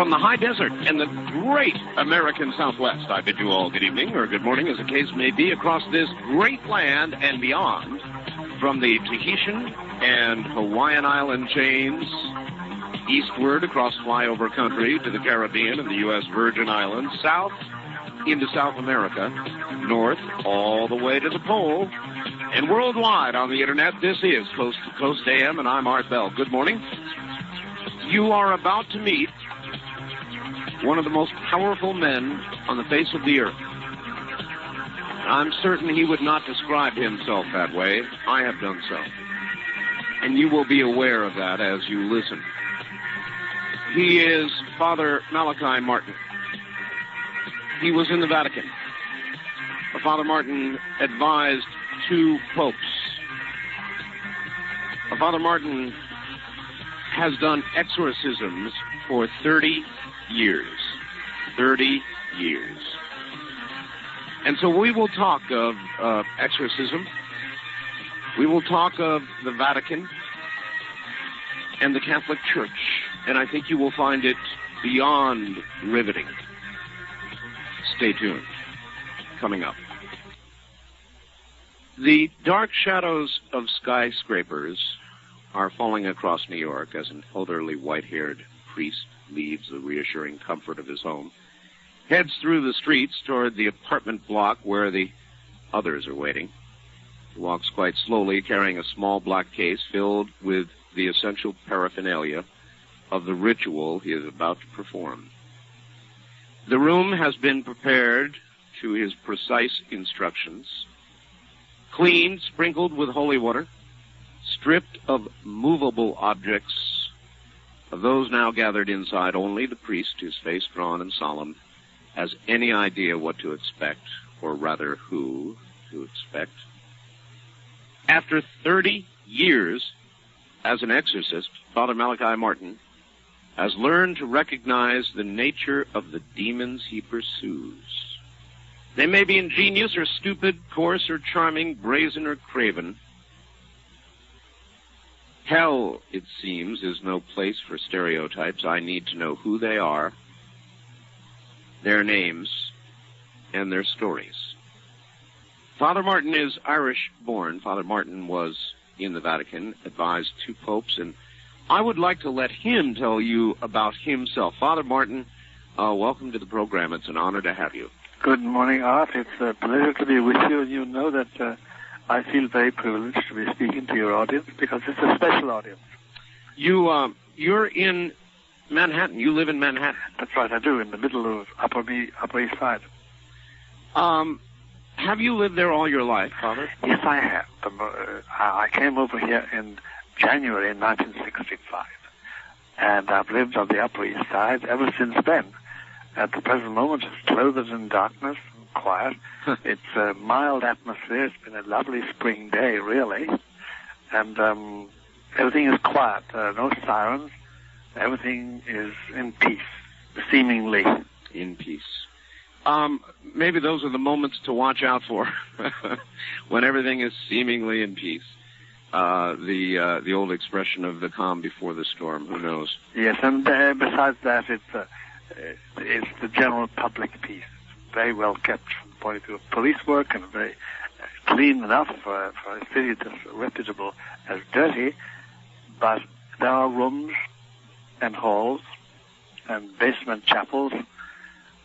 from the high desert and the great American Southwest, I bid you all good evening or good morning, as the case may be, across this great land and beyond, from the Tahitian and Hawaiian island chains, eastward across flyover country to the Caribbean and the U.S. Virgin Islands, south into South America, north all the way to the pole, and worldwide on the internet. This is Coast to Coast AM, and I'm Art Bell. Good morning. You are about to meet one of the most powerful men on the face of the earth. I'm certain he would not describe himself that way. I have done so. And you will be aware of that as you listen. He is Father Malachi Martin. He was in the Vatican. Father Martin advised 2 popes. Father Martin has done exorcisms for 30 years. 30 years. And so we will talk of exorcism. We will talk of the Vatican and the Catholic Church. And I think you will find it beyond riveting. Stay tuned. Coming up. The dark shadows of skyscrapers are falling across New York as an elderly white-haired priest leaves the reassuring comfort of his home, heads through the streets toward the apartment block where the others are waiting. He walks quite slowly, carrying a small black case filled with the essential paraphernalia of the ritual he is about to perform. The room has been prepared to his precise instructions, cleaned, sprinkled with holy water, stripped of movable objects. Of those now gathered inside, only the priest, his face drawn and solemn, has any idea what to expect, or rather who to expect. After 30 years as an exorcist, Father Malachi Martin has learned to recognize the nature of the demons he pursues. They may be ingenious or stupid, coarse or charming, brazen or craven. Hell, it seems, is no place for stereotypes. I need to know who they are, their names, and their stories. Father Martin is Irish-born. Father Martin was in the Vatican, advised 2 popes, and I would like to let him tell you about himself. Father Martin, welcome to the program. It's an honor to have you. Good morning, Art. It's a pleasure to be with you, and you know that I feel very privileged to be speaking to your audience because it's a special audience. You're in Manhattan. You live in Manhattan. That's right, I do, in the middle of Upper East Side. Have you lived there all your life, Father? Yes, I have. I came over here in January 1965, and I've lived on the Upper East Side ever since then. At the present moment, it's clothed in darkness and quiet. It's a mild atmosphere. It's been a lovely spring day, really. And everything is quiet. No sirens. Everything is in peace, seemingly. In peace. Maybe those are the moments to watch out for, when everything is seemingly in peace. The old expression of the calm before the storm. Who knows? Yes, and besides that, it's the general public peace. It's very well kept from the point of view of police work, and very clean enough for a city that's reputable as dirty. But there are rooms and halls and basement chapels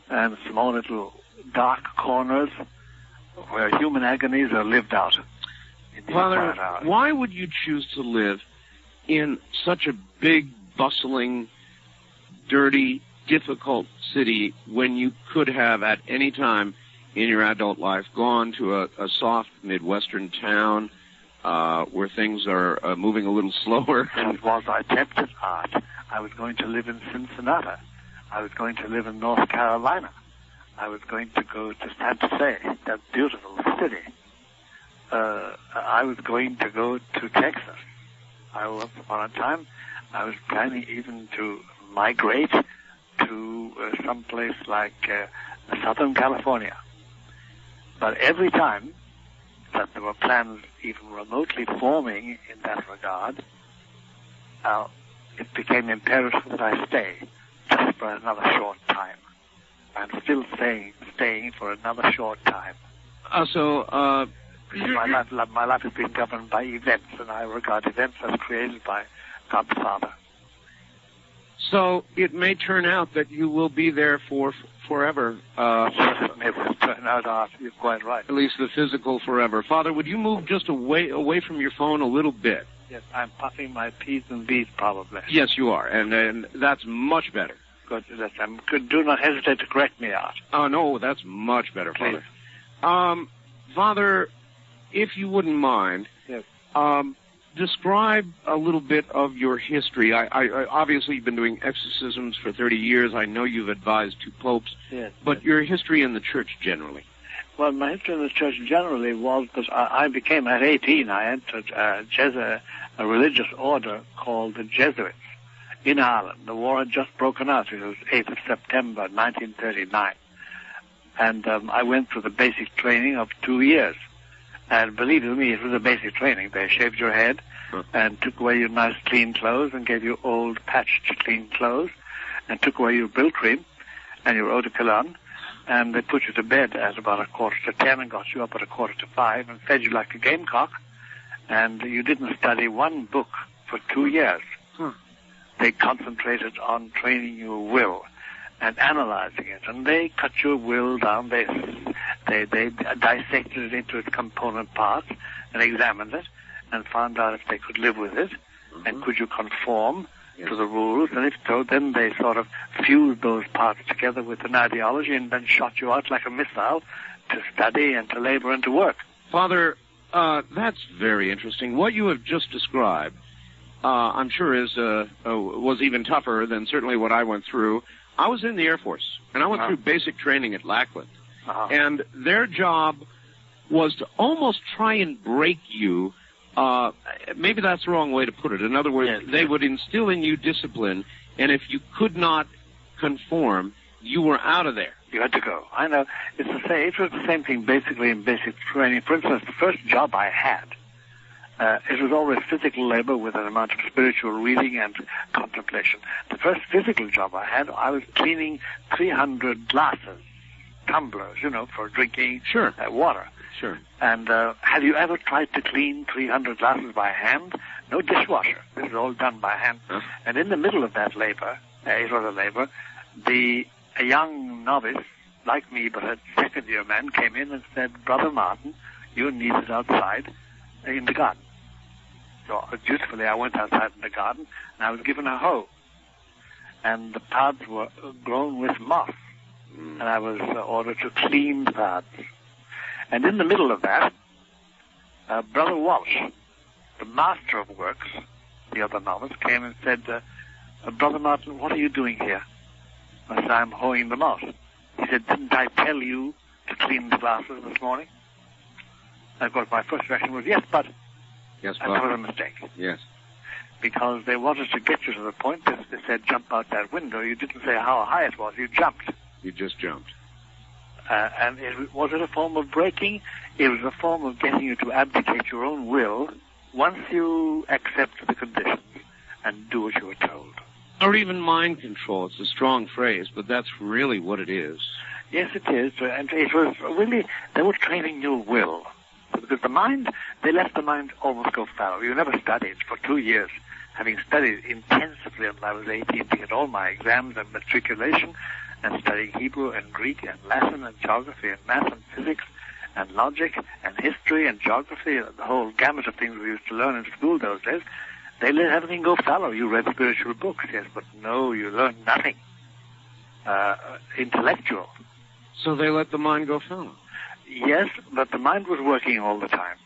and small little dark corners where human agonies are lived out. Father, why would you choose to live in such a big, bustling, dirty, difficult city when you could have at any time in your adult life gone to a soft Midwestern town where things are moving a little slower? And was I tempted, Art? I was going to live in Cincinnati. I was going to live in North Carolina. I was going to go to Santa Fe, that beautiful city. I was going to go to Texas. Once upon a time, I was planning even to migrate to some place like Southern California. But every time that there were plans even remotely forming in that regard, it became imperative that I stay, just for another short time. I'm still staying for another short time. My life has been governed by events, and I regard events as created by God the Father. So it may turn out that you will be there for forever. It may turn out, you're quite right. At least the physical forever. Father, would you move just away from your phone a little bit? Yes, I'm puffing my P's and B's probably. Yes, you are, and that's much better. Good. Do not hesitate to correct me, Art. Oh, no, that's much better, Please. Father. Father, if you wouldn't mind, yes. Describe a little bit of your history. I obviously you've been doing exorcisms for 30 years. I know you've advised 2 popes. Yes. But your history in the church generally. Well, my history in the church generally was that I became, at 18, I entered a religious order called the Jesuits in Ireland. The war had just broken out. It was 8th of September, 1939. And I went through the basic training of 2 years. And believe you me, it was a basic training. They shaved your head and took away your nice clean clothes and gave you old patched clean clothes and took away your bill cream and your eau de cologne. And they put you to bed at about 9:45 and got you up at 5:15 and fed you like a gamecock. And you didn't study one book for 2 years. They concentrated on training your will and analyzing it. And they cut your will down. They dissected it into its component parts and examined it and found out if they could live with it and could you conform to the rules. And if so, then they sort of fused those parts together with an ideology and then shot you out like a missile to study and to labor and to work. Father, that's very interesting. What you have just described, I'm sure was even tougher than certainly what I went through. I was in the Air Force, and I went through basic training at Lackland. And their job was to almost try and break you. Maybe that's the wrong way to put it. In other words, they would instill in you discipline, and if you could not conform, you were out of there. You had to go. I know. It was the same thing basically in basic training. For instance, the first job I had, it was always physical labor with an amount of spiritual reading and contemplation. The first physical job I had, I was cleaning 300 glasses, tumblers, for drinking water. Sure. And have you ever tried to clean 300 glasses by hand? No dishwasher. This is all done by hand. And in the middle of that labor, a young novice, like me, but a second-year man, came in and said, "Brother Martin, you're needed outside in the garden." So dutifully, I went outside in the garden, and I was given a hoe. And the paths were grown with moss. And I was ordered to clean the paths. And in the middle of that, Brother Walsh, the master of works, the other novice, came and said, "Brother Martin, what are you doing here?" I said, "I'm hoeing the moss." He said, "Didn't I tell you to clean the glasses this morning?" And of course, my first reaction was, "Yes, but..." Yes, and that was a mistake. Yes. Because they wanted to get you to the point that they said, "Jump out that window." You didn't say how high it was. You jumped. You just jumped. And was it a form of breaking? It was a form of getting you to abdicate your own will once you accept the conditions and do what you were told. Or even mind control. It's a strong phrase, but that's really what it is. Yes, it is. And it was really, they were training your will. Because the mind, they let the mind almost go fallow. You never studied for 2 years, having studied intensively until I was 18 to get all my exams and matriculation, and studying Hebrew and Greek and Latin and geography and math and physics and logic and history and geography, and the whole gamut of things we used to learn in school those days. They let everything go fallow. You read spiritual books, yes, but no, you learned nothing intellectual. So they let the mind go fallow? Yes, but the mind was working all the time.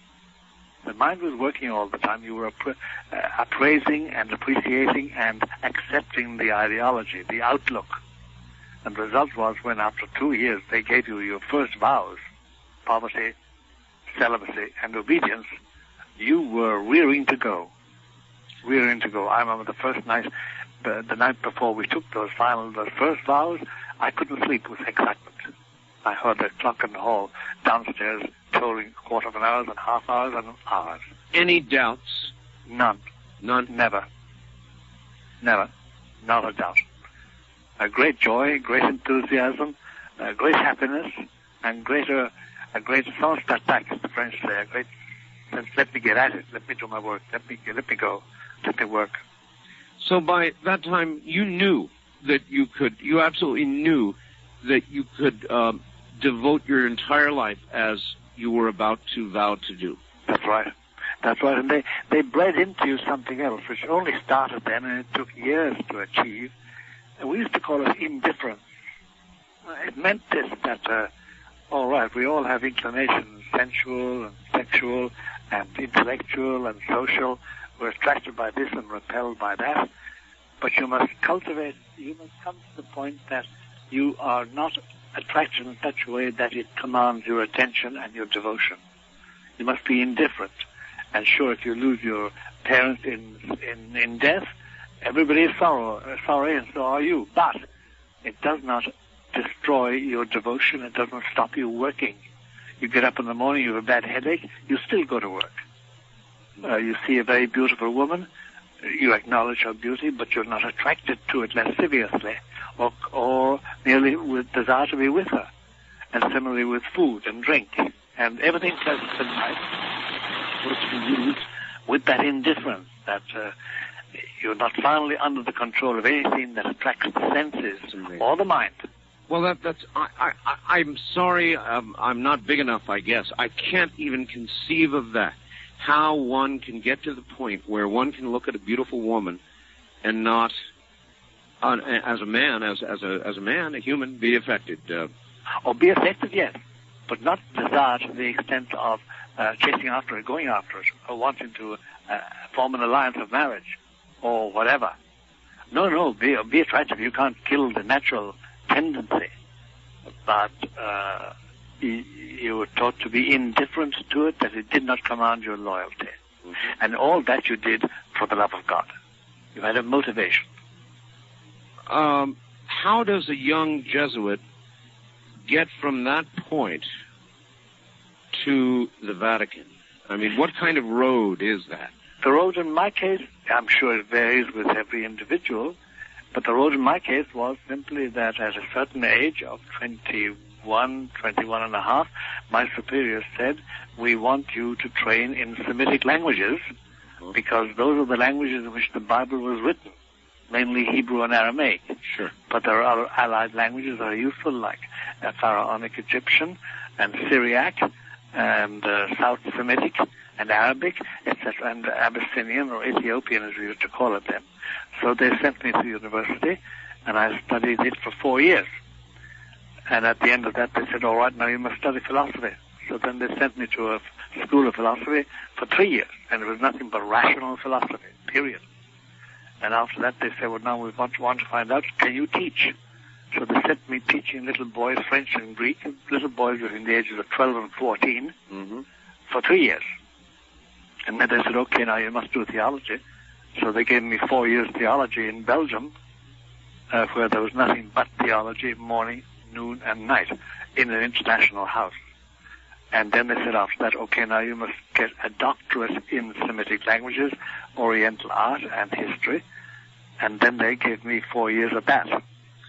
The mind was working all the time. You were appraising and appreciating and accepting the ideology, the outlook. And the result was when after 2 years they gave you your first vows, poverty, celibacy, and obedience, you were rearing to go. Rearing to go. I remember the first night, the night before we took those first vows, I couldn't sleep with excitement. I heard the clock in the hall downstairs tolling quarter of an hour and half hours and hours. Any doubts? None. None? Never. Never. Not a doubt. a great joy, great enthusiasm, great happiness, and a great sans attack, as the French say, a great sense, let me get at it, let me do my work, let me go, let me work. So by that time, you knew that you absolutely knew that you could devote your entire life as you were about to vow to do. That's right. That's right. And they bred into you something else, which only started then, and it took years to achieve. And we used to call it indifference. It meant this, that, all right, we all have inclinations, sensual and sexual and intellectual and social. We're attracted by this and repelled by that. But you must come to the point that you are not attracted in such a way that it commands your attention and your devotion. You must be indifferent. And sure, if you lose your parents in death, everybody is sorry, and so are you. But it does not destroy your devotion. It doesn't stop you working. You get up in the morning, you have a bad headache, you still go to work. You see a very beautiful woman, you acknowledge her beauty, but you're not attracted to it lasciviously or merely with desire to be with her. And similarly with food and drink and everything pleasant in life was to be used with that indifference, that you're not finally under the control of anything that attracts the senses or the mind. Well, I'm sorry, I'm not big enough, I guess. I can't even conceive of that. How one can get to the point where one can look at a beautiful woman and not, as a man, a human, be affected. Or be affected, yes, but not desire to the extent of chasing after it, going after it, or wanting to form an alliance of marriage, or whatever. No, be attractive. You can't kill the natural tendency, but you were taught to be indifferent to it, that it did not command your loyalty. Mm-hmm. And all that you did for the love of God. You had a motivation. How does a young Jesuit get from that point to the Vatican? I mean, what kind of road is that? The road in my case, I'm sure it varies with every individual, but the road in my case was simply that at a certain age of 21 and a half, my superior said, we want you to train in Semitic languages, because those are the languages in which the Bible was written, mainly Hebrew and Aramaic. Sure. But there are other allied languages that are useful, like Pharaonic Egyptian and Syriac and South Semitic and Arabic, etc., and Abyssinian or Ethiopian, as we used to call it then. So they sent me to university, and I studied it for 4 years. And at the end of that, they said, all right, now you must study philosophy. So then they sent me to a school of philosophy for 3 years, and it was nothing but rational philosophy, period. And after that, they said, well, now we want to find out, can you teach? So they sent me teaching little boys French and Greek, little boys between the ages of 12 and 14, for 3 years. And then they said, okay, now you must do theology. So they gave me 4 years theology in Belgium, where there was nothing but theology, morning, noon, and night, in an international house. And then they said after that, okay, now you must get a doctorate in Semitic languages, Oriental art, and history. And then they gave me 4 years of that.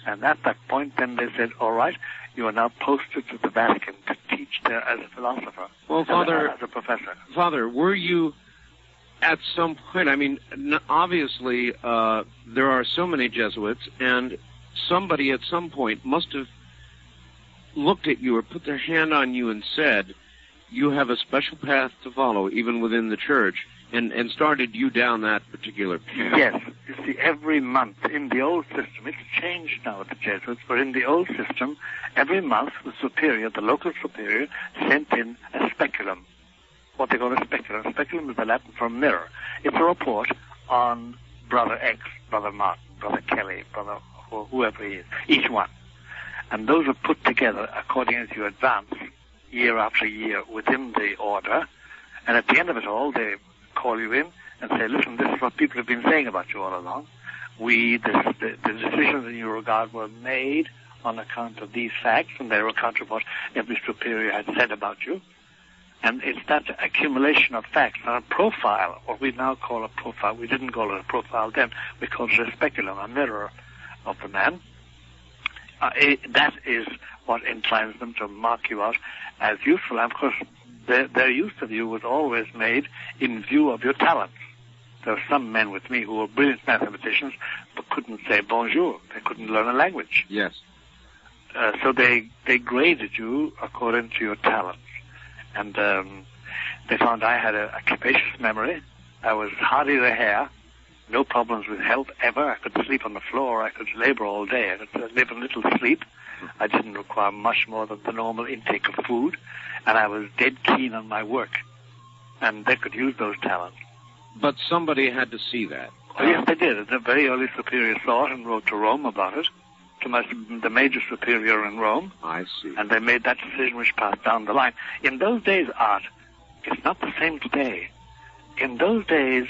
And at that point, then they said, all right, you are now posted to the Vatican to teach there as a philosopher. Well, Father, as a professor. Father, were you at some point, I mean, obviously, there are so many Jesuits, and somebody at some point must have looked at you or put their hand on you and said, you have a special path to follow, even within the church, and started you down that particular path. Yes. You see, every month in the old system, it's changed now with the Jesuits, but in the old system, every month the superior, the local superior, sent in a speculum, what they call a speculum. Speculum is the Latin for mirror. It's a report on Brother X, Brother Martin, Brother Kelly, Brother whoever he is, each one. And those are put together according as you advance year after year within the order. And at the end of it all, they call you in and say, listen, this is what people have been saying about you all along. The decisions in your regard were made on account of these facts, and they were account of what every superior had said about you. And it's that accumulation of facts, not a profile, what we now call a profile. We didn't call it a profile then. We called it a speculum, a mirror of the man. That is what inclines them to mark you out as useful. And of course, their use of you was always made in view of your talents. There were some men with me who were brilliant mathematicians but couldn't say bonjour. They couldn't learn a language. Yes. So they graded you according to your talents. And they found I had a capacious memory. I was hardy as a hare. No problems with health ever. I could sleep on the floor. I could labor all day. I could live a little sleep. I didn't require much more than the normal intake of food. And I was dead keen on my work. And they could use those talents. But somebody had to see that. Oh, yes, they did. The very early superior saw it and wrote to Rome about it, to the major superior in Rome. I see. And they made that decision which passed down the line. In those days, Art, it's not the same today. In those days,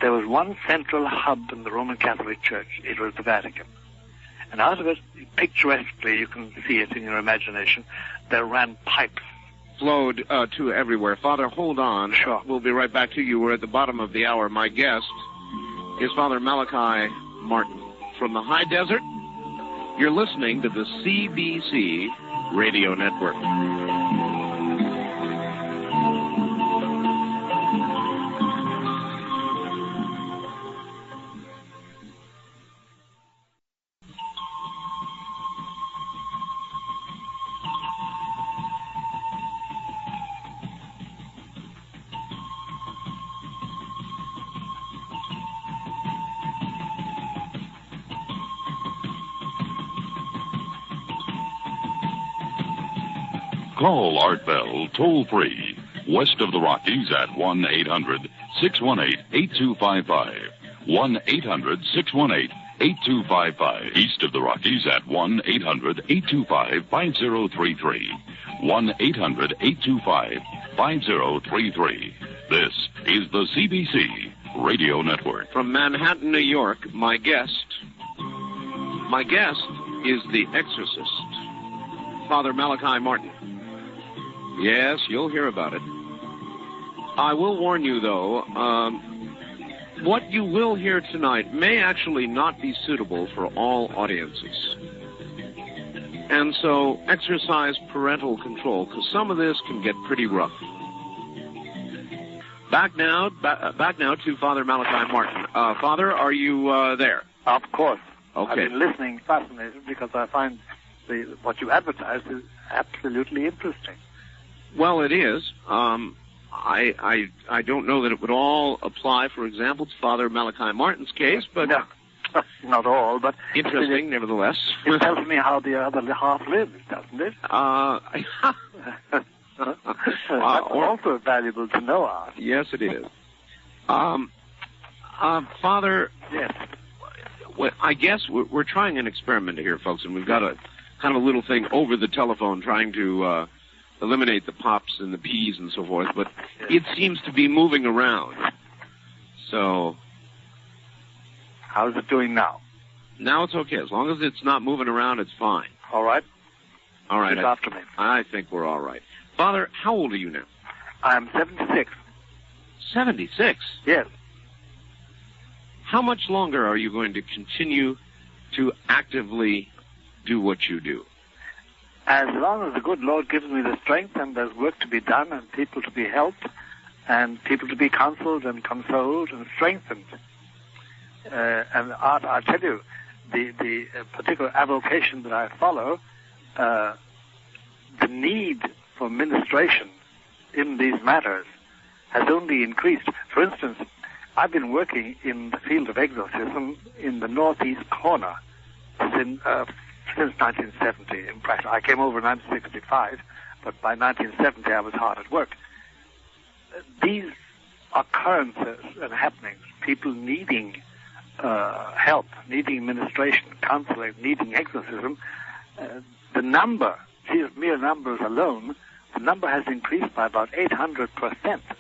there was one central hub in the Roman Catholic Church. It was the Vatican. And out of it, picturesquely, you can see it in your imagination, there ran pipes. Flowed to everywhere. Father, hold on. Sure. We'll be right back to you. We're at the bottom of the hour. My guest is Father Malachi Martin from the High Desert. You're listening to the CBC Radio Network. Call Art Bell toll-free, west of the Rockies at 1-800-618-8255. 1-800-618-8255. East of the Rockies at 1-800-825-5033. 1-800-825-5033. This is the CBC Radio Network. From Manhattan, New York, my guest is the exorcist, Father Malachi Martin. Yes, you'll hear about it. I will warn you, though, what you will hear tonight may actually not be suitable for all audiences. And so exercise parental control, because some of this can get pretty rough. Back now to Father Malachi Martin. Father, are you there? Of course. Okay. I've been listening, fascinated, because I find what you advertised is absolutely interesting. Well, it is. I don't know that it would all apply, for example, to Father Malachi Martin's case, but... No, not all, but... Interesting, nevertheless. It tells me how the other half lives, doesn't it? That's also valuable to know, Art. Yes, it is. Father... Yes. Well, I guess we're trying an experiment here, folks, and we've got a kind of little thing over the telephone trying to... eliminate the pops and the peas and so forth, but it seems to be moving around. So... How's it doing now? Now it's okay. As long as it's not moving around, it's fine. All right. All right. Keep after me. I think we're all right. Father, how old are you now? I'm 76. 76? Yes. How much longer are you going to continue to actively do what you do? As long as the good Lord gives me the strength and there's work to be done and people to be helped and people to be counseled and consoled and strengthened. And Art, I'll tell you, the particular avocation that I follow, the need for ministration in these matters has only increased. For instance, I've been working in the field of exorcism in the northeast corner since 1970, in practice. I came over in 1965, but by 1970 I was hard at work. These occurrences and happenings, people needing help, needing administration, counseling, needing exorcism, the number, mere numbers alone, the number has increased by about 800%.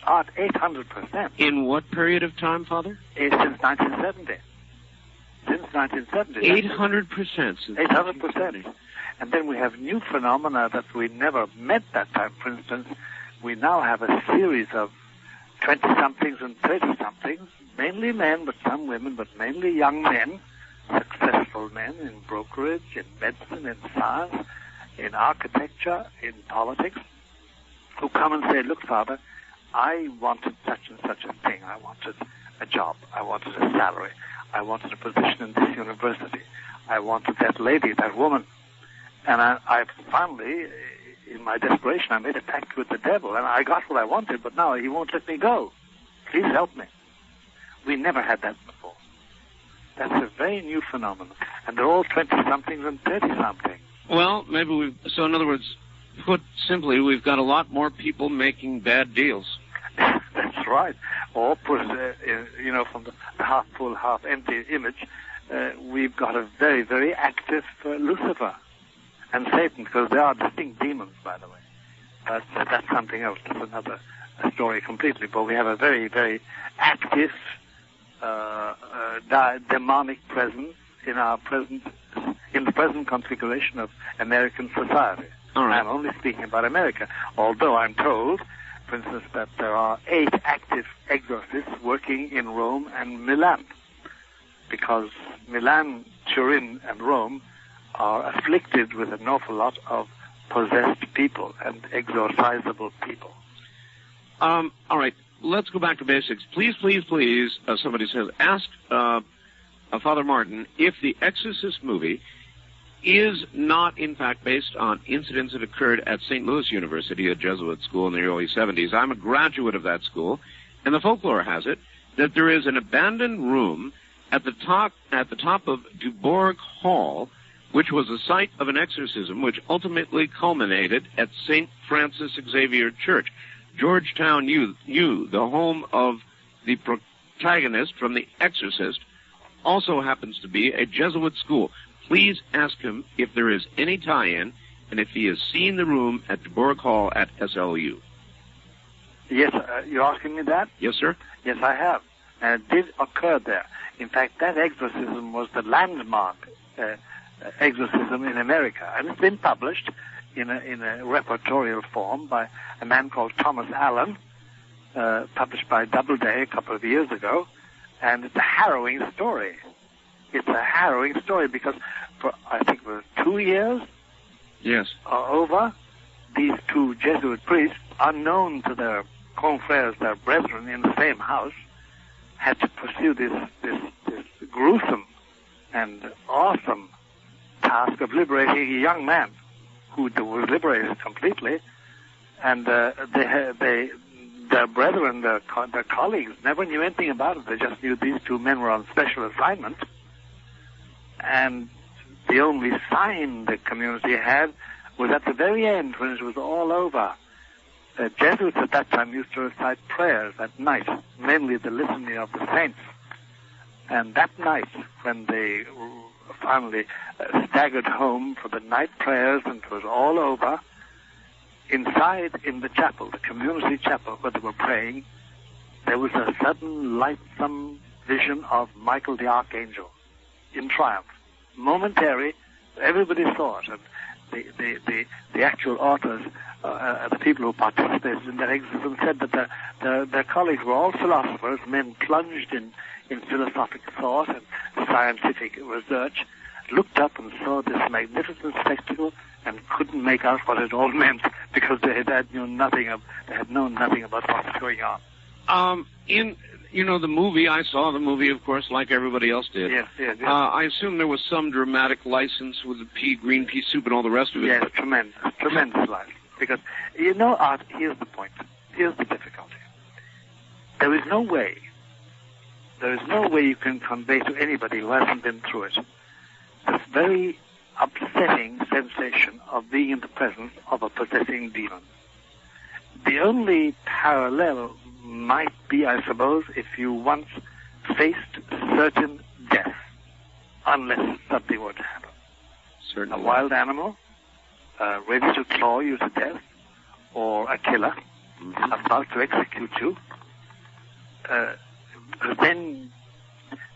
800%. In what period of time, Father? Since 1970. Since 1970. 800%. 800%. And then we have new phenomena that we never met that time. For instance, we now have a series of 20-somethings and 30-somethings, mainly men, but some women, but mainly young men, successful men in brokerage, in medicine, in science, in architecture, in politics, who come and say, look, Father, I wanted such and such a thing. I wanted a job. I wanted a salary. I wanted a position in this university. I wanted that lady, that woman. And I finally, in my desperation, I made a pact with the devil, and I got what I wanted, but now he won't let me go. Please help me. We never had that before. That's a very new phenomenon. And they're all 20-somethings and 30-somethings. Well, maybe so in other words, put simply, we've got a lot more people making bad deals. That's right. Or put, from the half-full, half-empty image, we've got a very, very active Lucifer and Satan, because they are distinct demons, by the way. But that's something else. That's another story completely. But we have a very, very active demonic presence in the present configuration of American society. All right. I'm only speaking about America, although I'm told, for instance, that there are 8 active exorcists working in Rome and Milan, because Milan, Turin, and Rome are afflicted with an awful lot of possessed people and exorcisable people. All right, let's go back to basics. Please, somebody says, ask Father Martin if the Exorcist movie is not, in fact, based on incidents that occurred at St. Louis University, a Jesuit school in the early 70s. I'm a graduate of that school, and the folklore has it that there is an abandoned room at the top of Dubourg Hall, which was the site of an exorcism which ultimately culminated at St. Francis Xavier Church. Georgetown U, the home of the protagonist from The Exorcist, also happens to be a Jesuit school. Please ask him if there is any tie-in and if he has seen the room at Dubourg Hall at SLU. Yes, you're asking me that? Yes, sir. Yes, I have. And it did occur there. In fact, that exorcism was the landmark exorcism in America. And it's been published in a repertorial form by a man called Thomas Allen, published by Doubleday a couple of years ago. And it's a harrowing story. It's a harrowing story because for, I think, it was 2 years yes, or over, these 2 Jesuit priests, unknown to their confreres, their brethren in the same house, had to pursue this gruesome and awesome task of liberating a young man who was liberated completely, and their brethren, their colleagues, never knew anything about it. They just knew these 2 men were on special assignment, and the only sign the community had was at the very end, when it was all over. Jesuits at that time used to recite prayers at night, mainly the Litany of the Saints. And that night, when they finally staggered home for the night prayers and it was all over, inside in the chapel, the community chapel where they were praying, there was a sudden lightsome vision of Michael the Archangel in triumph. Momentary, everybody saw it. And the actual authors, the people who participated in that exorcism, said that their colleagues were all philosophers, men plunged in philosophic thought and scientific research, looked up and saw this magnificent spectacle and couldn't make out what it all meant because they had known nothing about what was going on. The movie, I saw the movie, of course, like everybody else did. Yes. I assume there was some dramatic license with the green pea soup and all the rest of it. Yes, tremendous license. Because, Art, here's the point. Here's the difficulty. There is no way you can convey to anybody who hasn't been through it this very upsetting sensation of being in the presence of a possessing demon. The only parallel might be, I suppose, if you once faced certain death, unless something were to happen. Certainly. A wild animal, ready to claw you to death, or a killer about to execute you.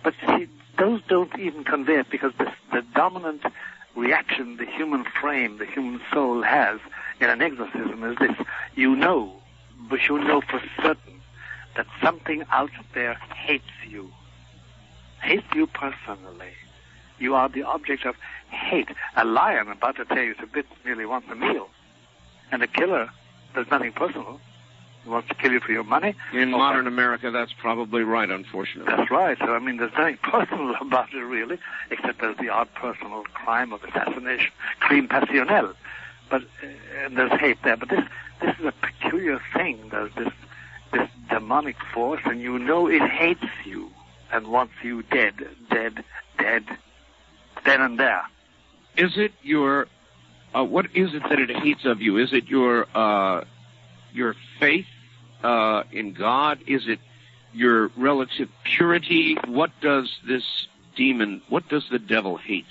But see, those don't even convey it, because the dominant reaction the human frame, the human soul has in an exorcism is this. You know for certain that something out there hates you personally, You are the object of hate. A lion about to tear you to bits merely wants a meal. And a killer does nothing personal. He wants to kill you for your money. In modern America, that's probably right, unfortunately. That's right. So, I mean, there's nothing personal about it, really, except there's the odd personal crime of assassination, crime passionnel. But and there's hate there. But this is a peculiar thing. There's this demonic force, and you know it hates you and wants you dead, then and there. Is it your... what is it that it hates of you? Is it your faith in God? Is it your relative purity? What does the devil hate?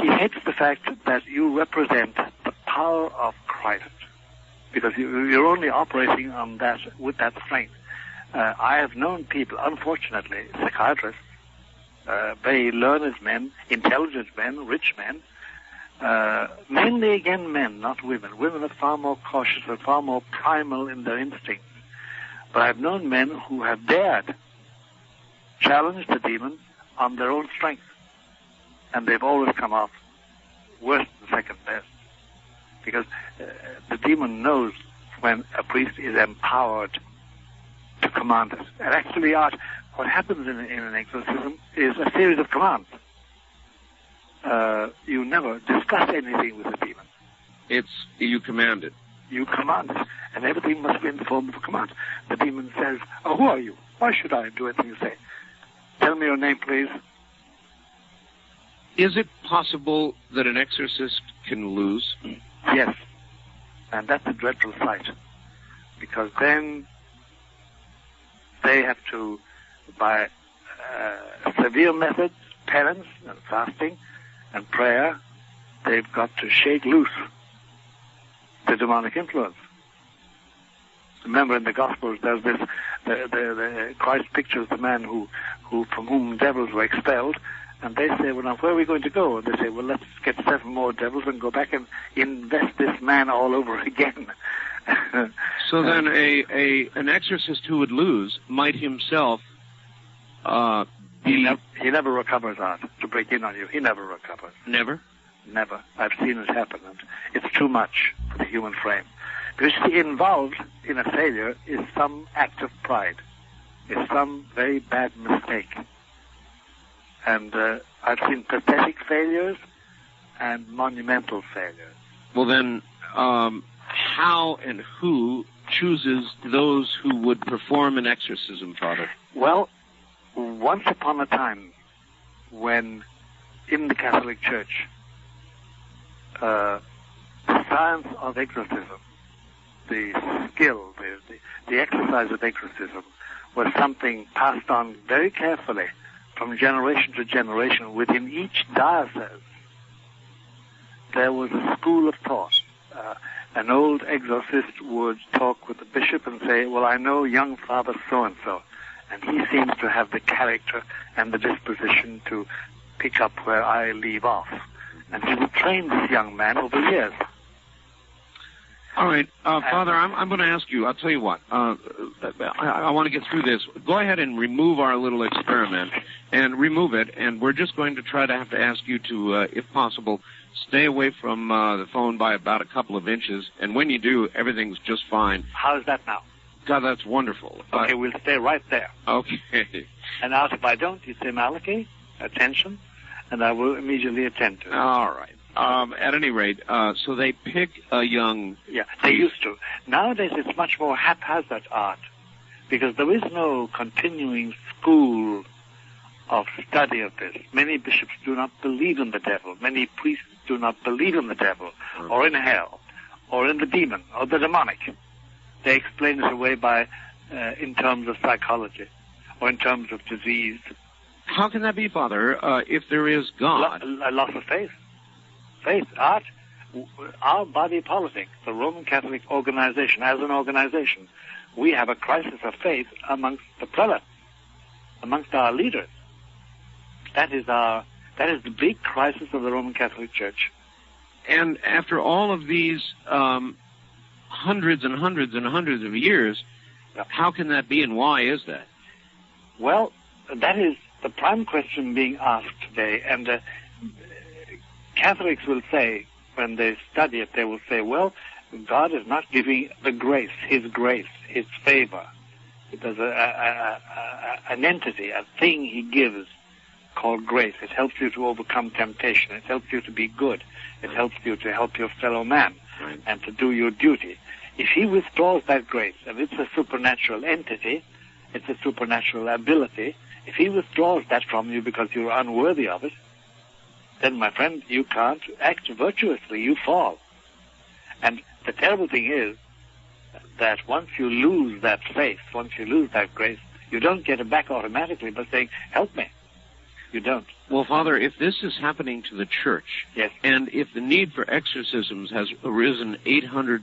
He hates the fact that you represent the power of Christ, because you're only operating on that, with that strength. I have known people, unfortunately, psychiatrists, very learned men, intelligent men, rich men, mainly again men, not women. Women are far more cautious and far more primal in their instincts. But I've known men who have dared challenge the demon on their own strength. And they've always come off worse than second best. Because the demon knows when a priest is empowered to command it. And actually, Art, what happens in an exorcism is a series of commands. You never discuss anything with the demon. You command it. You command it. And everything must be in the form of a command. The demon says, "Oh, who are you? Why should I do anything you say? Tell me your name, please." Is it possible that an exorcist can lose? Yes. And that's a dreadful sight. Because then they have to, by severe methods, penance and fasting and prayer, they've got to shake loose the demonic influence. Remember, in the Gospels, there's this, the Christ pictures the man who from whom devils were expelled, and they say, "Well, now, where are we going to go?" And they say, "Well, let's get 7 more devils and go back and invest this man all over again." So then an exorcist who would lose might himself He never recovers, Art, to break in on you. He never recovers. Never? Never. I've seen it happen, and it's too much for the human frame. Because involved in a failure is some act of pride. It's some very bad mistake. And I've seen pathetic failures and monumental failures. Well, then, how and who chooses those who would perform an exorcism, Father? Well, once upon a time, when in the Catholic Church, the science of exorcism, the skill, the exercise of exorcism, was something passed on very carefully from generation to generation within each diocese. There was a school of thought. An old exorcist would talk with the bishop and say, "Well, I know young Father so-and-so, and he seems to have the character and the disposition to pick up where I leave off." And he would train this young man over years. All right, Father, I'm going to ask you, I'll tell you what, I want to get through this. Go ahead and remove our little experiment, and remove it, and we're just going to try to have to ask you to, if possible, stay away from the phone by about a couple of inches, and when you do, everything's just fine. How's that now? God, that's wonderful. Okay, we'll stay right there. Okay. And now, if I don't, you say, "Malachi, attention," and I will immediately attend to it. All right. At any rate, so they pick a young... Yeah, they used to. Nowadays, it's much more haphazard, Art, because there is no continuing school of study of this. Many bishops do not believe in the devil. Many priests do not believe in the devil, or in hell, or in the demon, or the demonic. They explain it away by, in terms of psychology, or in terms of disease. How can that be, Father, if there is God? A loss of faith. Faith, Art, our body politic, the Roman Catholic organization, as an organization, we have a crisis of faith amongst the prelates, amongst our leaders. That is the big crisis of the Roman Catholic Church. And after all of these hundreds and hundreds and hundreds of years, how can that be, and why is that? Well, that is the prime question being asked today, and Catholics will say, when they study it, they will say, well, God is not giving the grace, His favor. There's an entity, a thing He gives called grace. It helps you to overcome temptation. It helps you to be good. It helps you to help your fellow man and to do your duty. If He withdraws that grace, and it's a supernatural entity, it's a supernatural ability, if He withdraws that from you because you're unworthy of it, then, my friend, you can't act virtuously. You fall. And the terrible thing is that once you lose that faith, once you lose that grace, you don't get it back automatically by saying, help me. You don't. Well, Father, if this is happening to the church, yes, and if the need for exorcisms has arisen 800%...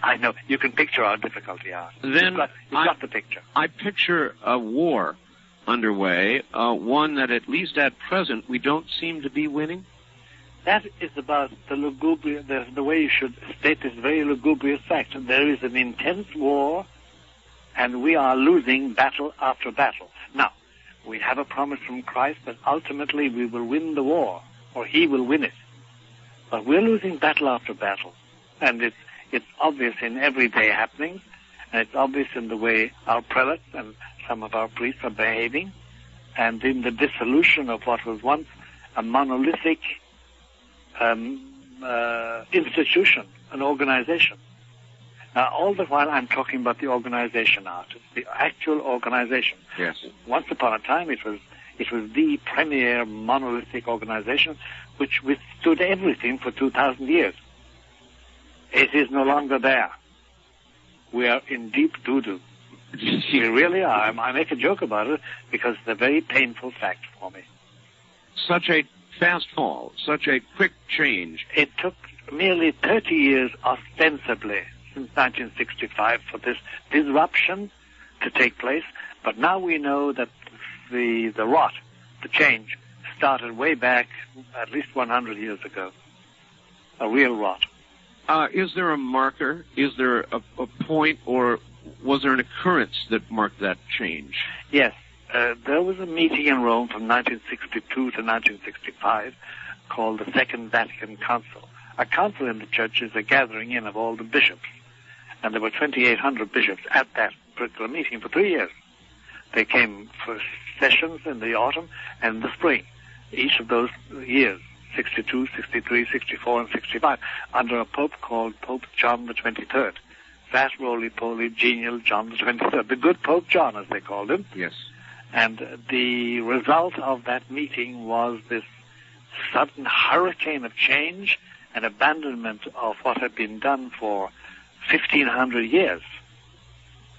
I know. You can picture our difficulty out. Then you've got the picture. I picture a war underway, one that at least at present we don't seem to be winning. That is about the lugubrious, the way you should state this very lugubrious fact. There is an intense war, and we are losing battle after battle. Now, we have a promise from Christ that ultimately we will win the war, or He will win it. But we're losing battle after battle, and it's obvious in everyday happenings, and it's obvious in the way our prelates and some of our priests are behaving, and in the dissolution of what was once a monolithic institution, an organization. Now, all the while I'm talking about the organization art, the actual organization. Yes. Once upon a time, it was the premier monolithic organization which withstood everything for 2,000 years. It is no longer there. We are in deep doo-doo. We really are. I make a joke about it because it's a very painful fact for me. Such a fast fall, such a quick change. It took merely 30 years ostensibly since 1965 for this disruption to take place, but now we know that the rot, the change, started way back at least 100 years ago. A real rot. Is there a marker? Is there a point, or was there an occurrence that marked that change? Yes. There was a meeting in Rome from 1962 to 1965 called the Second Vatican Council. A council in the church is a gathering in of all the bishops. And there were 2,800 bishops at that particular meeting for 3 years. They came for sessions in the autumn and the spring, each of those years, 62, 63, 64, and 65, under a pope called Pope John the 23rd. Fast, roly-poly, genial John the 23rd. The good Pope John, as they called him. Yes. And the result of that meeting was this sudden hurricane of change and abandonment of what had been done for 1,500 years.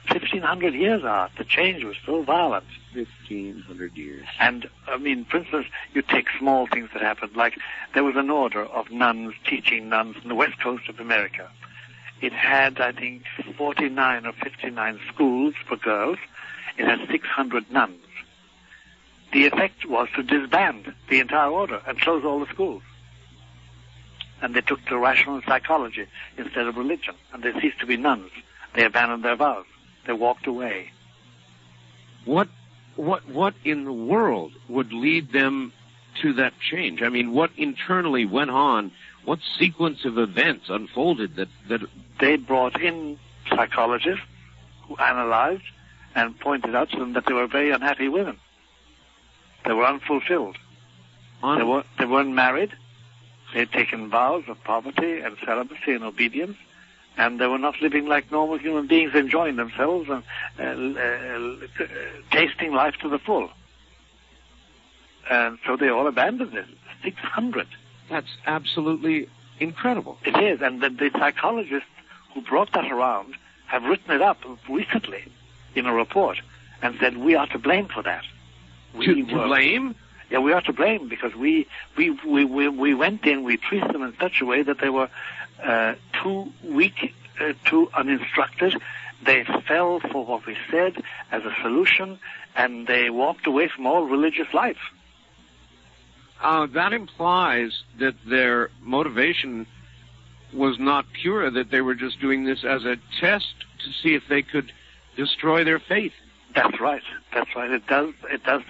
1,500 years out. The change was so violent. 1,500 years. And, I mean, for instance, you take small things that happened, like there was an order of nuns, teaching nuns in the west coast of America. It had, I think, 49 or 59 schools for girls. It had 600 nuns. The effect was to disband the entire order and close all the schools. And they took to rational psychology instead of religion. And they ceased to be nuns. They abandoned their vows. They walked away. What in the world would lead them to that change? I mean, what internally went on? What sequence of events unfolded that... They brought in psychologists who analyzed and pointed out to them that they were very unhappy women. They were unfulfilled. They weren't married. They had taken vows of poverty and celibacy and obedience, and they were not living like normal human beings, enjoying themselves and tasting life to the full. And so they all abandoned it. 600. That's absolutely incredible. It is, and the psychologists who brought that around have written it up recently in a report and said we are to blame for that. To blame? Yeah, we are to blame because we went in, we treated them in such a way that they were too weak, too uninstructed. They fell for what we said as a solution, and they walked away from all religious life. That implies that their motivation was not pure, that they were just doing this as a test to see if they could destroy their faith. That's right. That's right. It does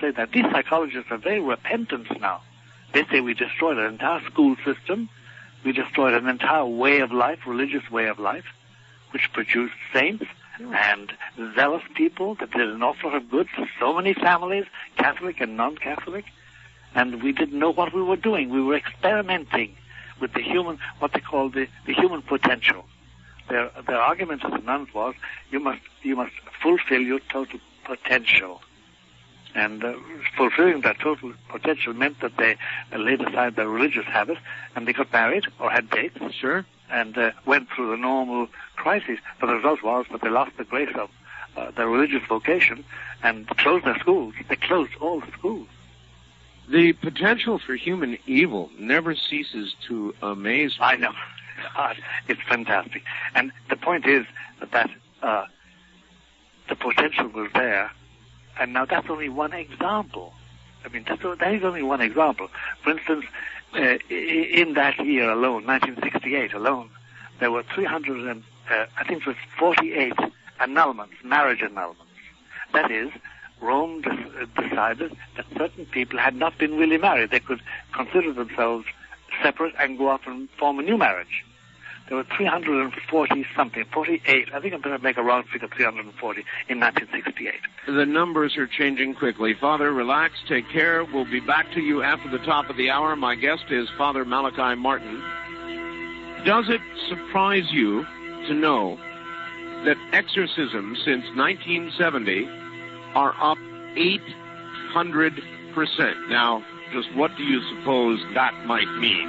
say that. These psychologists are very repentant now. They say we destroyed an entire school system. We destroyed an entire way of life, religious way of life, which produced saints and zealous people that did an awful lot of good to so many families, Catholic and non-Catholic. And we didn't know what we were doing. We were experimenting with the human, what they call the human potential. Their argument to the nuns was, you must fulfill your total potential. And fulfilling that total potential meant that they laid aside their religious habits and they got married or had dates. Sure. And went through the normal crises. But the result was that they lost the grace of their religious vocation and closed their schools. They closed all the schools. The potential for human evil never ceases to amaze me. I know. It's fantastic. And the point is that the potential was there. And now that's only one example. I mean, that is only one example. For instance, in that year alone, 1968 alone, there were 48 annulments, marriage annulments. That is, Rome decided that certain people had not been really married. They could consider themselves separate and go off and form a new marriage. There were 340-something, 48, I think I'm going to make a round figure, 340 in 1968. The numbers are changing quickly. Father, relax, take care. We'll be back to you after the top of the hour. My guest is Father Malachi Martin. Does it surprise you to know that exorcisms since 1970 are up 800%? Now, just what do you suppose that might mean?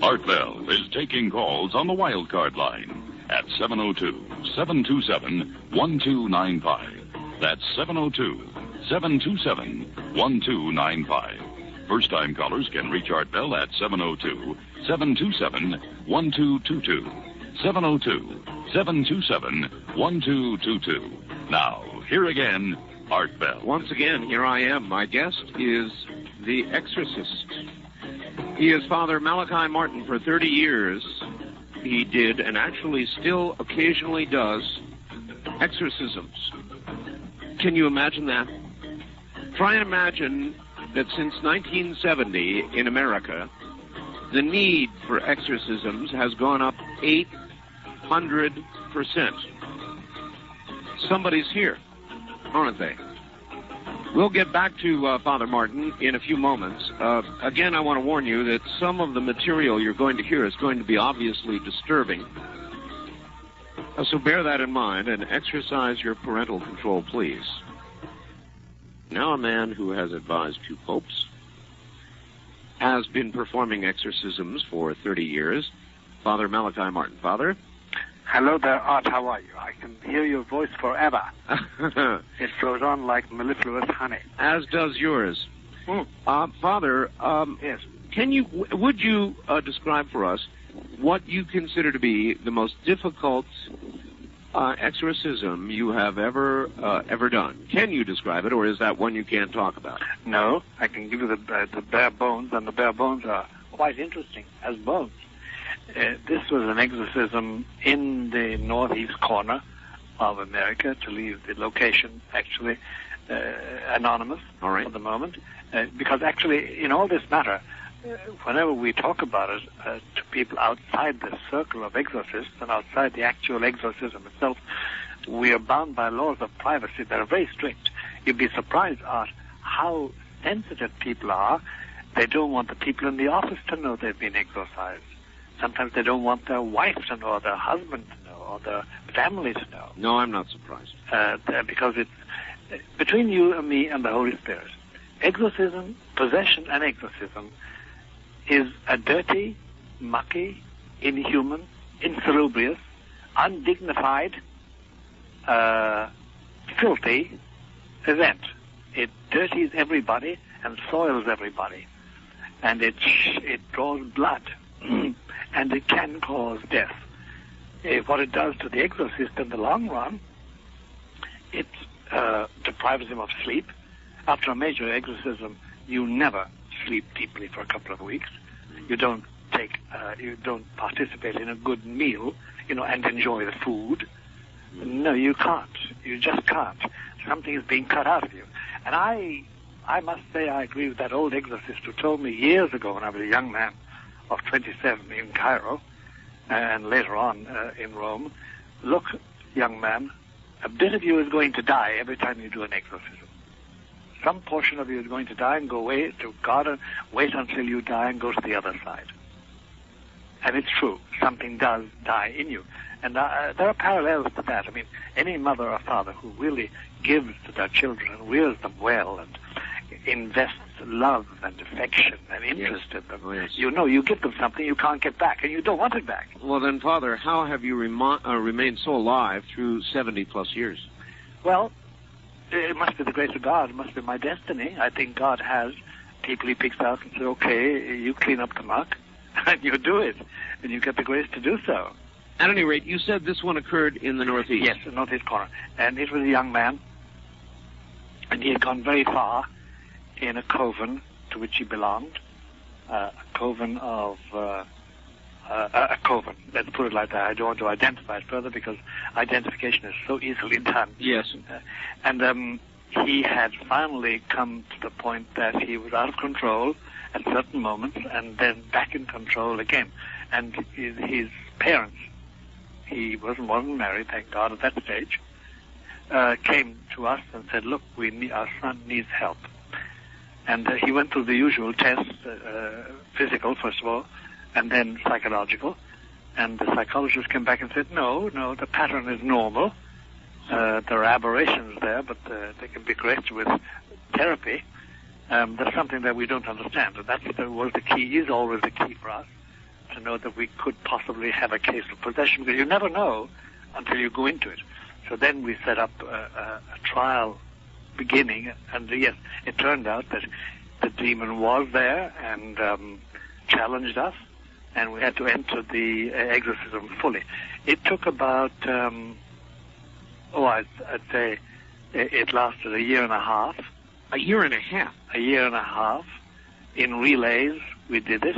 Art Bell is taking calls on the wildcard line at 702-727-1295. That's 702-727-1295. First-time callers can reach Art Bell at 702-727-1222. 702-727-1222. Now, here again, Art Bell. Once again, here I am. My guest is the exorcist. He is Father Malachi Martin. For 30 years, he did, and actually still occasionally does, exorcisms. Can you imagine that? Try and imagine that since 1970 in America, the need for exorcisms has gone up 800%. Somebody's here, aren't they? We'll get back to Father Martin in a few moments. Again, I want to warn you that some of the material you're going to hear is going to be obviously disturbing. So bear that in mind and exercise your parental control, please. Now a man who has advised 2 popes, has been performing exorcisms for 30 years, Father Malachi Martin. Father? Hello there, Art. How are you? I can hear your voice forever. It flows on like mellifluous honey. As does yours. Father, yes. Would you describe for us what you consider to be the most difficult exorcism you have ever done? Can you describe it, or is that one you can't talk about? No, I can give you the bare bones, and the bare bones are quite interesting as bones. This was an exorcism in the northeast corner of America, to leave the location actually anonymous for the moment, because actually in all this matter, whenever we talk about it to people outside the circle of exorcists and outside the actual exorcism itself, we are bound by laws of privacy that are very strict. You'd be surprised, Art, how sensitive people are. They don't want the people in the office to know they've been exorcised. Sometimes they don't want their wife to know, or their husband to know, or their family to know. No, I'm not surprised. Because it's between you and me and the Holy Spirit. Exorcism, possession and exorcism, is a dirty, mucky, inhuman, insalubrious, undignified, filthy event It dirties everybody and soils everybody. And it draws blood. And it can cause death. What it does to the exorcist in the long run, it deprives him of sleep. After a major exorcism, you never sleep deeply for a couple of weeks. You don't participate in a good meal, and enjoy the food. No, you can't. You just can't. Something is being cut out of you. And I must say I agree with that old exorcist who told me years ago when I was a young man of 27 in Cairo and later on in Rome, look, young man, a bit of you is going to die every time you do an exorcism. Some portion of you is going to die and go away to God and wait until you die and go to the other side. And it's true. Something does die in you. And there are parallels to that. I mean, any mother or father who really gives to their children and rears them well and invests love and affection and interest in them, you give them something you can't get back, and you don't want it back. Well, then, Father, how have you remained so alive through 70-plus years? Well, it must be the grace of God. It must be my destiny. I think God has people he picks out and says, okay, you clean up the muck, and you do it, and you get the grace to do so. At any rate, you said this one occurred in the Northeast. Yes, the Northeast corner. And it was a young man, and he had gone very far in a coven to which he belonged, a coven, let's put it like that. I don't want to identify it further because identification is so easily done. Yes. And he had finally come to the point that he was out of control at certain moments and then back in control again. And his parents, he wasn't married, thank God, at that stage, came to us and said, look, our son needs help. And he went through the usual tests, physical, first of all, and then psychological. And the psychologist came back and said, no, the pattern is normal. There are aberrations there, but they can be corrected with therapy. There's something that we don't understand. And that was the key, is always the key for us, to know that we could possibly have a case of possession, because you never know until you go into it. So then we set up a trial beginning, and yes, it turned out that the demon was there and challenged us, and we had to enter the exorcism fully. It took about, I'd say it lasted a year and a half. A year and a half? A year and a half. In relays, we did it.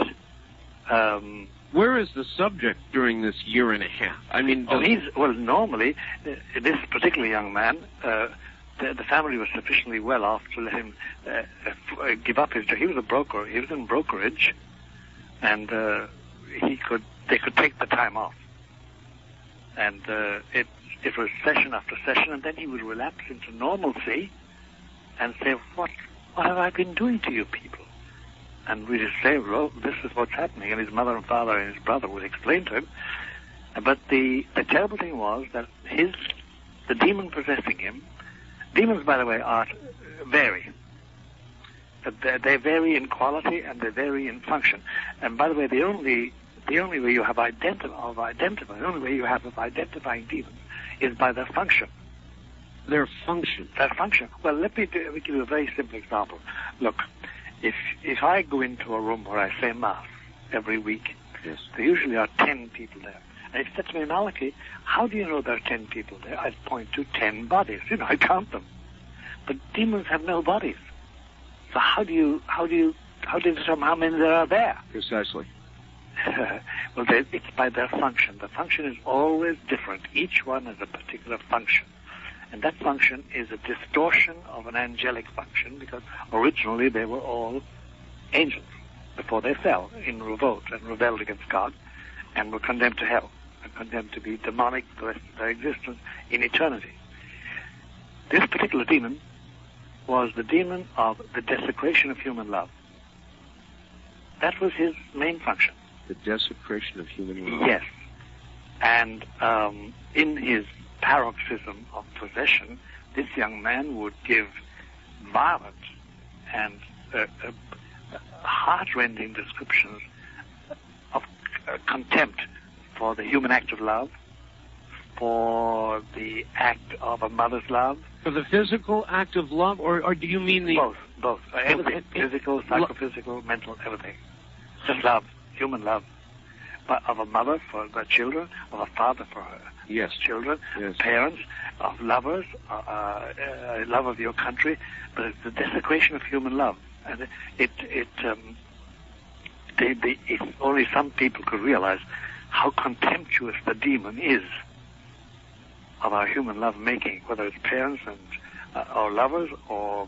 Where is the subject during this year and a half? I mean, normally, this particular young man, the family was sufficiently well off to let him give up his job. He was a broker. He was in brokerage, and they could take the time off. And it was session after session, and then he would relapse into normalcy and say, what have I been doing to you people? And we just say, well, this is what's happening. And his mother and father and his brother would explain to him. But the terrible thing was that the demon possessing him, demons, by the way, vary. They vary in quality and they vary in function. And by the way, the only way you have the only way you have of identifying demons is by their function. Their function? Their function. Well, let me give you a very simple example. Look, if I go into a room where I say Mass every week, yes, there usually are 10 people there. And if you said to me, Malachi, how do you know there are 10 people there? I'd point to 10 bodies. I count them. But demons have no bodies. So how do you determine how many there are there? Precisely. Well, it's by their function. The function is always different. Each one has a particular function. And that function is a distortion of an angelic function, because originally they were all angels before they fell in revolt and rebelled against God and were condemned to hell and condemned to be demonic the rest of their existence in eternity. This particular demon was the demon of the desecration of human love. That was his main function. The desecration of human love. Yes. And in his paroxysm of possession, this young man would give violent and heart-rending descriptions of contempt for the human act of love, for the act of a mother's love, For the physical act of love, or do you mean the... Both. Everything. Physical, psychophysical, mental, everything. Just love, human love. But of a mother for their children, of a father for her children, parents, of lovers, love of your country, but it's the desecration of human love. And if only some people could realize how contemptuous the demon is of our human love making, whether it's parents and or lovers or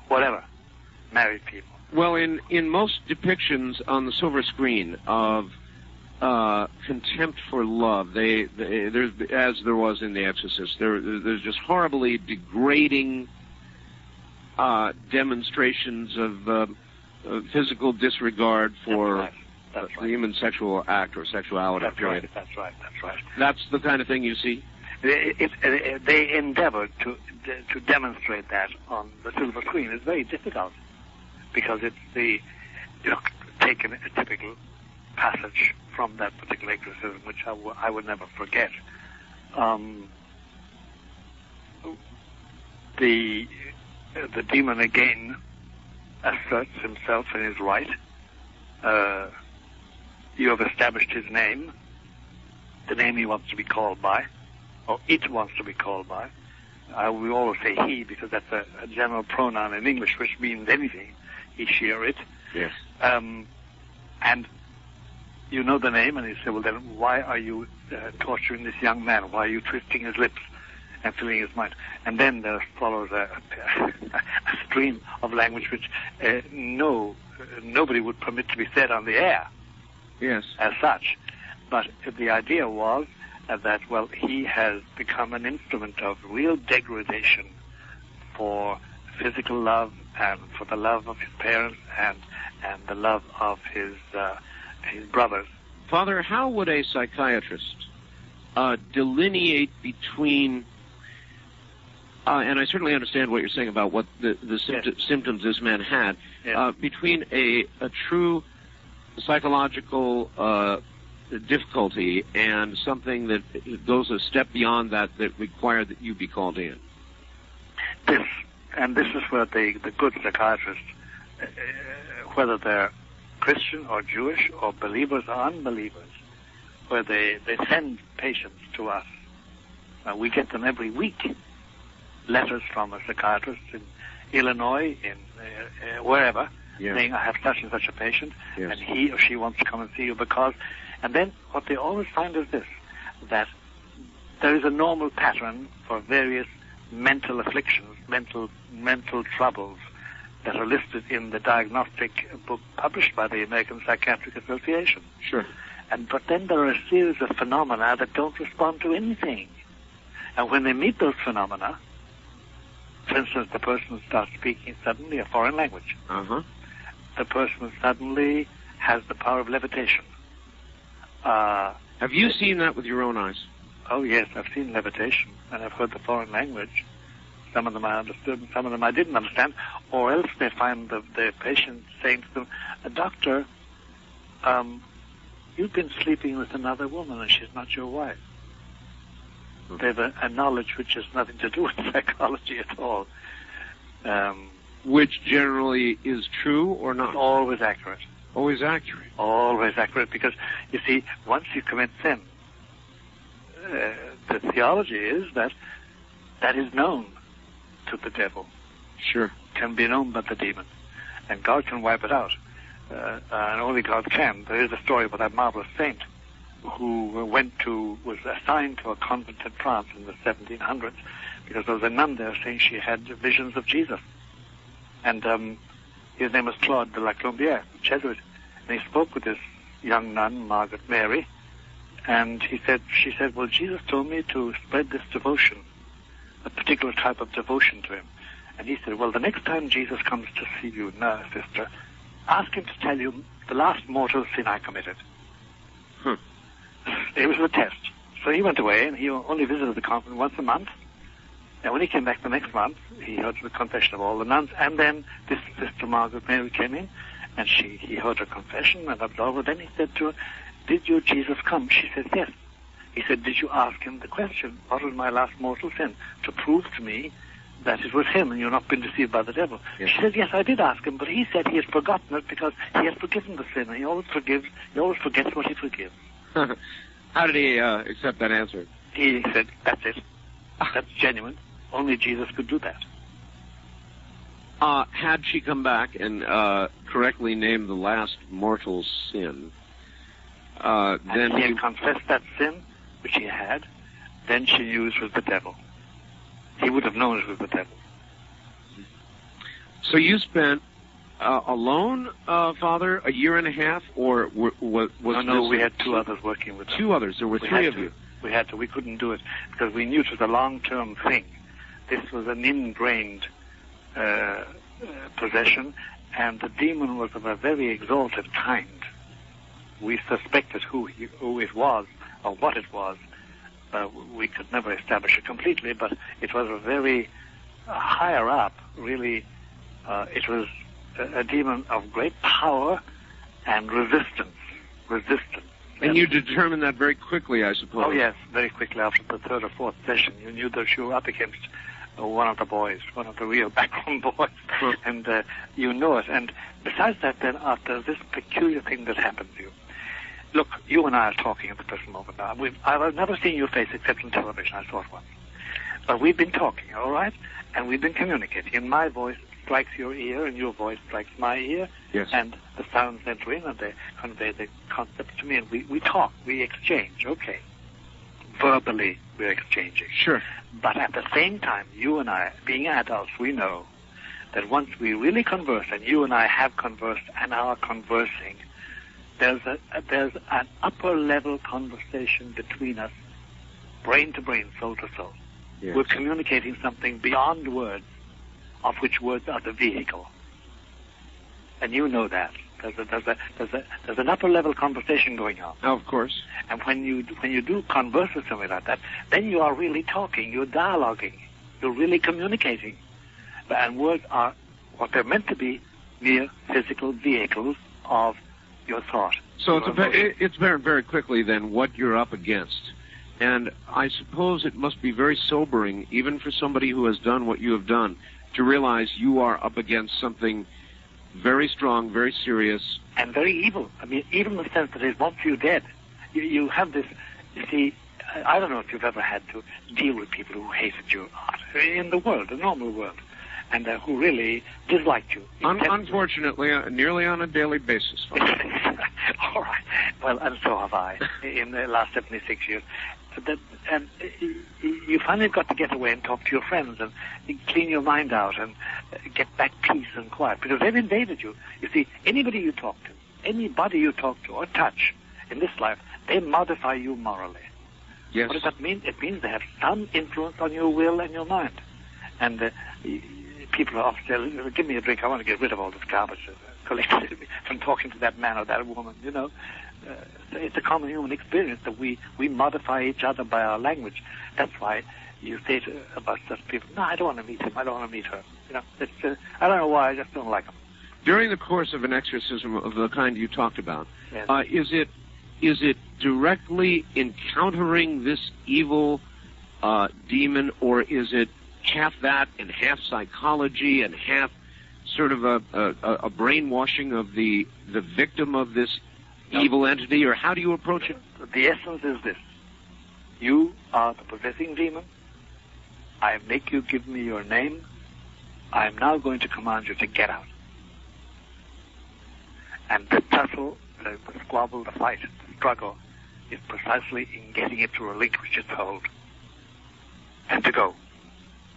whatever, married people. Well, in most depictions on the silver screen of contempt for love, there's, as there was in The Exorcist, there's just horribly degrading demonstrations of physical disregard for the human sexual act or sexuality. Period. That's right. That's the kind of thing you see? They endeavor to demonstrate that on the silver screen. It's very difficult because it's taken a typical passage from that particular exorcism, which I would never forget. The demon again asserts himself in his right. You have established his name, the name he wants to be called by, or it wants to be called by. We always say he because that's a general pronoun in English, which means anything. He, she, or it. Yes. And you know the name, and you say, well, then why are you torturing this young man? Why are you twisting his lips and filling his mind? And then there follows a stream of language which nobody would permit to be said on the air. Yes. As such. But the idea was that, well, he has become an instrument of real degradation for physical love and for the love of his parents and the love of his brothers. Father, how would a psychiatrist delineate between, and I certainly understand what you're saying about what the symptoms this man had, between a true psychological difficulty and something that goes a step beyond that required that you be called in? This is where the good psychiatrists, whether they're Christian or Jewish or believers or unbelievers, where they send patients to us. We get them every week, letters from a psychiatrist in Illinois, in wherever, saying, I have such and such a patient, and he or she wants to come and see you because... And then what they always find is this, that there is a normal pattern for various mental afflictions, mental troubles that are listed in the diagnostic book published by the American Psychiatric Association. Sure. But then there are a series of phenomena that don't respond to anything. And when they meet those phenomena, for instance, the person starts speaking suddenly a foreign language. The person suddenly has the power of levitation. Have you seen that with your own eyes? Oh, yes, I've seen levitation, and I've heard the foreign language. Some of them I understood, and some of them I didn't understand. Or else they find the patient saying to them, Doctor, you've been sleeping with another woman, and she's not your wife. They have a knowledge which has nothing to do with psychology at all. Which generally is true or not? Always accurate. Always accurate. Always accurate, because, you see, once you commit sin, the theology is that is known to the devil. Sure. Can be known by the demon. And God can wipe it out. And only God can. There is a story about that marvelous saint who was assigned to a convent in France in the 1700s because there was a nun there saying she had visions of Jesus. And his name was Claude de la Colombière, Jesuit. And he spoke with this young nun, Margaret Mary, and she said, well, Jesus told me to spread this devotion, a particular type of devotion to him. And he said, well, the next time Jesus comes to see you, sister, ask him to tell you the last mortal sin I committed. It was a test. So he went away, and he only visited the convent once a month. And when he came back the next month, he heard the confession of all the nuns. And then this Sister Margaret Mary came in, and he heard her confession and absolved her. Then he said to her, did your Jesus come? She said, yes. He said, did you ask him the question, what was my last mortal sin? To prove to me that it was him and you've not been deceived by the devil. Yes. She said, yes, I did ask him, but he said he has forgotten it because he has forgiven the sin, and he always forgives, he always forgets what he forgives. How did he accept that answer? He said, that's it. That's genuine. Only Jesus could do that. Had she come back and correctly named the last mortal sin, then he had confessed that sin, which he had, then she knew it was the devil. He would have known it was the devil. So you spent alone, Father, a year and a half, or was No, we had two others working with us. Two others. There were three of you. We had to. We couldn't do it because we knew it was a long-term thing. This was an ingrained possession, and the demon was of a very exalted kind. We suspected who it was or what it was. We could never establish it completely, but it was a very higher up, really. It was a demon of great power and resistance. And you determined that very quickly, I suppose. Oh, yes, very quickly after the third or fourth session. You knew that you were up against one of the boys, one of the real backroom boys, and you know it. And besides that, then, there's this peculiar thing that happened to you. Look, you and I are talking at the present moment now. I've never seen your face except on television. I saw it once. But we've been talking, all right? And we've been communicating. And my voice strikes your ear, and your voice strikes my ear. Yes. And the sounds enter in, and they convey the concept to me. And we talk, we exchange, okay. Verbally, we're exchanging. Sure. But at the same time, you and I, being adults, we know that once we really converse, and you and I have conversed and are conversing, there's an upper level conversation between us, brain to brain, soul to soul. Yes. We're communicating something beyond words, of which words are the vehicle. And you know that. There's an upper level conversation going on. Oh, of course. And when you do converse with somebody like that, then you are really talking, you're dialoguing, you're really communicating. And words are what they're meant to be, mere physical vehicles of your thought. So it's very, very quickly then what you're up against. And I suppose it must be very sobering, even for somebody who has done what you have done, to realize you are up against something very strong, very serious. And very evil. I mean, even in the sense that it wants you dead. You have this, you see, I don't know if you've ever had to deal with people who hated your art in the world, the normal world, and who really disliked you. Unfortunately, nearly on a daily basis. All right. Well, and so have I in the last 76 years. And you finally got to get away and talk to your friends and clean your mind out and get back peace and quiet, because they've invaded you. You see, anybody you talk to or touch in this life, they modify you morally. Yes. What does that mean? It means they have some influence on your will and your mind. And people are often, give me a drink, I want to get rid of all this garbage collected from talking to that man or that woman, you know. It's a common human experience that we modify each other by our language. That's why you say about such people, no, I don't want to meet him, I don't want to meet her. You know, I don't know why, I just don't like them. During the course of an exorcism of the kind you talked about, yes. Is it directly encountering this evil demon, or is it half that and half psychology and half sort of a brainwashing of the victim of this evil entity, or how do you approach it? The essence is this. You are the possessing demon. I make you give me your name. I am now going to command you to get out. And the tussle, the squabble, the fight, the struggle is precisely in getting it to relinquish its hold and to go.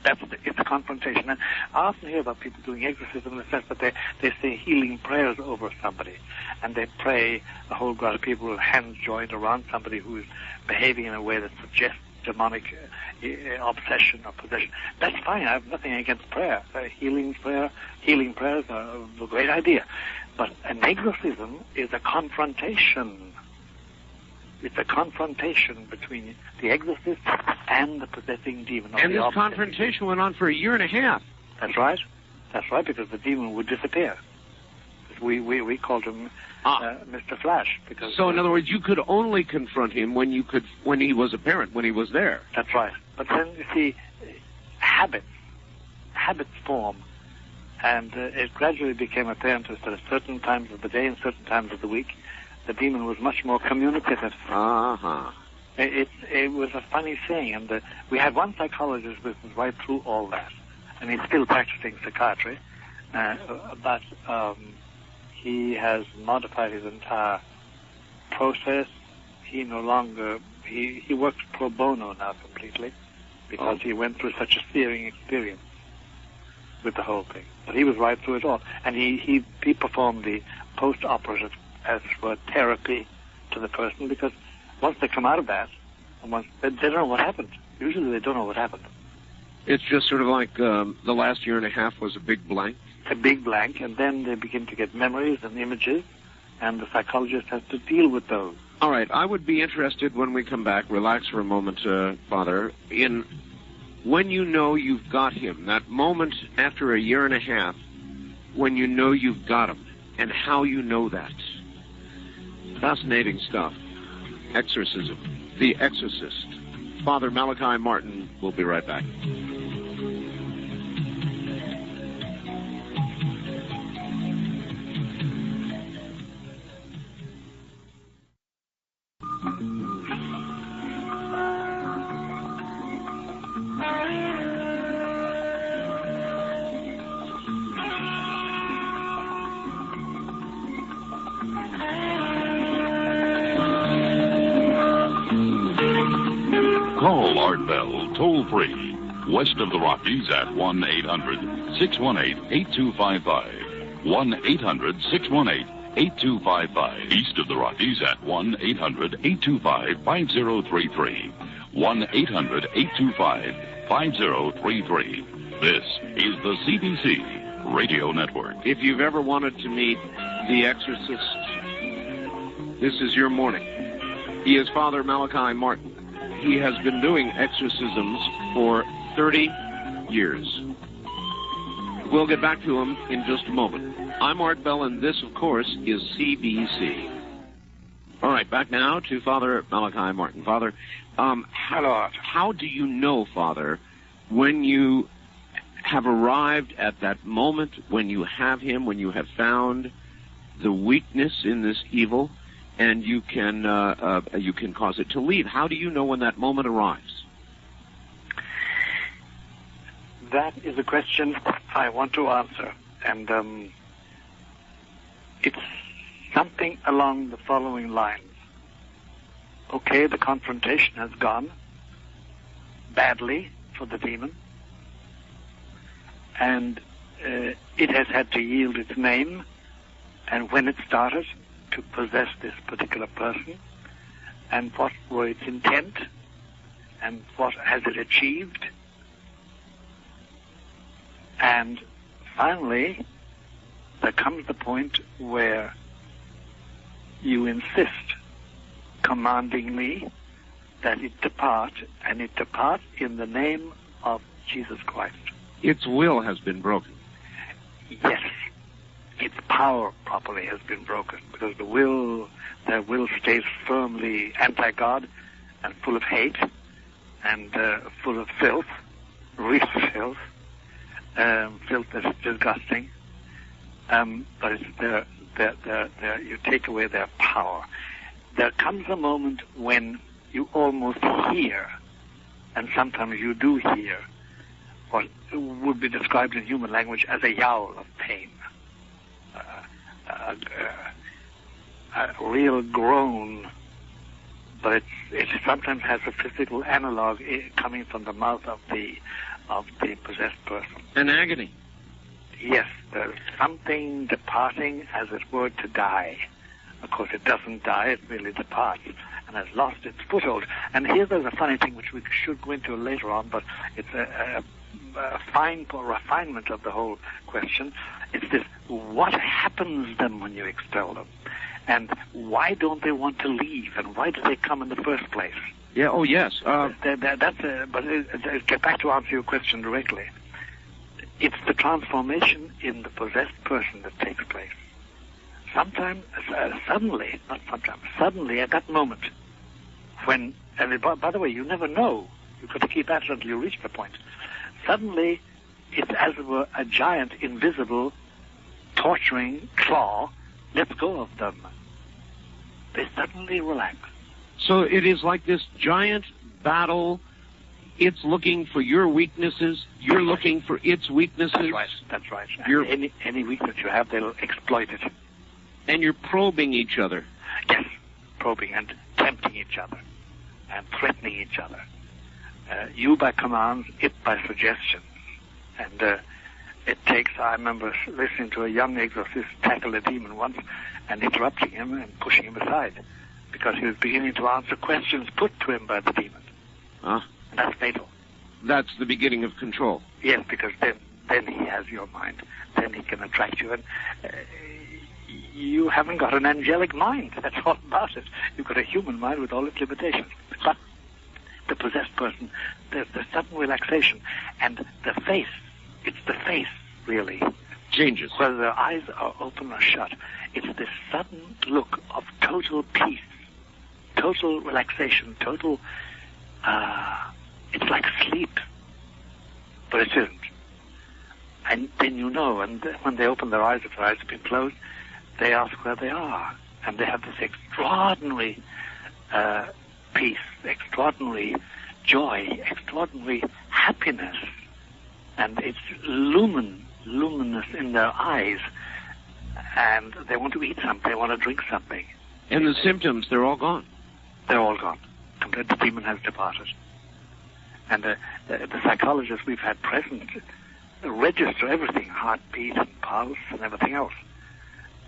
It's a confrontation. And I often hear about people doing exorcism in the sense that they say healing prayers over somebody, and they pray, a whole crowd of people with hands joined around somebody who is behaving in a way that suggests demonic obsession or possession. That's fine. I have nothing against prayer. Healing prayers are a great idea. But an exorcism is a confrontation. It's a confrontation between the exorcist and the possessing demon. And this confrontation went on for a year and a half. That's right. That's right, because the demon would disappear. The we called him Mr. Flash. Because, so, in other words, you could only confront him when he was apparent, when he was there. That's right. But then, you see, habits form, and it gradually became apparent to us that at certain times of the day and certain times of the week, the demon was much more communicative. Uh-huh. It was a funny thing, and we had one psychologist with us right through all that, and he's still practicing psychiatry, but he has modified his entire process. He no longer, he works pro bono now completely, because he went through such a searing experience with the whole thing. But he was right through it all, and he performed the post-operative, as it were, therapy to the person, because once they come out of that, they don't know what happened. Usually they don't know what happened. It's just sort of like the last year and a half was a big blank? A big blank, and then they begin to get memories and images, and the psychologist has to deal with those. All right, I would be interested when we come back, relax for a moment, Father, in when you know you've got him, that moment after a year and a half, when you know you've got him, and how you know that. Fascinating stuff. Exorcism. The Exorcist. Father Malachi Martin will be right back. Call Art Bell toll-free, west of the Rockies at 1-800-618-8255. 1-800-618-8255. East of the Rockies at 1-800-825-5033. 1-800-825-5033. This is the CBC Radio Network. If you've ever wanted to meet the Exorcist, this is your morning. He is Father Malachi Martin. He has been doing exorcisms for 30 years. We'll get back to him in just a moment. I'm Art Bell, and this, of course, is CBC. All right, back now to Father Malachi Martin. Father, Hello, Art. How do you know, Father, when you have arrived at that moment, when you have him, when you have found the weakness in this evil, and you can cause it to leave? How do you know when that moment arrives? That is a question I want to answer, and it's something along the following lines. Okay, the confrontation has gone badly for the demon, and it has had to yield its name, and when it started to possess this particular person, and what were its intent, and what has it achieved. And finally, there comes the point where you insist commandingly that it depart, and it depart in the name of Jesus Christ. Its will has been broken. Yes. Its power properly has been broken, because their will stays firmly anti-God and full of hate and full of filth, real filth, filth that's disgusting. But it's you take away their power. There comes a moment when you almost hear, and sometimes you do hear, what would be described in human language as a yowl of pain. A real groan, but it sometimes has a physical analog coming from the mouth of the possessed person. An agony. Yes, there's something departing, as it were, to die. Of course, it doesn't die; it merely departs and has lost its foothold. And here there's a funny thing which we should go into later on, but it's a fine refinement of the whole question. It's this: what happens to them when you expel them? And why don't they want to leave? And why do they come in the first place? Yeah. Oh, yes. But get back to answer your question directly. It's the transformation in the possessed person that takes place. suddenly at that moment, when, and by the way, you never know. You've got to keep at it until you reach the point. Suddenly, it's as it were a giant, invisible, torturing claw lets go of them. They suddenly relax. So it is like this giant battle. It's looking for your weaknesses. You're looking for its weaknesses. That's right. And any weakness you have, they'll exploit it. And you're probing each other. Yes, probing and tempting each other and threatening each other. You by commands, it by suggestions. And it takes, I remember listening to a young exorcist tackle a demon once and interrupting him and pushing him aside because he was beginning to answer questions put to him by the demon. Huh? And that's fatal. That's the beginning of control. Yes, because then he has your mind. Then he can attract you. And you haven't got an angelic mind. That's all about it. You've got a human mind with all its limitations. But the possessed person, there's the sudden relaxation. And the face, it's the face, really. Changes. Whether the eyes are open or shut. It's this sudden look of total peace, total relaxation, total... it's like sleep. But it isn't. And then you know, and when they open their eyes, if their eyes have been closed, they ask where they are. And they have this extraordinary peace, extraordinary joy, extraordinary happiness. And it's luminous in their eyes. And they want to eat something, they want to drink something. And the symptoms, they're all gone. They're all gone. The demon has departed. And the psychologists we've had present register everything, heartbeat and pulse and everything else.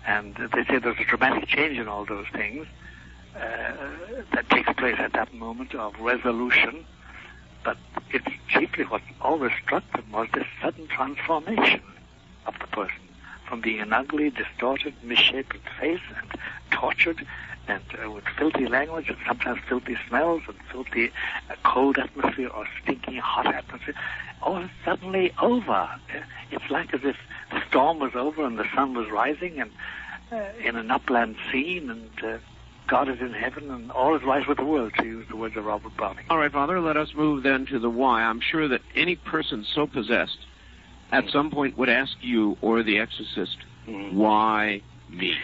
And they say there's a dramatic change in all those things that takes place at that moment of resolution. But it's chiefly what always struck them was this sudden transformation of the person from being an ugly, distorted, misshapen face and tortured and with filthy language and sometimes filthy smells and filthy cold atmosphere or stinking hot atmosphere, all suddenly over. It's like as if the storm was over and the sun was rising and in an upland scene and God is in heaven and all is right with the world, to use the words of Robert Browning. All right, Father, let us move then to the why. I'm sure that any person so possessed at some point would ask you or the exorcist, why me?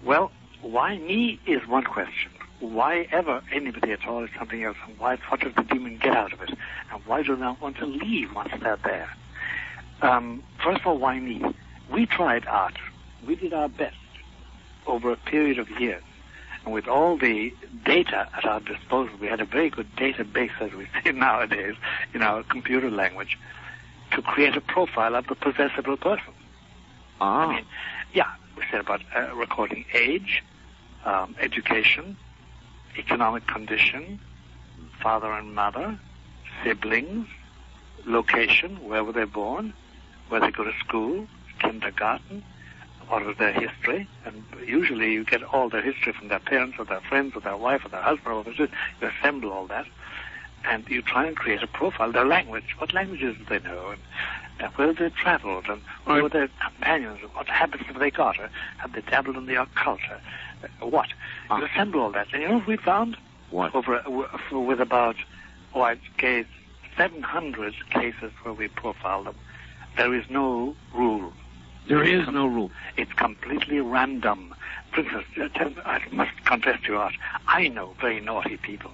Well, why me is one question. Why ever anybody at all is something else. And what does the demon get out of it? And why do they not want to leave once they're there? First of all, why me? We tried art. We did our best over a period of years. And with all the data at our disposal, we had a very good database, as we say nowadays, in our computer language, to create a profile of the possessable person. Ah. I mean, yeah, we said about recording age, education, economic condition, father and mother, siblings, location, where were they born, where they go to school, kindergarten, what was their history, and usually you get all their history from their parents or their friends or their wife or their husband or whatever. You assemble all that, and you try and create a profile, their language, what languages do they know, and where they traveled, and who were their companions, and what habits have they got, or have they dabbled in the occult, what? You assemble all that, and you know what we found? What? With about, I'd say 700 cases where we profiled them, there is no rule. There is no rule. It's completely random. For instance, I must confess to you, Art, I know very naughty people.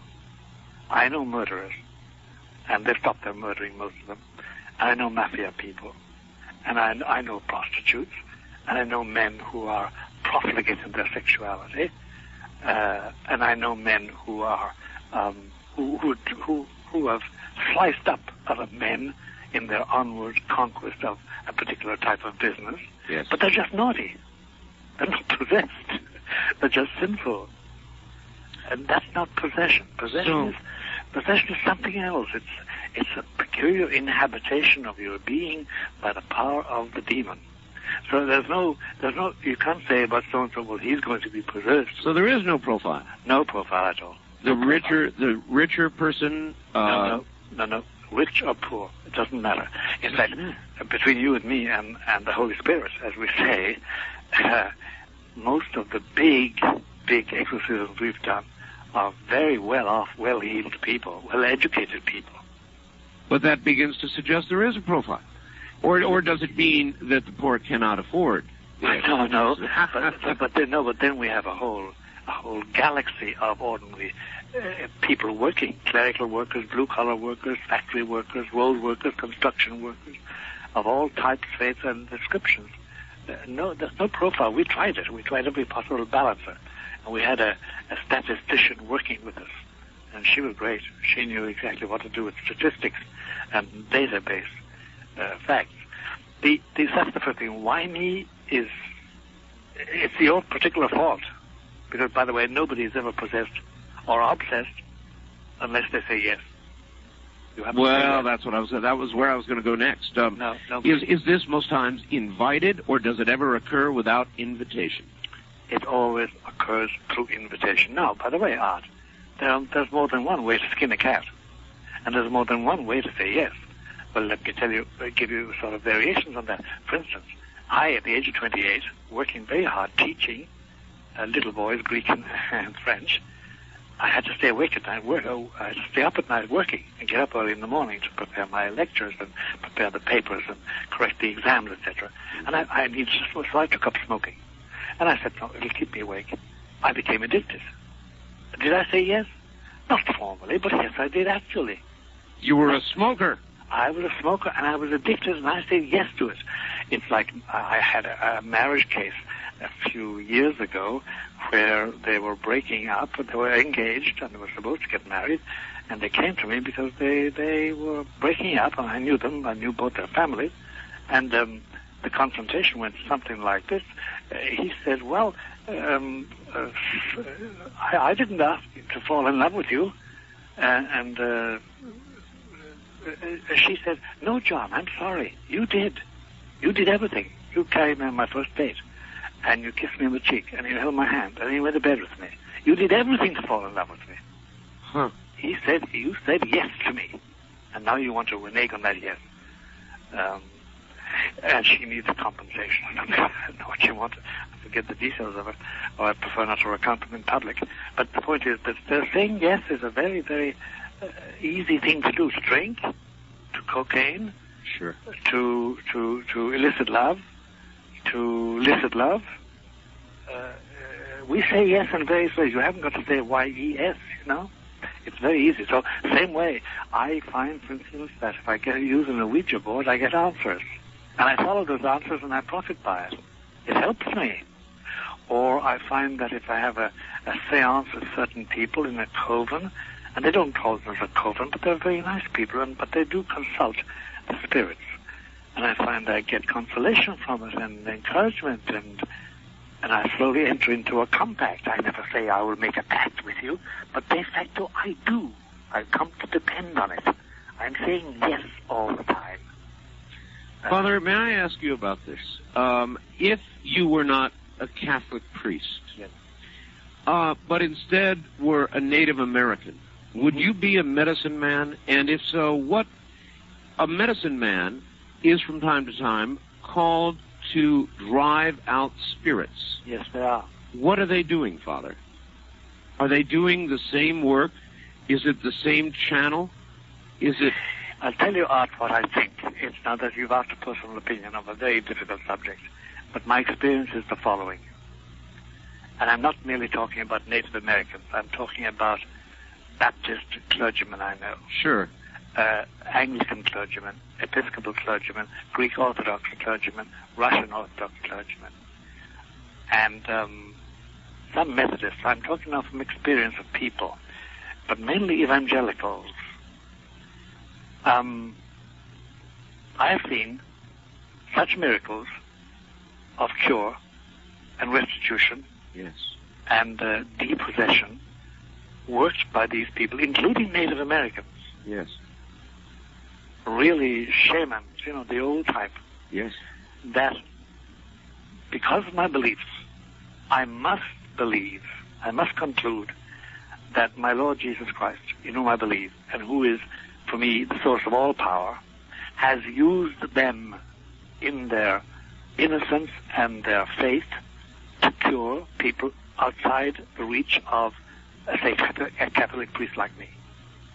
I know murderers, and they've stopped their murdering, most of them. And I know mafia people, and I know prostitutes, and I know men who are profligate in their sexuality, and I know men who are who have sliced up other men in their onward conquest of a particular type of business. Yes. But they're just naughty. They're not possessed. They're just sinful. And that's not possession. Possession is something else. It's a peculiar inhabitation of your being by the power of the demon. So there's no, you can't say about so-and-so, well, he's going to be possessed. So there is no profile? No profile at all. The richer person... No. Rich or poor, it doesn't matter. In fact, between you and me and the Holy Spirit, as we say, most of the big exorcisms we've done are very well-off, well-heeled people, well-educated people. But that begins to suggest there is a profile. Or does it mean that the poor cannot afford? No. but then we have a whole galaxy of ordinary people working, clerical workers, blue-collar workers, factory workers, road workers, construction workers, of all types, faiths, and descriptions. No, there's no profile. We tried it. We tried every possible balancer. And we had a statistician working with us. And she was great. She knew exactly what to do with statistics and database facts. That's the first thing. Why me it's your particular fault. Because, by the way, nobody is ever possessed or obsessed unless they say yes. Well, that's what I was. That was where I was going to go next. No. Is this most times invited, or does it ever occur without invitation? It always occurs through invitation. Now, by the way, Art, there's more than one way to skin a cat, and there's more than one way to say yes. Well, let me give you sort of variations on that. For instance, I, at the age of 28, working very hard teaching little boys Greek and French, I had to stay awake at night. I had to stay up at night working and get up early in the morning to prepare my lectures and prepare the papers and correct the exams, etc. And I needed, so I took up smoking. And I said, no, it'll keep me awake. I became addicted. Did I say yes? Not formally, but yes, I did actually. You were a smoker. I was a smoker, and I was addicted, and I said yes to it. It's like I had a marriage case a few years ago where they were breaking up, and they were engaged, and they were supposed to get married, and they came to me because they were breaking up, and I knew them. I knew both their families, and the confrontation went something like this. He said, well, I didn't ask you to fall in love with you, and she said, no, John, I'm sorry. You did. You did everything. You carried me on my first date, and you kissed me on the cheek, and you held my hand, and you went to bed with me. You did everything to fall in love with me. Huh. He said, you said yes to me, and now you want to renege on that yes. And she needs a compensation. I don't know what she wanted. I forget the details of it, or I prefer not to recount them in public. But the point is that saying yes is a very, very easy thing to do. To drink, to cocaine, sure, to illicit love, we say yes in various ways. You haven't got to say Y-E-S, you know? It's very easy. So, same way, I find, for instance, that if I use an Ouija board, I get answers. And I follow those answers and I profit by it. It helps me. Or I find that if I have a seance with certain people in a coven, and they don't call them a coven, but they're very nice people, but they do consult the spirits. And I find I get consolation from it and encouragement, and I slowly enter into a compact. I never say I will make a pact with you, but de facto I do. I've come to depend on it. I'm saying yes all the time. Father, may I ask you about this? If you were not a Catholic priest, yes, but instead were a Native American, would you be a medicine man? And if so, what a medicine man is from time to time called to drive out spirits. Yes, they are. What are they doing, Father? Are they doing the same work? Is it the same channel? Is it... I'll tell you, Art, what I think. It's now that you've asked a personal opinion of a very difficult subject. But my experience is the following. And I'm not merely talking about Native Americans. I'm talking about Baptist clergymen I know. Sure. Anglican clergymen, Episcopal clergymen, Greek Orthodox clergymen, Russian Orthodox clergymen, and some Methodists. I'm talking now from experience of people, but mainly evangelicals. I have seen such miracles of cure and restitution, yes, and depossession worked by these people, including Native Americans. Yes. Really shamans, you know, the old type. Yes. That because of my beliefs, I must conclude that my Lord Jesus Christ, in whom I believe, and who is, for me, the source of all power, has used them in their innocence and their faith to pure people outside the reach of, say, a Catholic priest like me.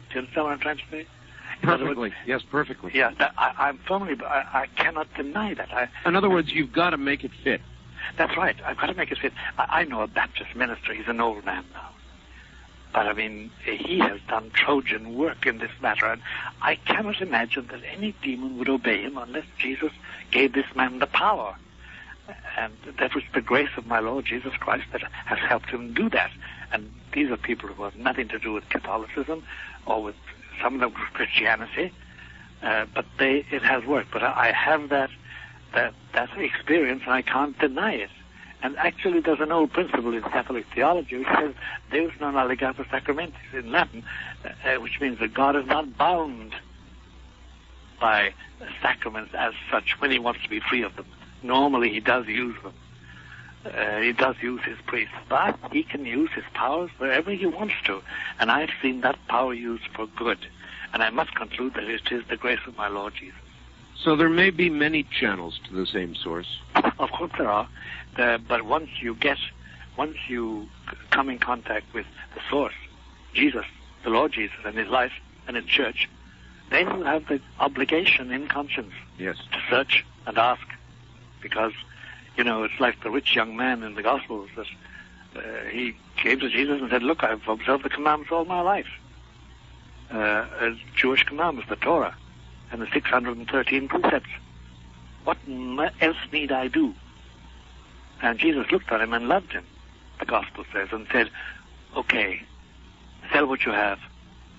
Do you understand what I'm trying to say? Perfectly. Yes, perfectly. Yeah, I'm firmly, I cannot deny that. In other words, you've got to make it fit. That's right. I've got to make it fit. I know a Baptist minister. He's an old man now. But, I mean, he has done Trojan work in this matter, and I cannot imagine that any demon would obey him unless Jesus gave this man the power. And that was the grace of my Lord Jesus Christ that has helped him do that. And these are people who have nothing to do with Catholicism or with some of them with Christianity, but it has worked. But I have that experience, and I can't deny it. And actually, there's an old principle in Catholic theology which says Deus non allegatur sacramentis in Latin, which means that God is not bound by sacraments as such when he wants to be free of them. Normally, he does use them. He does use his priests, but he can use his powers wherever he wants to. And I've seen that power used for good. And I must conclude that it is the grace of my Lord Jesus. So there may be many channels to the same source. Of course there are. But once you come in contact with the source, Jesus, the Lord Jesus and his life and his church, then you have the obligation in conscience to search and ask. Because, it's like the rich young man in the Gospels that he came to Jesus and said, look, I've observed the commandments all my life. Jewish commandments, the Torah, and the 613 precepts. What else need I do? And Jesus looked at him and loved him, the Gospel says, and said, okay, sell what you have,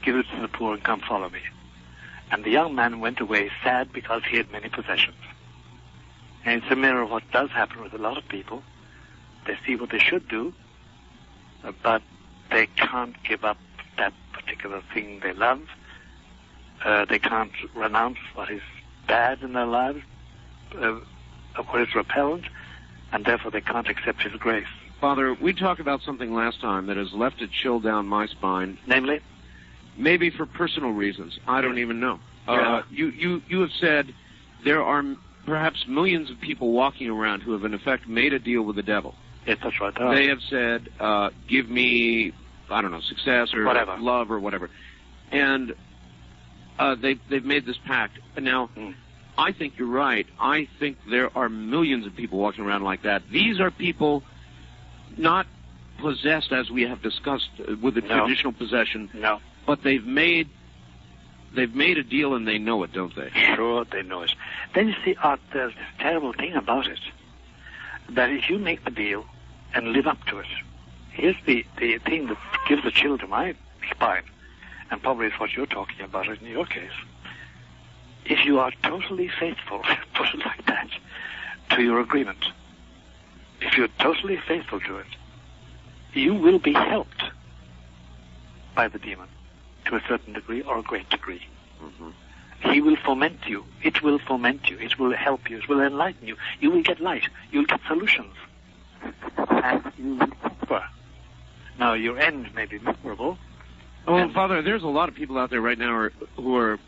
give it to the poor, and come follow me. And the young man went away sad because he had many possessions. And it's a mirror of what does happen with a lot of people. They see what they should do, but they can't give up that particular thing they love. They can't renounce what is bad in their lives, what is repellent, and therefore they can't accept his grace. Father, we talked about something last time that has left a chill down my spine. Namely? Maybe for personal reasons. I don't even know. Yeah. You have said there are perhaps millions of people walking around who have in effect made a deal with the devil. Yes, that's right. They have said, give me, I don't know, success or whatever, love or whatever. And they've made this pact. And now, I think you're right. I think there are millions of people walking around like that. These are people not possessed, as we have discussed, with the traditional possession. No. But they've made a deal and they know it, don't they? Sure, they know it. Then you see, Art, there's this terrible thing about it, that if you make the deal and live up to it, here's the thing that gives a chill to my spine, and probably it's what you're talking about in your case. If you are totally faithful, put it like that, to your agreement, if you're totally faithful to it, you will be helped by the demon to a certain degree or a great degree. Mm-hmm. He will foment you. It will foment you. It will help you. It will enlighten you. You will get light. You'll get solutions. And you will prosper. Now, your end may be miserable. Well, Father, there's a lot of people out there right now who are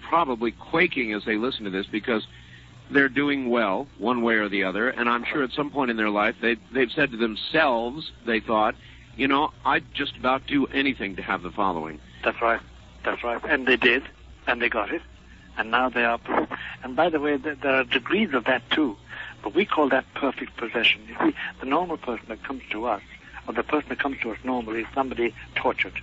probably quaking as they listen to this because they're doing well, one way or the other, and I'm sure at some point in their life they've said to themselves, they thought, I'd just about do anything to have the following. That's right. That's right. And they did, and they got it, and now they are. And by the way, there are degrees of that too, but we call that perfect possession. You see, the normal person that comes to us, or the person that comes to us normally, is somebody tortured,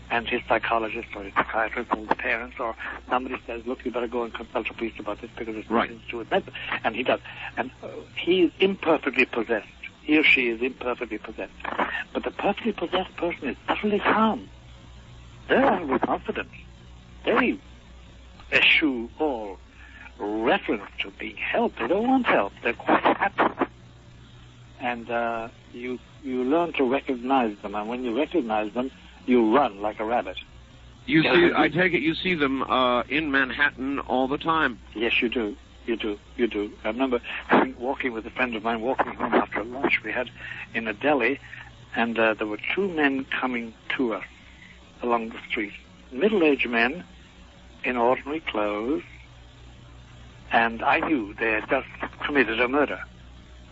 and his psychologist or his psychiatrist or his parents or somebody says, look, you better go and consult a priest about this because it's nothing to do with medicine. And he does. And he is imperfectly possessed. He or she is imperfectly possessed. But the perfectly possessed person is utterly calm. They're utterly confident. They eschew all reference to being helped. They don't want help. They're quite happy. And you learn to recognize them. And when you recognize them, you run like a rabbit. I take it you see them in Manhattan all the time. Yes, you do. You do. I remember walking with a friend of mine, walking home after a lunch we had in a deli, and there were two men coming to us along the street. Middle-aged men in ordinary clothes, and I knew they had just committed a murder.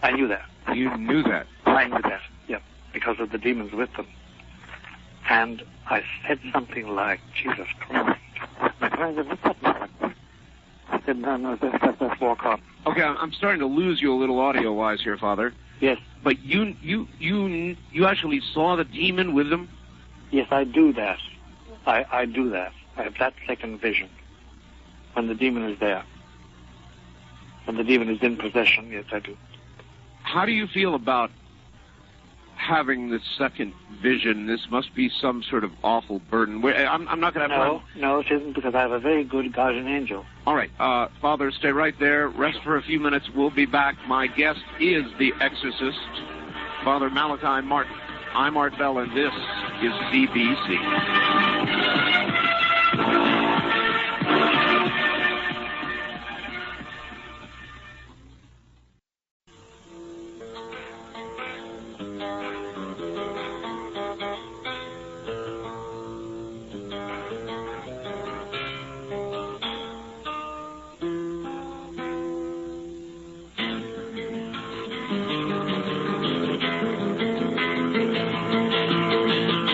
I knew that. You knew that? fine with that, yeah, because of the demons with them. And I said something like, Jesus Christ. My friend said, what's that matter? I said, no, let's walk on. Okay, I'm starting to lose you a little audio-wise here, Father. Yes. But you actually saw the demon with them? Yes, I do that. I do that. I have that second vision when the demon is there. When the demon is in possession, yes, I do. How do you feel about having this second vision? This must be some sort of awful burden. I'm not going to have... No, it isn't, because I have a very good guardian angel. All right, Father, stay right there. Rest for a few minutes. We'll be back. My guest is the exorcist, Father Malachi Martin. I'm Art Bell, and this is BBC.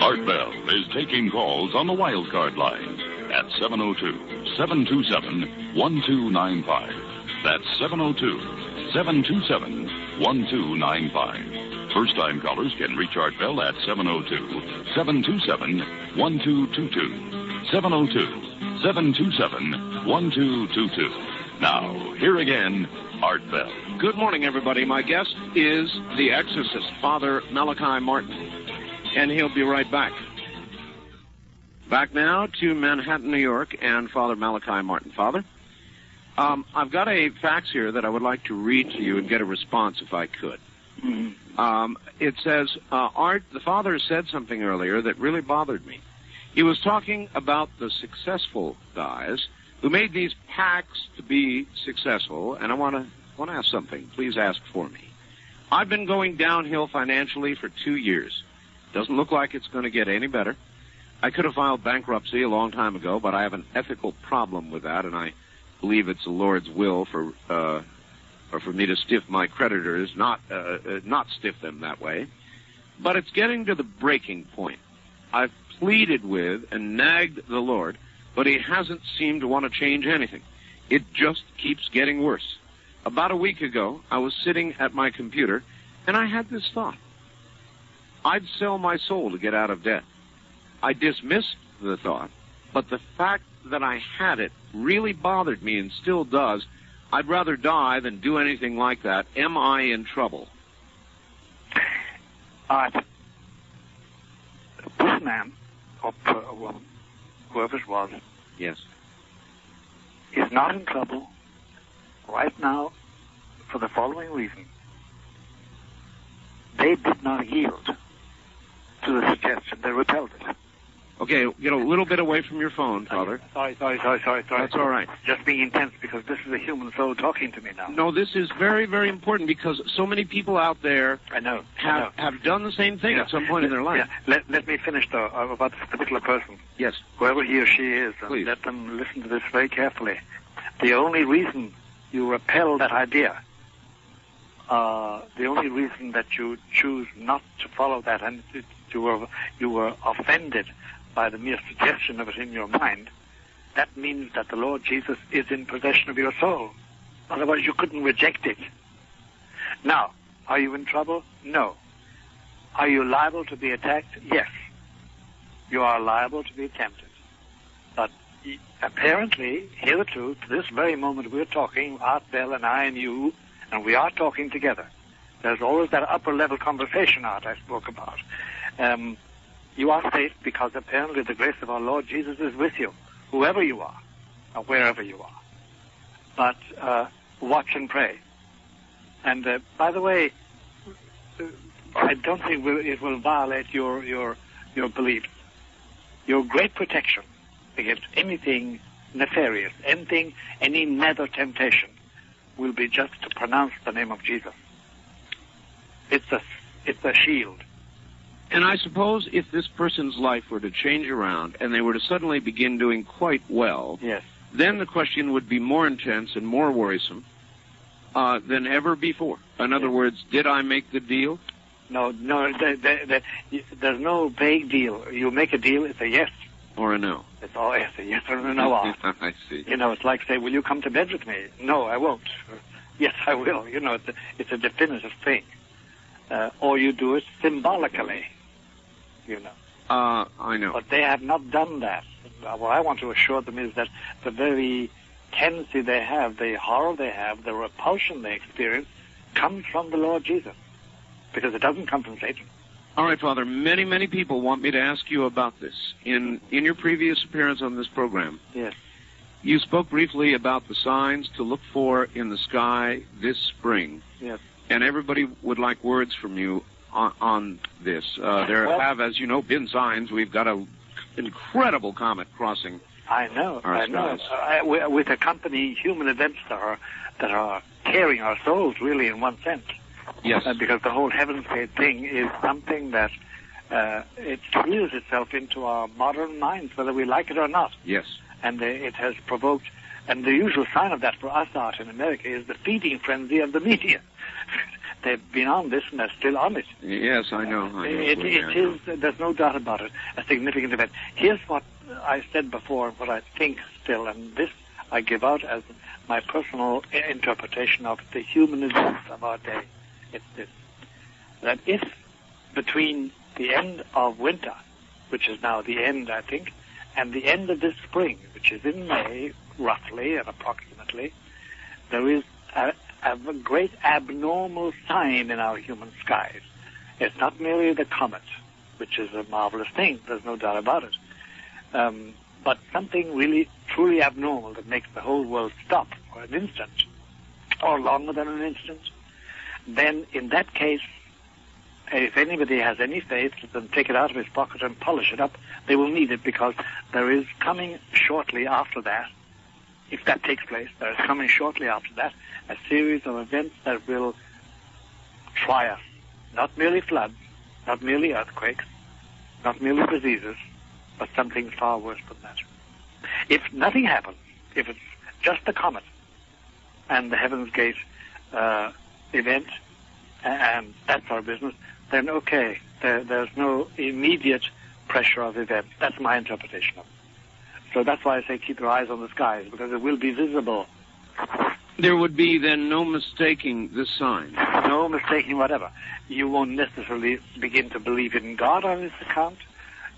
Art Bell is taking calls on the wildcard line at 702-727-1295. That's 702-727-1295. First-time callers can reach Art Bell at 702-727-1222. 702-727-1222. Now, here again, Art Bell. Good morning, everybody. My guest is the exorcist, Father Malachi Martin. And he'll be right back. Back now to Manhattan, New York, and Father Malachi Martin. Father, I've got a fax here that I would like to read to you and get a response if I could. Mm-hmm. It says, Art, the Father said something earlier that really bothered me. He was talking about the successful guys who made these pacts to be successful, and I want to ask something. Please ask for me. I've been going downhill financially for 2 years. Doesn't look like it's going to get any better. I could have filed bankruptcy a long time ago, but I have an ethical problem with that, and I believe it's the Lord's will for me to stiff my creditors, not stiff them that way. But it's getting to the breaking point. I've pleaded with and nagged the Lord, but he hasn't seemed to want to change anything. It just keeps getting worse. About a week ago, I was sitting at my computer, and I had this thought. I'd sell my soul to get out of debt. I dismissed the thought, but the fact that I had it really bothered me and still does. I'd rather die than do anything like that. Am I in trouble? This man, or woman, whoever it was, yes, is not in trouble right now for the following reason. They did not yield to the suggestion. They repelled it. Okay, get a little bit away from your phone, Father. Sorry. That's all right. Just being intense because this is a human soul talking to me now. No, this is very, very important because so many people out there have done the same thing at some point in their life. Yeah. Let me finish, though, about this particular person. Yes. Whoever he or she is, please. Let them listen to this very carefully. The only reason you repel that idea, the only reason that you choose not to follow that, and you were offended by the mere suggestion of it in your mind, that means that the Lord Jesus is in possession of your soul. Otherwise, you couldn't reject it. Now, are you in trouble? No. Are you liable to be attacked? Yes. You are liable to be tempted. But apparently, hitherto, to this very moment we're talking, Art Bell and I and you, and we are talking together. There's always that upper-level conversation, Art, I spoke about. You are safe because apparently the grace of our Lord Jesus is with you, whoever you are, or wherever you are. But watch and pray. And by the way, I don't think it will violate your beliefs. Your great protection against anything nefarious, any nether temptation, will be just to pronounce the name of Jesus. It's a shield. And I suppose if this person's life were to change around and they were to suddenly begin doing quite well, yes, then the question would be more intense and more worrisome than ever before. In other words, did I make the deal? No, there's no vague deal. You make a deal, it's a yes. Or a no? It's all yes, a yes or a no. I see. You know, it's like, say, will you come to bed with me? No, I won't. Yes, I will. You know, it's a definitive thing. Or you do it symbolically, you know. I know. But they have not done that. What I want to assure them is that the very tendency they have, the horror they have, the repulsion they experience, comes from the Lord Jesus. Because it doesn't come from Satan. All right, Father, many, many people want me to ask you about this. In your previous appearance on this program, yes, you spoke briefly about the signs to look for in the sky this spring. Yes. And everybody would like words from you on this. There have, as you know, been signs. We've got an incredible comet crossing. I know. Our skies. With accompanying human events that are tearing our souls, really, in one sense. Yes. Because the whole heavens gate thing is something that it reels itself into our modern minds, whether we like it or not. Yes. And it has provoked, and the usual sign of that for us out in America is the feeding frenzy of the media. They've been on this and they're still on it. Yes, I know. It is, there's no doubt about it, a significant event. Here's what I said before, what I think still, and this I give out as my personal interpretation of the human events of our day. It's this, that if between the end of winter, which is now the end, I think, and the end of this spring, which is in May, roughly and approximately, there is a great abnormal sign in our human skies. It's not merely the comet, which is a marvelous thing, there's no doubt about it, but something really, truly abnormal that makes the whole world stop for an instant, or longer than an instant. Then, in that case, if anybody has any faith, let them take it out of his pocket and polish it up. They will need it, because there is coming shortly after that, if that takes place, there is coming shortly after that a series of events that will try us. Not merely floods, not merely earthquakes, not merely diseases, but something far worse than that. If nothing happens, if it's just the comet and the Heaven's Gate event, and that's our business, then okay, there's no immediate pressure of events. That's my interpretation of it. So that's why I say keep your eyes on the skies, because it will be visible. There would be then no mistaking this sign. No mistaking whatever. You won't necessarily begin to believe in God on this account.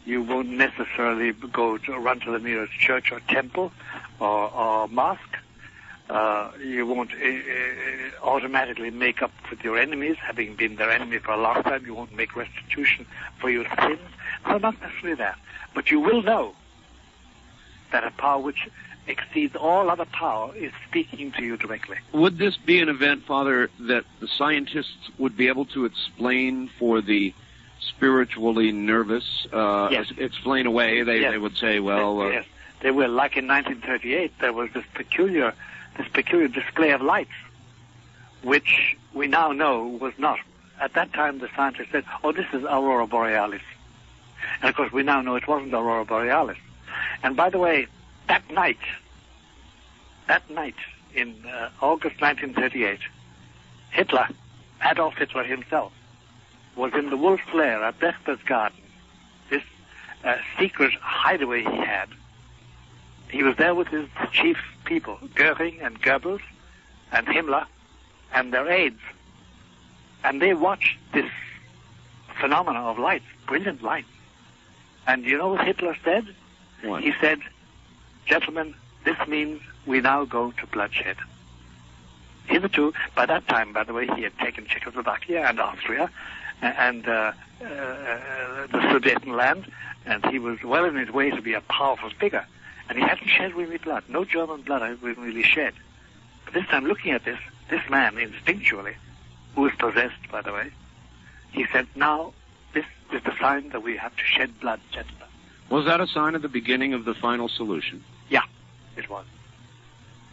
You won't necessarily run to the nearest church or temple or mosque. You won't automatically make up with your enemies, having been their enemy for a long time. You won't make restitution for your sins. No, not necessarily that. But you will know that a power which exceeds all other power is speaking to you directly. Would this be an event, Father, that the scientists would be able to explain for the spiritually nervous? Yes. Explain away? They would say, well... yes, they will. Like in 1938, there was this peculiar display of lights, which we now know was not. At that time, the scientists said, oh, this is Aurora Borealis. And, of course, we now know it wasn't Aurora Borealis. And, by the way, that night in August 1938, Adolf Hitler himself, was in the Wolf's Lair at Berchtesgaden, this secret hideaway he had. He was there with his chief people, Goering and Goebbels and Himmler and their aides. And they watched this phenomena of lights, brilliant lights. And you know what Hitler said? What? He said, gentlemen, this means we now go to bloodshed. Hitherto, by that time, by the way, he had taken Czechoslovakia and Austria and the Sudetenland, and he was well in his way to be a powerful figure. And he hadn't shed really blood. No German blood had been really shed. But this time, looking at this man instinctually, who was possessed, by the way, he said, now, this is the sign that we have to shed blood, gentlemen. Was that a sign of the beginning of the final solution? Yeah, it was.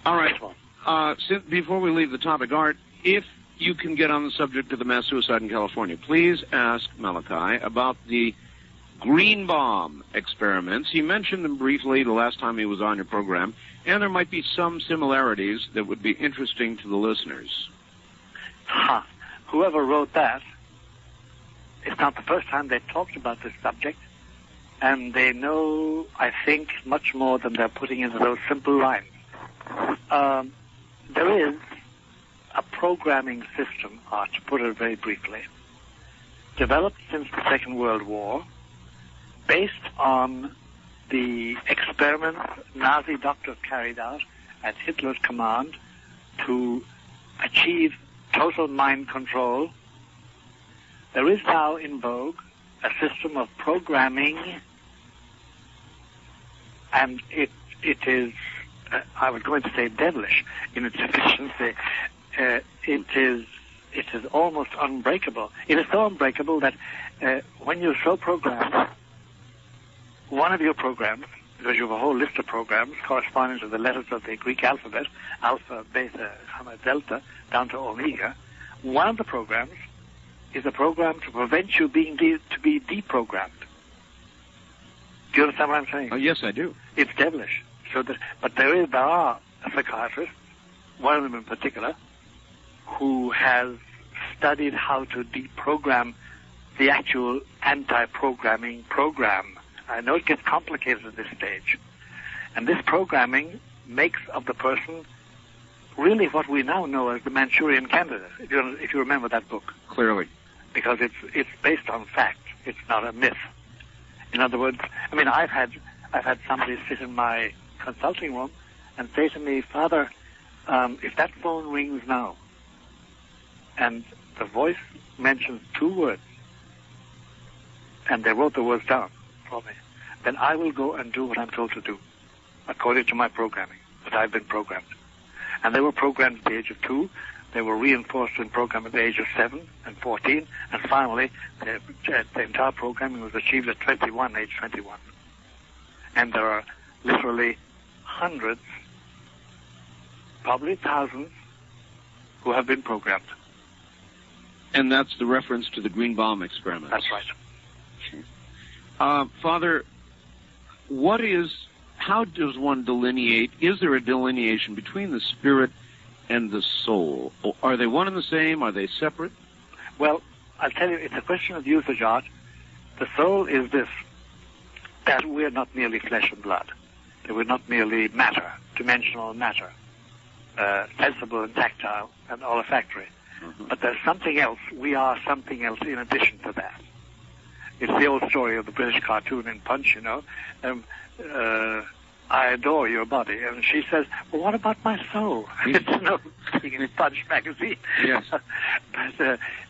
All right. It was. Before we leave the topic, Art, if you can get on the subject of the mass suicide in California, please ask Malachi about the green bomb experiments. He mentioned them briefly the last time he was on your program, and there might be some similarities that would be interesting to the listeners. Whoever wrote that it's not the first time they've talked about this subject, and they know, I think, much more than they're putting into those simple lines. There is a programming system, to put it very briefly, developed since the Second World War, based on the experiments Nazi doctors carried out at Hitler's command to achieve total mind control. There is now in vogue a system of programming, and it is, I was going to say devilish in its efficiency. It is almost unbreakable. It is so unbreakable that when you're so programmed, one of your programs, because you have a whole list of programs corresponding to the letters of the Greek alphabet, alpha, beta, gamma, delta, down to omega, one of the programs is a program to prevent you being to be deprogrammed. Do you understand what I'm saying? Oh, yes, I do. It's devilish. But there are psychiatrists, one of them in particular, who has studied how to deprogram the actual anti-programming program. I know it gets complicated at this stage. And this programming makes of the person really what we now know as the Manchurian Candidate, if you remember that book. Clearly. Because it's based on fact. It's not a myth. In other words, I mean, I've had somebody sit in my consulting room and say to me, Father, if that phone rings now, and the voice mentions 2 words, and they wrote the words down for me, then I will go and do what I'm told to do, according to my programming, that I've been programmed. And they were programmed at the age of 2, they were reinforced in program at the age of 7 and 14, and finally, the entire programming was achieved at age 21. And there are literally hundreds, probably thousands, who have been programmed. And that's the reference to the Greenbaum experiment. That's right. Father, how does one delineate, is there a delineation between the spirit and the soul? Or are they one and the same? Are they separate? Well, I'll tell you, it's a question of usage, Art. The soul is this, that we're not merely flesh and blood. That we're not merely matter, dimensional matter, sensible and tactile and olfactory. Mm-hmm. But there's something else. We are something else in addition to that. It's the old story of the British cartoon in Punch, you know. I adore your body. And she says, well, what about my soul? It's thing in Punch magazine. Yes. But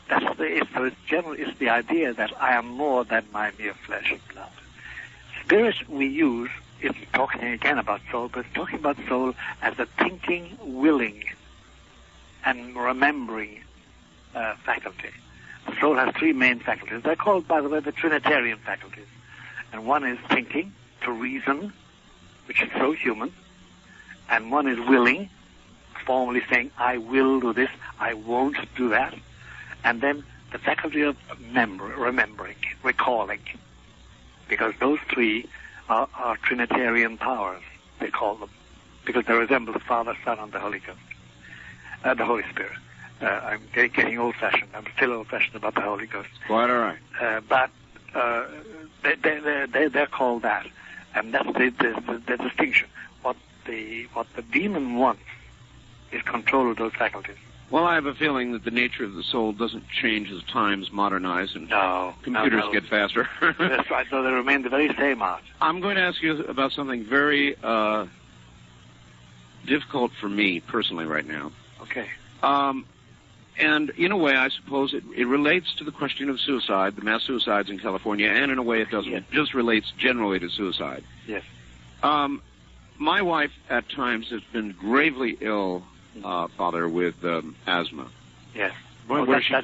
it's the idea that I am more than my mere flesh and blood. Spirit we use, it's talking again about soul, but it's talking about soul as a thinking, willing, and remembering faculty. The soul has 3 main faculties. They're called, by the way, the Trinitarian faculties. And one is thinking, to reason, which is so human. And one is willing, formally saying, I will do this, I won't do that. And then the faculty of remembering, recalling. Because those 3 are Trinitarian powers, they call them. Because they resemble the Father, Son, and the Holy Ghost. The Holy Spirit. I'm getting old-fashioned. I'm still old-fashioned about the Holy Ghost. Quite all right. But they're called that, and that's the distinction. What the demon wants is control of those faculties. Well, I have a feeling that the nature of the soul doesn't change as times modernize and computers get faster. That's right. So they remain the very same, Art. I'm going to ask you about something very difficult for me personally right now. Okay. And in a way, I suppose it relates to the question of suicide, the mass suicides in California, and in a way it doesn't. Yes. It just relates generally to suicide. Yes. My wife, at times, has been gravely ill, Father, with asthma. Yes. Where she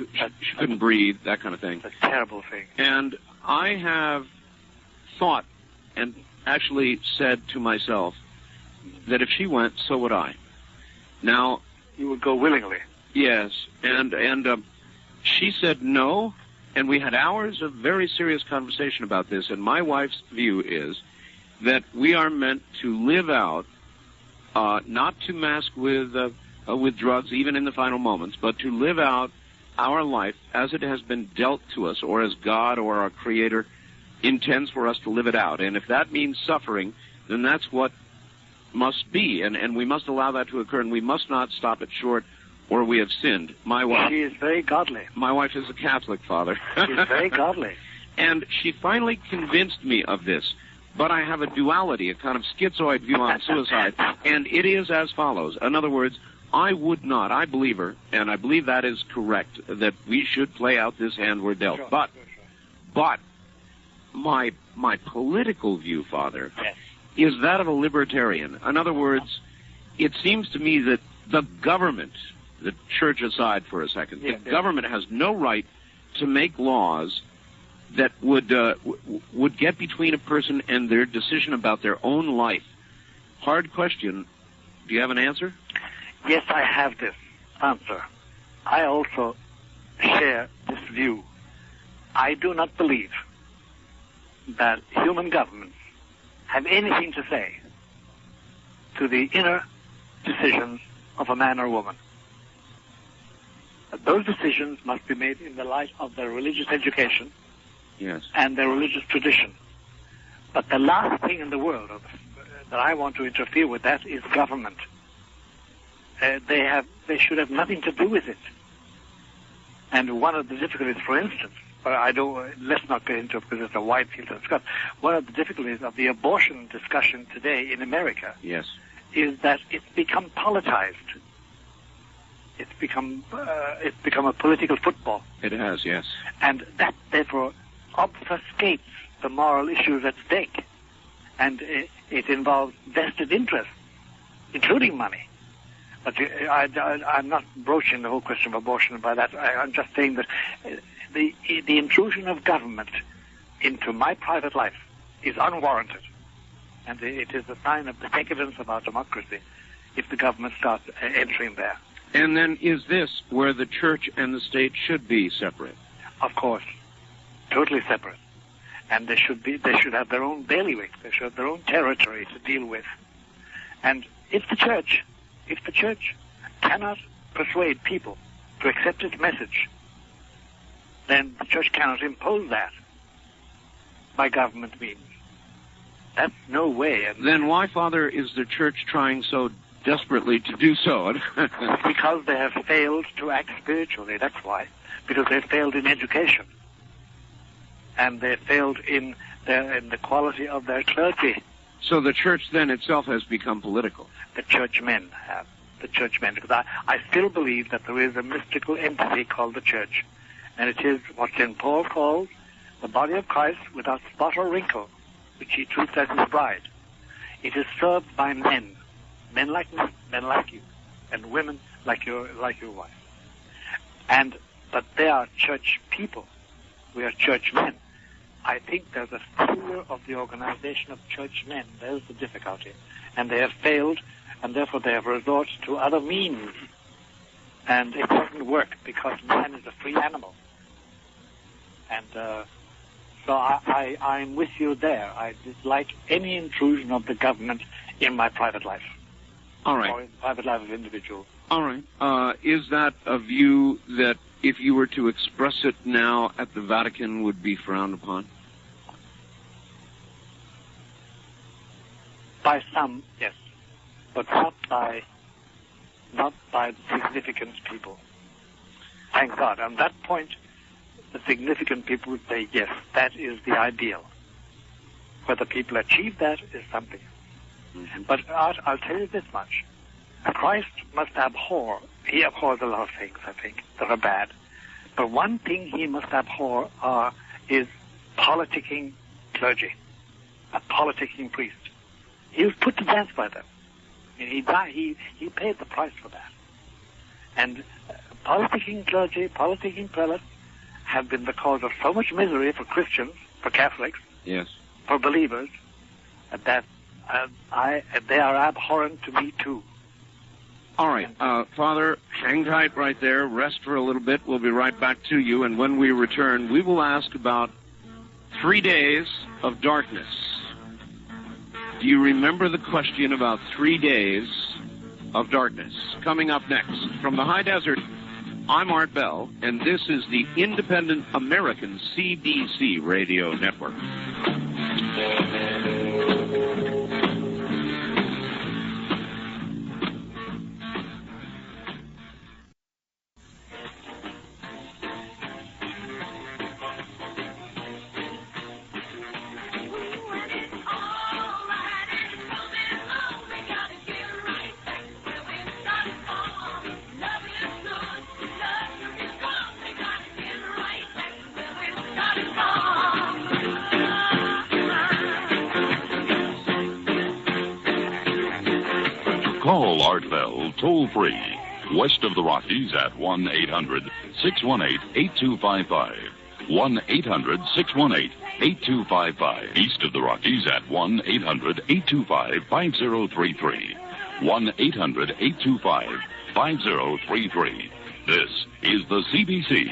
couldn't breathe, that kind of thing. It's a terrible thing. And I have thought and actually said to myself that if she went, so would I. Now, you would go willingly. Yes, and she said no, and we had hours of very serious conversation about this, and my wife's view is that we are meant to live out, not to mask with drugs even in the final moments, but to live out our life as it has been dealt to us, or as God or our Creator intends for us to live it out. And if that means suffering, then that's what must be, and we must allow that to occur, and we must not stop it short, or we have sinned. My wife... She is very godly. My wife is a Catholic, Father. She's very godly. And she finally convinced me of this. But I have a duality, a kind of schizoid view on suicide, and it is as follows. In other words, I would not, I believe her, and I believe that is correct, that we should play out this hand we're dealt. Sure, but my political view, Father, yes, is that of a libertarian. In other words, it seems to me that the government, the church aside for a second, yes, the government has no right to make laws that would get between a person and their decision about their own life. Hard question. Do you have an answer? Yes, I have this answer. I also share this view. I do not believe that human governments have anything to say to the inner decisions of a man or woman. Those decisions must be made in the light of their religious education, yes, and their religious tradition. But the last thing in the world that I want to interfere with that is government. They should have nothing to do with it. And one of the difficulties, for instance, but let's not get into it because it's a wide field to discuss. One of the difficulties of the abortion discussion today in America, yes, is that it's become politicized. It's become a political football. It has, yes. And that, therefore, obfuscates the moral issues at stake. And it involves vested interests, including money. But I'm not broaching the whole question of abortion by that. I'm just saying that the intrusion of government into my private life is unwarranted. And it is a sign of the decadence of our democracy if the government starts entering there. And then is this where the church and the state should be separate? Of course. Totally separate. And they should have their own bailiwick. They should have their own territory to deal with. And if the church cannot persuade people to accept its message, then the church cannot impose that by government means. That's no way. And then why, Father, is the church trying so desperately to do so? Because they have failed to act spiritually, that's why. Because they failed in education. And they failed in the quality of their clergy. So the church then itself has become political. The churchmen have. The churchmen. Because I still believe that there is a mystical entity called the church. And it is what St. Paul calls the body of Christ without spot or wrinkle, which he treats as his bride. It is served by men like me, men like you, and women like your wife. But they are church people. We are churchmen. I think there's a failure of the organization of churchmen. There's the difficulty. And they have failed, and therefore they have resorted to other means. And it doesn't work because man is a free animal. And so I'm with you there. I dislike any intrusion of the government in my private life. All right. Or in the private life of individuals. All right. Is that a view that if you were to express it now at the Vatican would be frowned upon? By some, yes. But not by the significant people. Thank God. On that point, the significant people would say, yes, that is the ideal. Whether people achieve that is something. Mm-hmm. But I'll tell you this much. Christ must abhor. He abhors a lot of things, I think, that are bad. But one thing he must abhor is politicking clergy, a politicking priest. He was put to death by them. And he died. He paid the price for that. And politicking clergy, politicking prelates have been the cause of so much misery for Christians, for Catholics, yes, for believers, that they are abhorrent to me too. All right, Father, hang tight right there. Rest for a little bit. We'll be right back to you. And when we return, we will ask about 3 days of darkness. Do you remember the question about 3 days of darkness? Coming up next from the high desert I'm Art Bell, and this is the Independent American CBC Radio Network. Call Art Bell toll-free, west of the Rockies at 1-800-618-8255. 1-800-618-8255. East of the Rockies at 1-800-825-5033. 1-800-825-5033. This is the CBC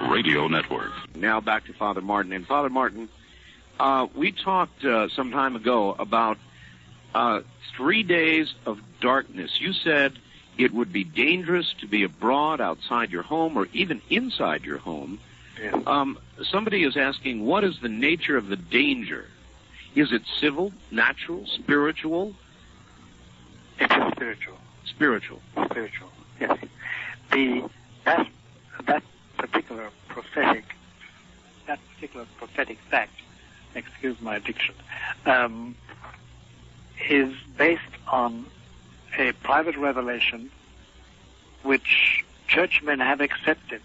Radio Network. Now back to Father Martin. And Father Martin, we talked some time ago about 3 days of darkness. You said it would be dangerous to be abroad outside your home or even inside your home. Yeah. Somebody is asking, what is the nature of the danger? Is it civil, natural, spiritual? It is spiritual. Spiritual. Spiritual, yes. That particular prophetic fact, excuse my diction, is based on a private revelation which churchmen have accepted,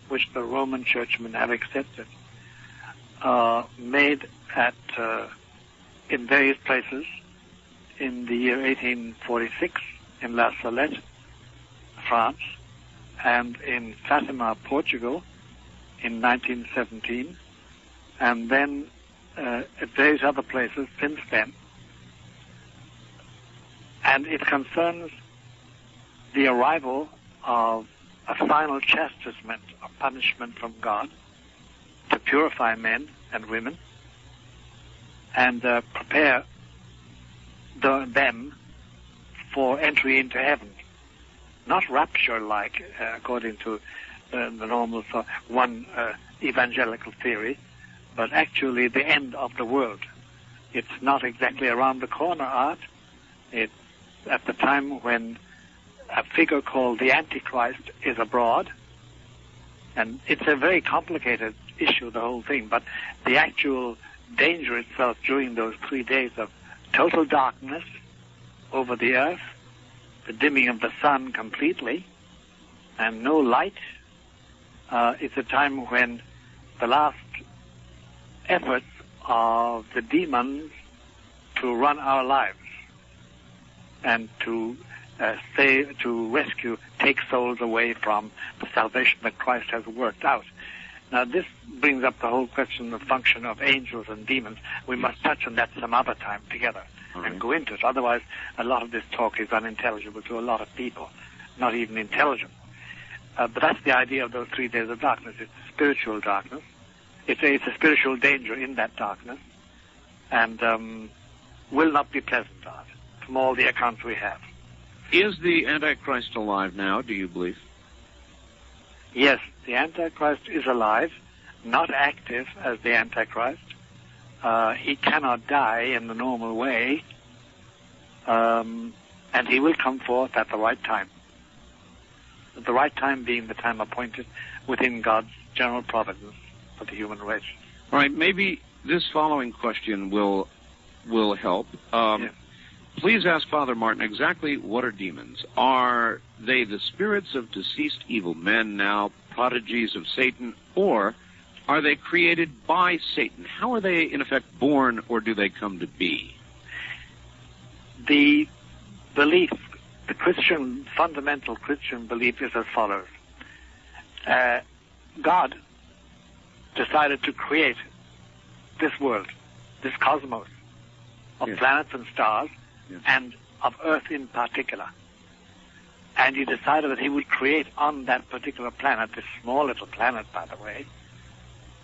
which the Roman churchmen have accepted, made in various places in the year 1846 in La Salette, France, and in Fatima, Portugal in 1917, and then at various other places since then. And it concerns the arrival of a final chastisement or punishment from God to purify men and women and prepare them for entry into heaven. Not rapture-like, according to the normal one evangelical theory, but actually the end of the world. It's not exactly around the corner, Art. It's at the time when a figure called the Antichrist is abroad, and it's a very complicated issue, the whole thing, but the actual danger itself during those 3 days of total darkness over the earth, the dimming of the sun completely, and no light, it's a time when the last efforts of the demons to run our lives and to rescue, take souls away from the salvation that Christ has worked out. Now, this brings up the whole question, the function of angels and demons. We must touch on that some other time together and go into it. Otherwise, a lot of this talk is unintelligible to a lot of people, not even intelligent. But that's the idea of those 3 days of darkness. It's spiritual darkness. It's a spiritual danger in that darkness, and will not be pleasant, Art, from all the accounts we have. Is the Antichrist alive now, do you believe? Yes, the Antichrist is alive, not active as the Antichrist. He cannot die in the normal way, and he will come forth at the right time. The right time being the time appointed within God's general providence for the human race. All right, maybe this following question will help. Yes. Please ask Father Martin exactly what are demons. Are they the spirits of deceased evil men, now prodigies of Satan, or are they created by Satan? How are they, in effect, born, or do they come to be? The belief, the fundamental Christian belief is as follows. God decided to create this world, this cosmos of planets and stars, and of Earth in particular. And he decided that he would create on that particular planet, this small little planet, by the way,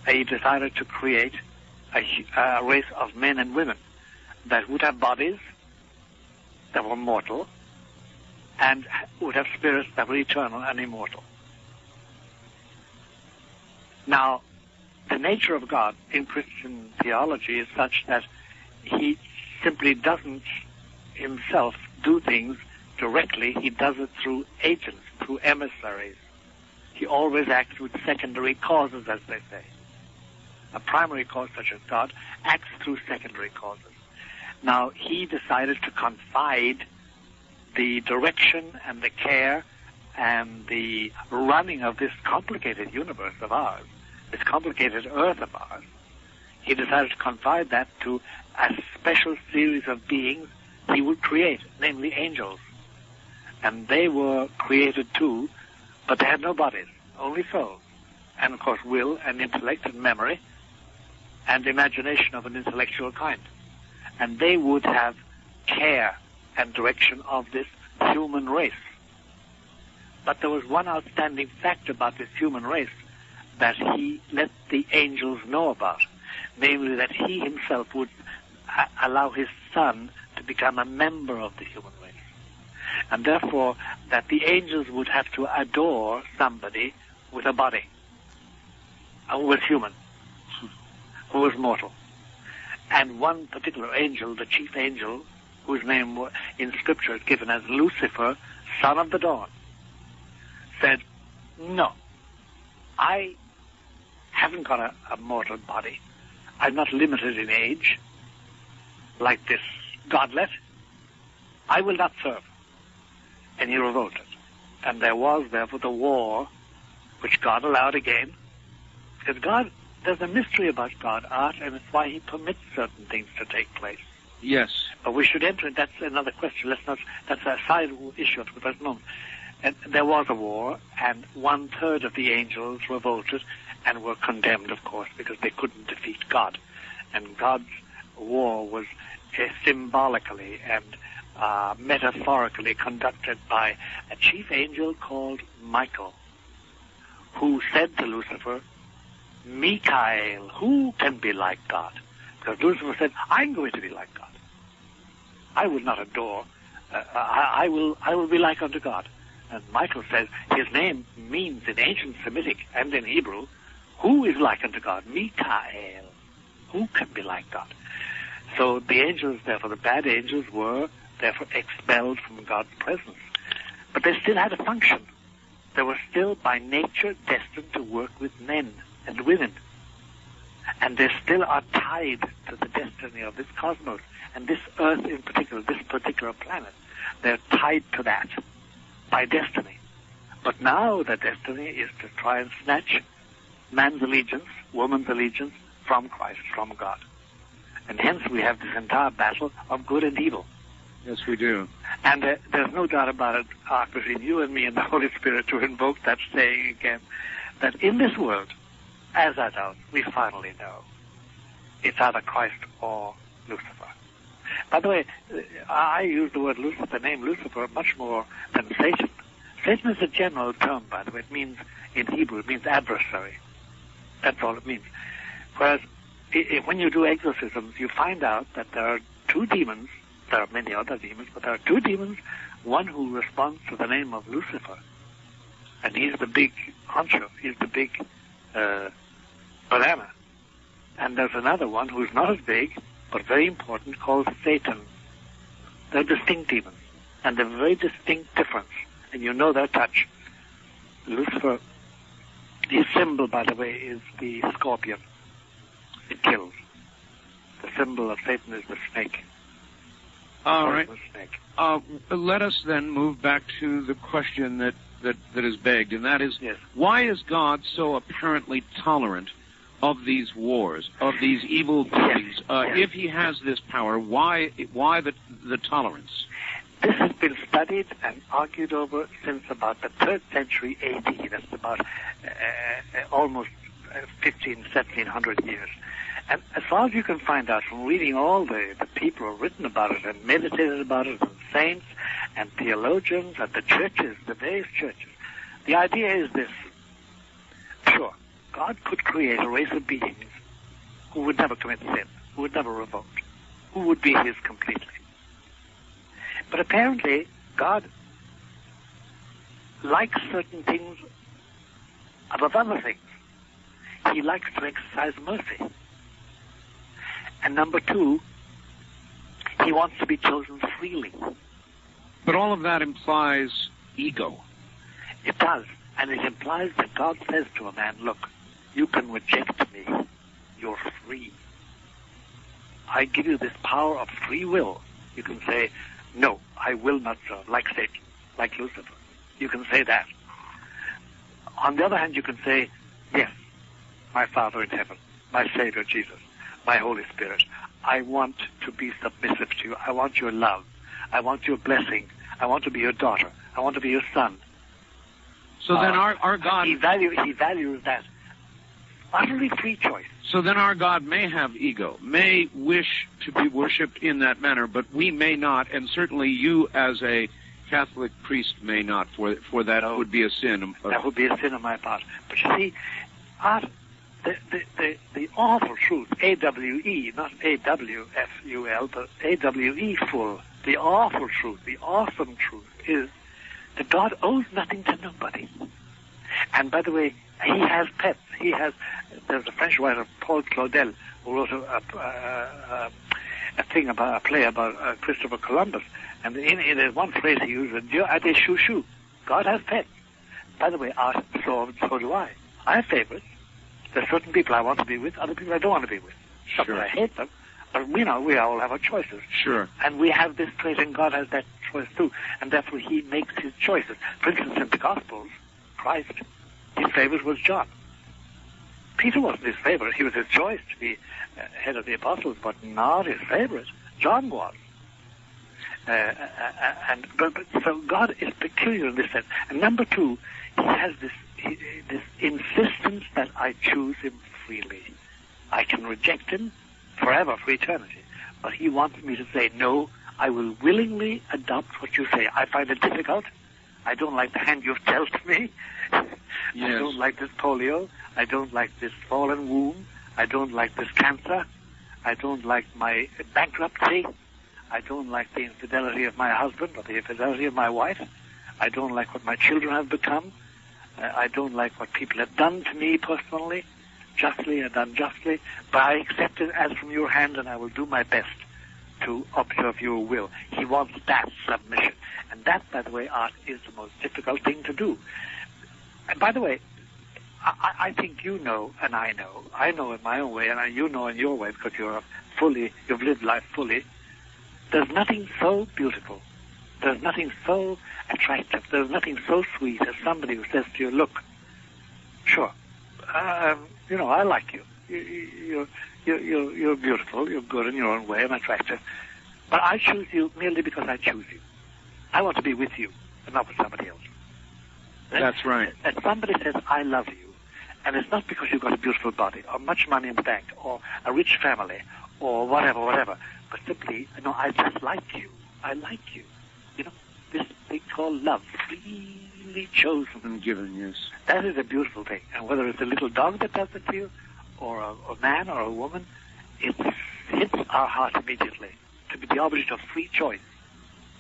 he decided to create a race of men and women that would have bodies that were mortal and would have spirits that were eternal and immortal. Now, the nature of God in Christian theology is such that he simply doesn't himself do things directly. He does it through agents, through emissaries. He always acts with secondary causes, as they say. A primary cause, such as God, acts through secondary causes. Now, he decided to confide the direction and the care and the running of this complicated universe of ours, this complicated earth of ours. He decided to confide that to a special series of beings he would create, namely angels. And they were created too, but they had no bodies, only souls. And of course will and intellect and memory and imagination of an intellectual kind. And they would have care and direction of this human race. But there was one outstanding fact about this human race that he let the angels know about, namely that he himself would allow his son to become a member of the human race. And therefore that the angels would have to adore somebody with a body, who was human, who was mortal. And one particular angel, the chief angel, whose name in Scripture is given as Lucifer, son of the dawn, said, no, I haven't got a mortal body. I'm not limited in age, like this godlet. I will not serve. And he revolted. And there was, therefore, the war, which God allowed again, because God, there's a mystery about God, Art, and it's why he permits certain things to take place. Yes. But we should enter, that's another question. That's a side issue at the present moment. And there was a war, and 1/3 of the angels revolted and were condemned, of course, because they couldn't defeat God. And God's war was symbolically and metaphorically conducted by a chief angel called Michael, who said to Lucifer, Michael, who can be like God? Because Lucifer said, I'm going to be like God. I will not adore. I will be like unto God. And Michael says his name means in ancient Semitic and in Hebrew, who is like unto God? Michael. Who can be like God? So the angels, therefore, the bad angels were therefore expelled from God's presence. But they still had a function. They were still by nature destined to work with men and women. And they still are tied to the destiny of this cosmos. And this earth in particular, this particular planet, they're tied to that by destiny. But now their destiny is to try and snatch man's allegiance, woman's allegiance from Christ, from God. And hence we have this entire battle of good and evil. Yes, we do. And there's no doubt about it, between you and me and the Holy Spirit, to invoke that saying again, that in this world, as adults, we finally know it's either Christ or Lucifer. By the way, I use the word Lucifer, the name Lucifer, much more than Satan. Satan is a general term, by the way. It means, in Hebrew, it means adversary. That's all it means. Whereas, when you do exorcisms, you find out that there are two demons. There are many other demons, but there are two demons. One who responds to the name of Lucifer, and he's the big honcho. He's the big banana. And there's another one who's not as big, but very important, called Satan. They're distinct demons, and they're very distinct difference. And you know their touch. Lucifer, his symbol, by the way, is the scorpion. It kills. The symbol of Satan is the snake. All right. Let us then move back to the question that is begged, and that is, yes, why is God so apparently tolerant of these wars, of these evil doings? Yes. If he has this power, why the tolerance? This has been studied and argued over since about the 3rd century A.D. That's about almost 1,700 years. And as far as you can find out from reading all the people who have written about it and meditated about it, and saints and theologians and the churches, the various churches, the idea is this. Sure, God could create a race of beings who would never commit sin, who would never revolt, who would be his completely. But apparently, God likes certain things above other things. he likes to exercise mercy. And number two, he wants to be chosen freely. But all of that implies ego. It does. And it implies that God says to a man, look, you can reject me. You're free. I give you this power of free will. You can say, no, I will not serve, like Satan, like Lucifer. You can say that. On the other hand, you can say, yes, my Father in heaven, my Savior Jesus, my Holy Spirit, I want to be submissive to you. I want your love. I want your blessing. I want to be your daughter. I want to be your son. So then our God... He values that utterly free choice. So then our God may have ego, may wish to be worshipped in that manner, but we may not, and certainly you as a Catholic priest may not, for that would be a sin. That would be a sin on my part. But you see, the awful truth, A-W-E, not A-W-F-U-L, but A-W-E full, the awful truth, the awesome truth is that God owes nothing to nobody. And by the way, he has pets. There's a French writer, Paul Claudel, who wrote a play about Christopher Columbus. And in one phrase he used, Dieu a des chouchous. God has pets. By the way, so do I. I have favorites. There's certain people I want to be with, other people I don't want to be with. Not that I hate them, but we all have our choices. Sure. And we have this trait, and God has that choice too. And that's where he makes his choices. For instance, in the Gospels, Christ, his favorite was John. Peter wasn't his favorite. He was his choice to be head of the apostles, but not his favorite. John was. So God is peculiar in this sense. And number two, he has this insistence that I choose him freely. I can reject him forever, for eternity. But he wants me to say, no, I will willingly adopt what you say. I find it difficult. I don't like the hand you've dealt me. Yes. I don't like this polio. I don't like this fallen womb. I don't like this cancer. I don't like my bankruptcy. I don't like the infidelity of my husband or the infidelity of my wife. I don't like what my children have become. I don't like what people have done to me personally, justly and unjustly. But I accept it as from your hand, and I will do my best to observe your will. He wants that submission. And that, by the way, Art, is the most difficult thing to do. And by the way, I think you know, and I know. I know in my own way, and you know in your way, because you've lived life fully. There's nothing so beautiful. There's nothing so attractive. There's nothing so sweet as somebody who says to you, look, sure, I like you. You're beautiful. You're good in your own way and attractive. But I choose you merely because I choose you. I want to be with you and not with somebody else. That's right. And somebody says, I love you. And it's not because you've got a beautiful body or much money in the bank or a rich family or whatever. But simply, I just like you. I like you. This thing called love, freely chosen and given, yes. That is a beautiful thing. And whether it's a little dog that does it to you, or a man or a woman, it hits our heart immediately to be the object of free choice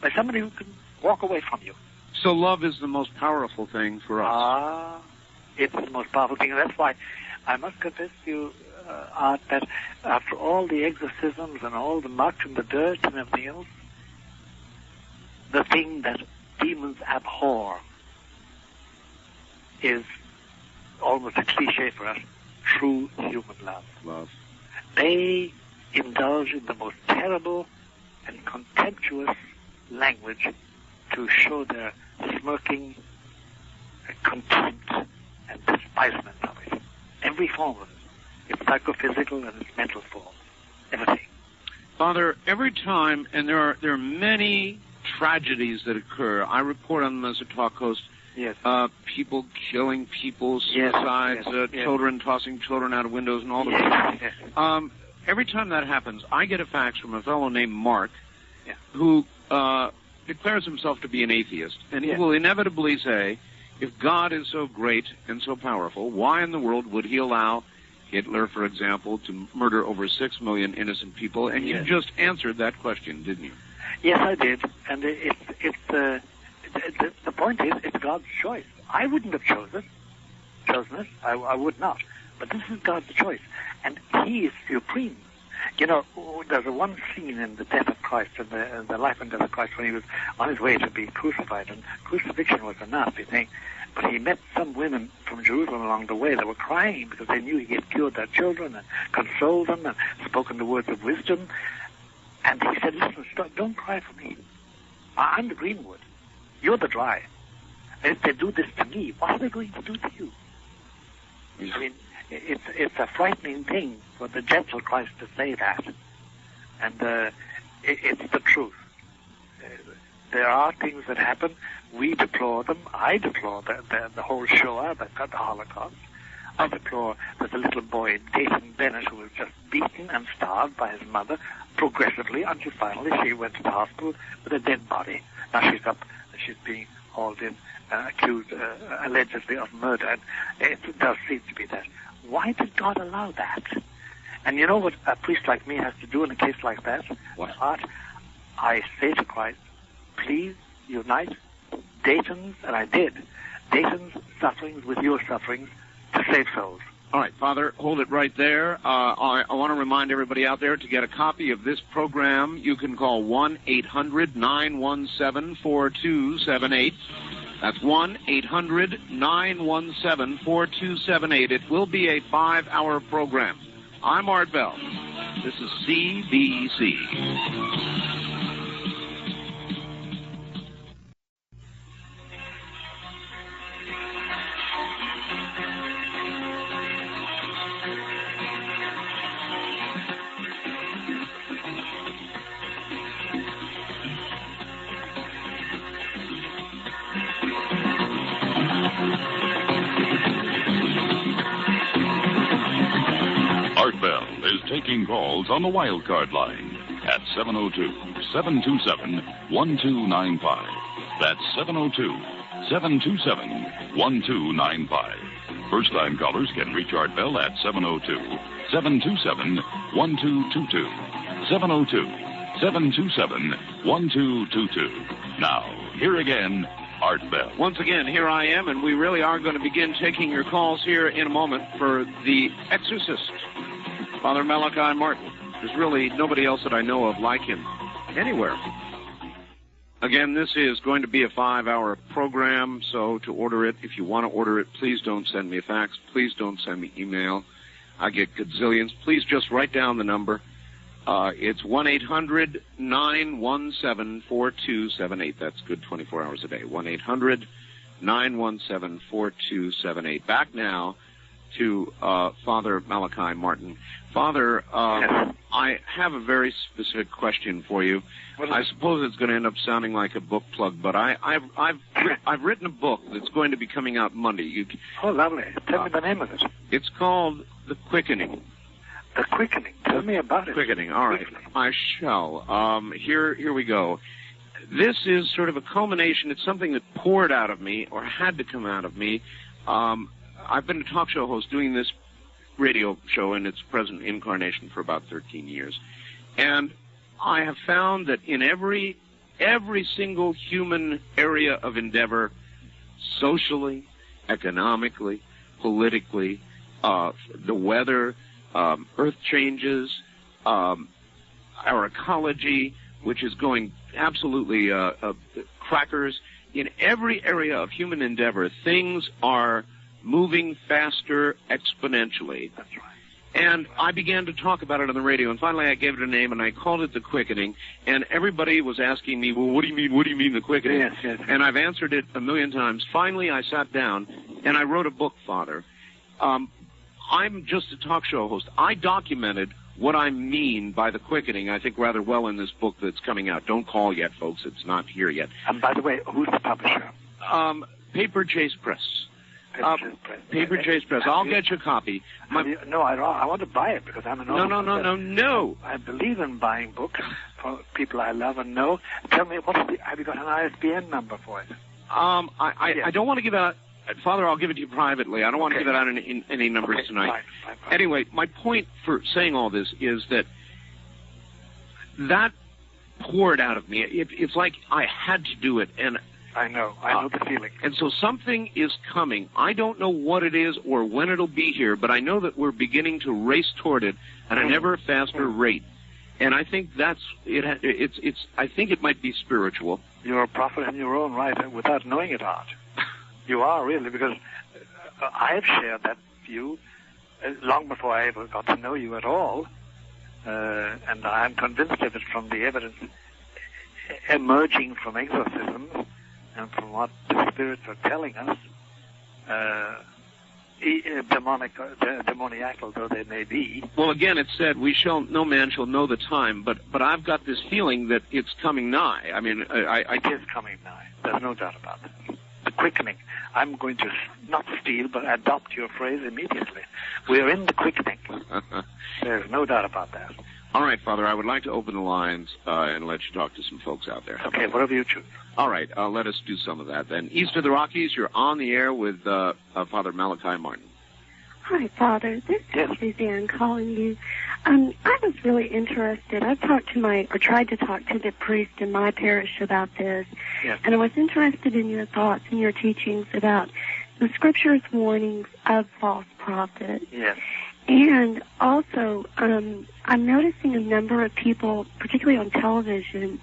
by somebody who can walk away from you. So love is the most powerful thing for us. It's the most powerful thing. And that's why I must confess to you, Art, that after all the exorcisms and all the muck and the dirt and everything else, the thing that demons abhor is almost a cliche for us, true human love. Love. They indulge in the most terrible and contemptuous language to show their smirking contempt and despisement of it. Every form of it. It's psychophysical and it's mental form. Everything. Father, every time, and there are many tragedies that occur. I report on them as a talk host. Yes. People killing people, suicides, children tossing children out of windows, and all the rest. Yes. Every time that happens, I get a fax from a fellow named Mark, who declares himself to be an atheist, and he will inevitably say, if God is so great and so powerful, why in the world would he allow Hitler, for example, to murder over 6 million innocent people? And you just answered that question, didn't you? Yes, I did. And the point is, it's God's choice. I wouldn't have chosen it. I would not. But this is God's choice, and He is supreme. You know, there's one scene in the death of Christ, in the life and death of Christ, when He was on His way to be crucified, and crucifixion was a nasty thing. But He met some women from Jerusalem along the way that were crying because they knew He had cured their children and consoled them and spoken the words of wisdom. And He said, listen, stop, don't cry for me. I'm the greenwood. You're the dry. And if they do this to me, what are they going to do to you? I mean, it's a frightening thing for the gentle Christ to say that. And it's the truth. There are things that happen. We deplore them. I deplore the whole Shoah, the Holocaust. I deplore that the little boy, Dayton Bennett, who was just beaten and starved by his mother progressively until finally she went to the hospital with a dead body. Now she's up, she's being hauled in, accused allegedly of murder. And it does seem to be that. Why did God allow that? And you know what a priest like me has to do in a case like that? What? Art, I say to Christ, please unite Dayton's, and I did, Dayton's sufferings with your sufferings to save souls. All right, Father, hold it right there. I want to remind everybody out there to get a copy of this program. You can call 1-800-917-4278. That's 1-800-917-4278. It will be a 5-hour program. I'm Art Bell. This is CBC. Art Bell is taking calls on the wild card line at 702-727-1295. That's 702-727-1295. First-time callers can reach Art Bell at 702-727-1222. 702-727-1222. Now, here again, Art Bell. Once again, here I am, and we really are going to begin taking your calls here in a moment for The Exorcist, Father Malachi Martin. There's really nobody else that I know of like him anywhere. Again, this is going to be a 5-hour program, so to order it, if you want to order it, please don't send me a fax. Please don't send me email. I get gazillions. Please just write down the number. It's 1-800-917-4278. That's good 24 hours a day. 1-800-917-4278. Back now to Father Malachi Martin. Father, I have a very specific question for you. I suppose it's going to end up sounding like a book plug, but I've written a book that's going to be coming out Monday. Oh, lovely. Tell me the name of it. It's called The Quickening. The Quickening. Tell me about it. Quickening. All right. I shall. Here we go. This is sort of a culmination. It's something that poured out of me, or had to come out of me. I've been a talk show host doing this radio show in its present incarnation for about 13 years. And I have found that in every single human area of endeavor, socially, economically, politically, the weather, earth changes, our ecology, which is going absolutely crackers. In every area of human endeavor, things are moving faster exponentially. That's right. And I began to talk about it on the radio, and finally I gave it a name, and I called it The Quickening, and everybody was asking me, well, what do you mean The Quickening? Yes. And I've answered it a million times. Finally, I sat down, and I wrote a book, Father. I'm just a talk show host. I documented what I mean by The Quickening, I think, rather well in this book that's coming out. Don't call yet, folks. It's not here yet. And by the way, who's the publisher? Paper Chase Press. Paper Chase Press. I'll get you a copy. No, I want to buy it because I'm an author. No. I believe in buying books for people I love and know. Tell me, have you got an ISBN number for it? I don't want to give out. Father, I'll give it to you privately. I don't want to give it out in any numbers tonight. Fine. Anyway, my point for saying all this is that poured out of me. It's like I had to do it, and I know the feeling. And so something is coming. I don't know what it is or when it'll be here, but I know that we're beginning to race toward it at an ever faster rate. And I think that's it. I think it might be spiritual. You're a prophet in your own right, without knowing it, Art. You are really, because I have shared that view long before I ever got to know you at all, and I am convinced of it from the evidence emerging from exorcisms and from what the spirits are telling us, demoniacal though they may be. Well, again, it said, no man shall know the time, but I've got this feeling that it's coming nigh. I mean, it is coming nigh. There's no doubt about that. The quickening. I'm going to not steal, but adopt your phrase immediately. We're in the quickening. There's no doubt about that. All right, Father, I would like to open the lines and let you talk to some folks out there. Okay, whatever you choose. All right, let us do some of that then. East of the Rockies, you're on the air with Father Malachi Martin. Hi, Father. This is Suzanne calling you. I was really interested. I've tried to talk to the priest in my parish about this, and I was interested in your thoughts and your teachings about the Scripture's warnings of false prophets. Yes. And also, I'm noticing a number of people, particularly on television,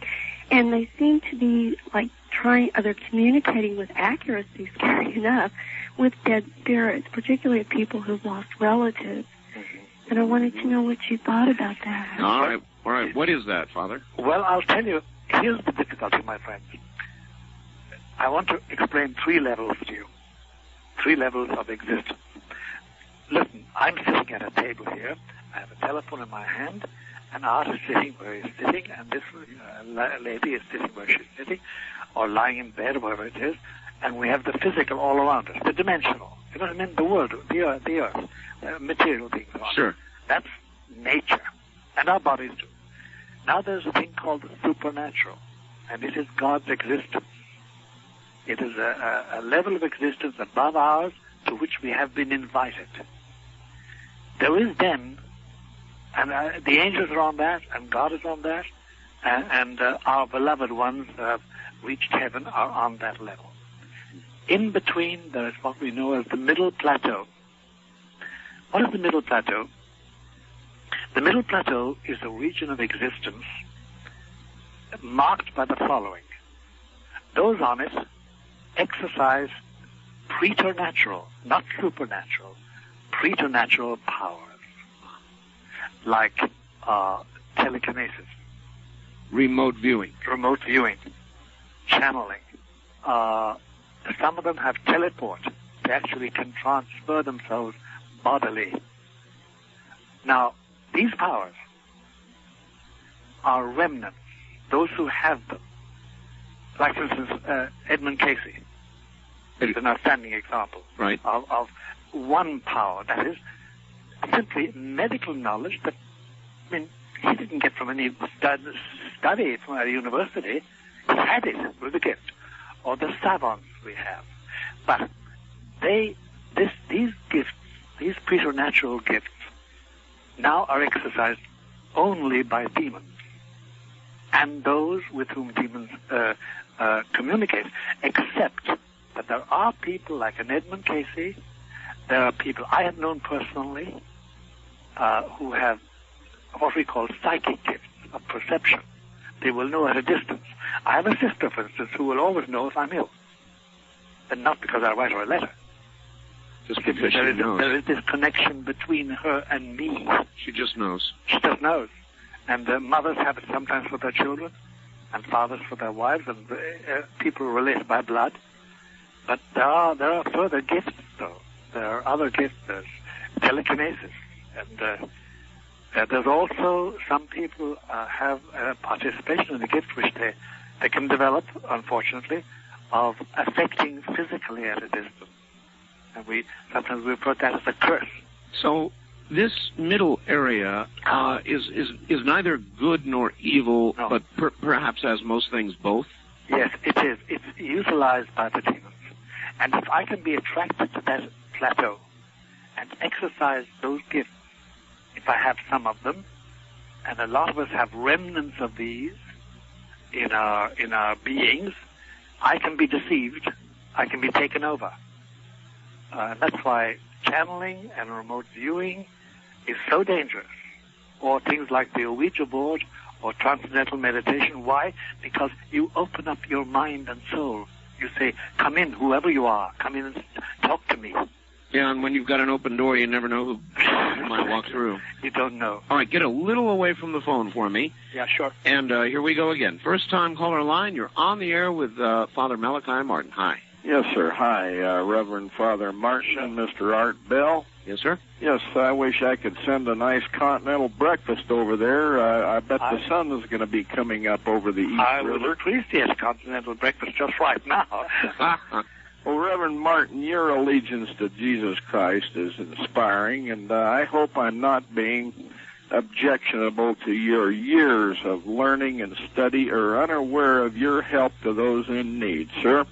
and they seem to be like they're communicating with accuracy, scary enough, with dead spirits, particularly of people who've lost relatives. And I wanted to know what you thought about that. All right. What is that, Father? Well, I'll tell you, here's the difficulty, my friends. I want to explain 3 levels to you. 3 levels of existence. Listen, I'm sitting at a table here. I have a telephone in my hand. An Art is sitting where he's sitting, and this lady is sitting where she's sitting, or lying in bed, or wherever it is. And we have the physical all around us, the dimensional. You know what I mean? The world, the earth, material things. Sure. That's nature, and our bodies too. Now there's a thing called the supernatural, and it is God's existence. It is a level of existence above ours to which we have been invited. There is then, and the angels are on that, and God is on that, and our beloved ones who have reached heaven are on that level. In between, there is what we know as the middle plateau. What is the middle plateau? The middle plateau is a region of existence marked by the following. Those on it exercise preternatural, not supernatural, preternatural powers, like telekinesis, remote viewing, channeling. Some of them have teleport. They actually can transfer themselves bodily. Now, these powers are remnants, those who have them. Like, for instance, Edmund Casey is an outstanding example of one power, that is simply medical knowledge that, he didn't get from any study from a university. He had it with a gift. Or the savants we have. But these gifts, these preternatural gifts, now are exercised only by demons and those with whom demons communicate, except that there are people like an Edmund Casey, there are people I have known personally who have what we call psychic gifts of perception. They will know at a distance. I have a sister, for instance, who will always know if I'm ill. And not because I write her a letter. Just because she knows. There is this connection between her and me. She just knows. She just knows. And mothers have it sometimes for their children, and fathers for their wives, and people relate by blood. But there are further gifts, though. There are other gifts. There's telekinesis. And there's also some people have participation in the gift which they can develop, unfortunately, of affecting physically at a distance. And sometimes we refer to that as a curse. So this middle area is neither good nor evil, no. But perhaps, as most things, both? Yes, it is. It's utilized by the demons. And if I can be attracted to that plateau and exercise those gifts, if I have some of them, and a lot of us have remnants of these in our beings, I can be deceived. I can be taken over. That's why channeling and remote viewing is so dangerous. Or things like the Ouija board or transcendental meditation. Why? Because you open up your mind and soul. You say, come in, whoever you are. Come in and talk to me. Yeah, and when you've got an open door, you never know who might walk through. You don't know. All right, get a little away from the phone for me. Yeah, sure. And here we go again. First-time caller line. You're on the air with Father Malachi Martin. Hi. Yes, sir. Hi, Reverend Father Martin and Mr. Art Bell. Yes, sir? Yes, I wish I could send a nice continental breakfast over there. I bet the sun is going to be coming up over the East I River. would appreciate a continental breakfast just right now. Well, Reverend Martin, your allegiance to Jesus Christ is inspiring, and I hope I'm not being objectionable to your years of learning and study or unaware of your help to those in need, sir.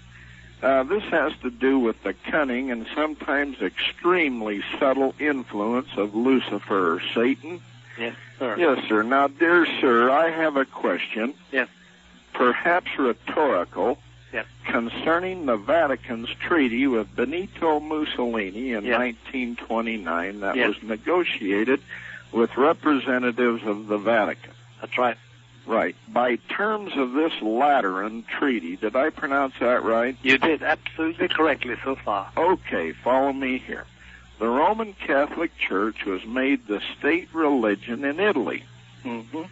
This has to do with the cunning and sometimes extremely subtle influence of Lucifer or Satan. Yes, sir. Yes, sir. Now, dear sir, I have a question. Yes. Perhaps rhetorical. Yes. Concerning the Vatican's treaty with Benito Mussolini in 1929 that was negotiated with representatives of the Vatican. That's right. Right. By terms of this Lateran treaty, did I pronounce that right? You did absolutely correctly so far. Okay, follow me here. The Roman Catholic Church was made the state religion in Italy. Mm-hmm.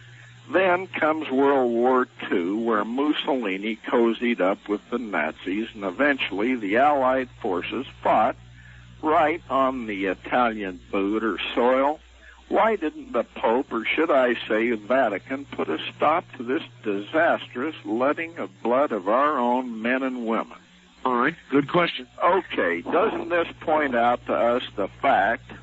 Then comes World War II, where Mussolini cozied up with the Nazis, and eventually the Allied forces fought right on the Italian boot or soil. Why didn't the Pope, or should I say the Vatican, put a stop to this disastrous letting of blood of our own men and women? All right, good question. Okay, doesn't this point out to us the fact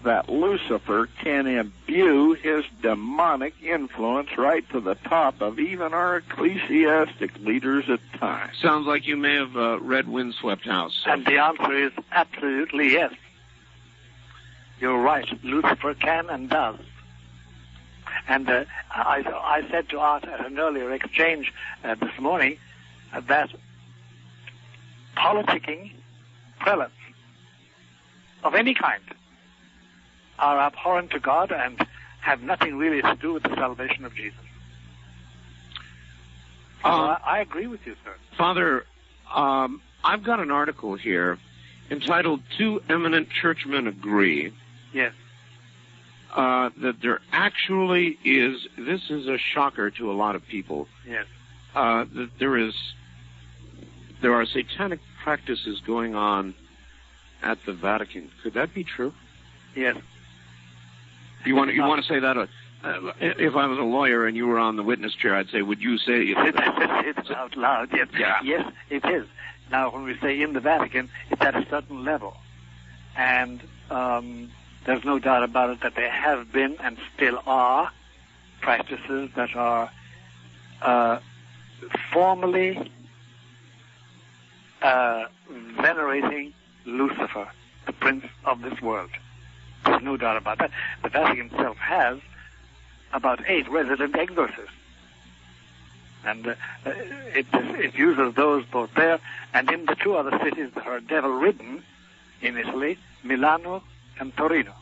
that Lucifer can imbue his demonic influence right to the top of even our ecclesiastic leaders at times? Sounds like you may have read Windswept House. And the answer is absolutely yes. You're right. Lucifer can and does. And I said to Art at an earlier exchange this morning that politicking prelates of any kind are abhorrent to God and have nothing really to do with the salvation of Jesus. I agree with you, sir. Father, I've got an article here entitled Two Eminent Churchmen Agree. Yes. That there actually is, this is a shocker to a lot of people. Yes. That there are satanic practices going on at the Vatican. Could that be true? Yes. You want to say that? If I was a lawyer and you were on the witness chair, I'd say, would you say it's out loud? Yes. Yeah. Yes, it is. Now, when we say in the Vatican, it's at a certain level, and there's no doubt about it that there have been and still are practices that are formally venerating Lucifer, the prince of this world. There's no doubt about that. The Vatican itself has about 8 resident exorcists. And it uses those both there and in the 2 other cities that are devil-ridden in Italy, Milano and Torino,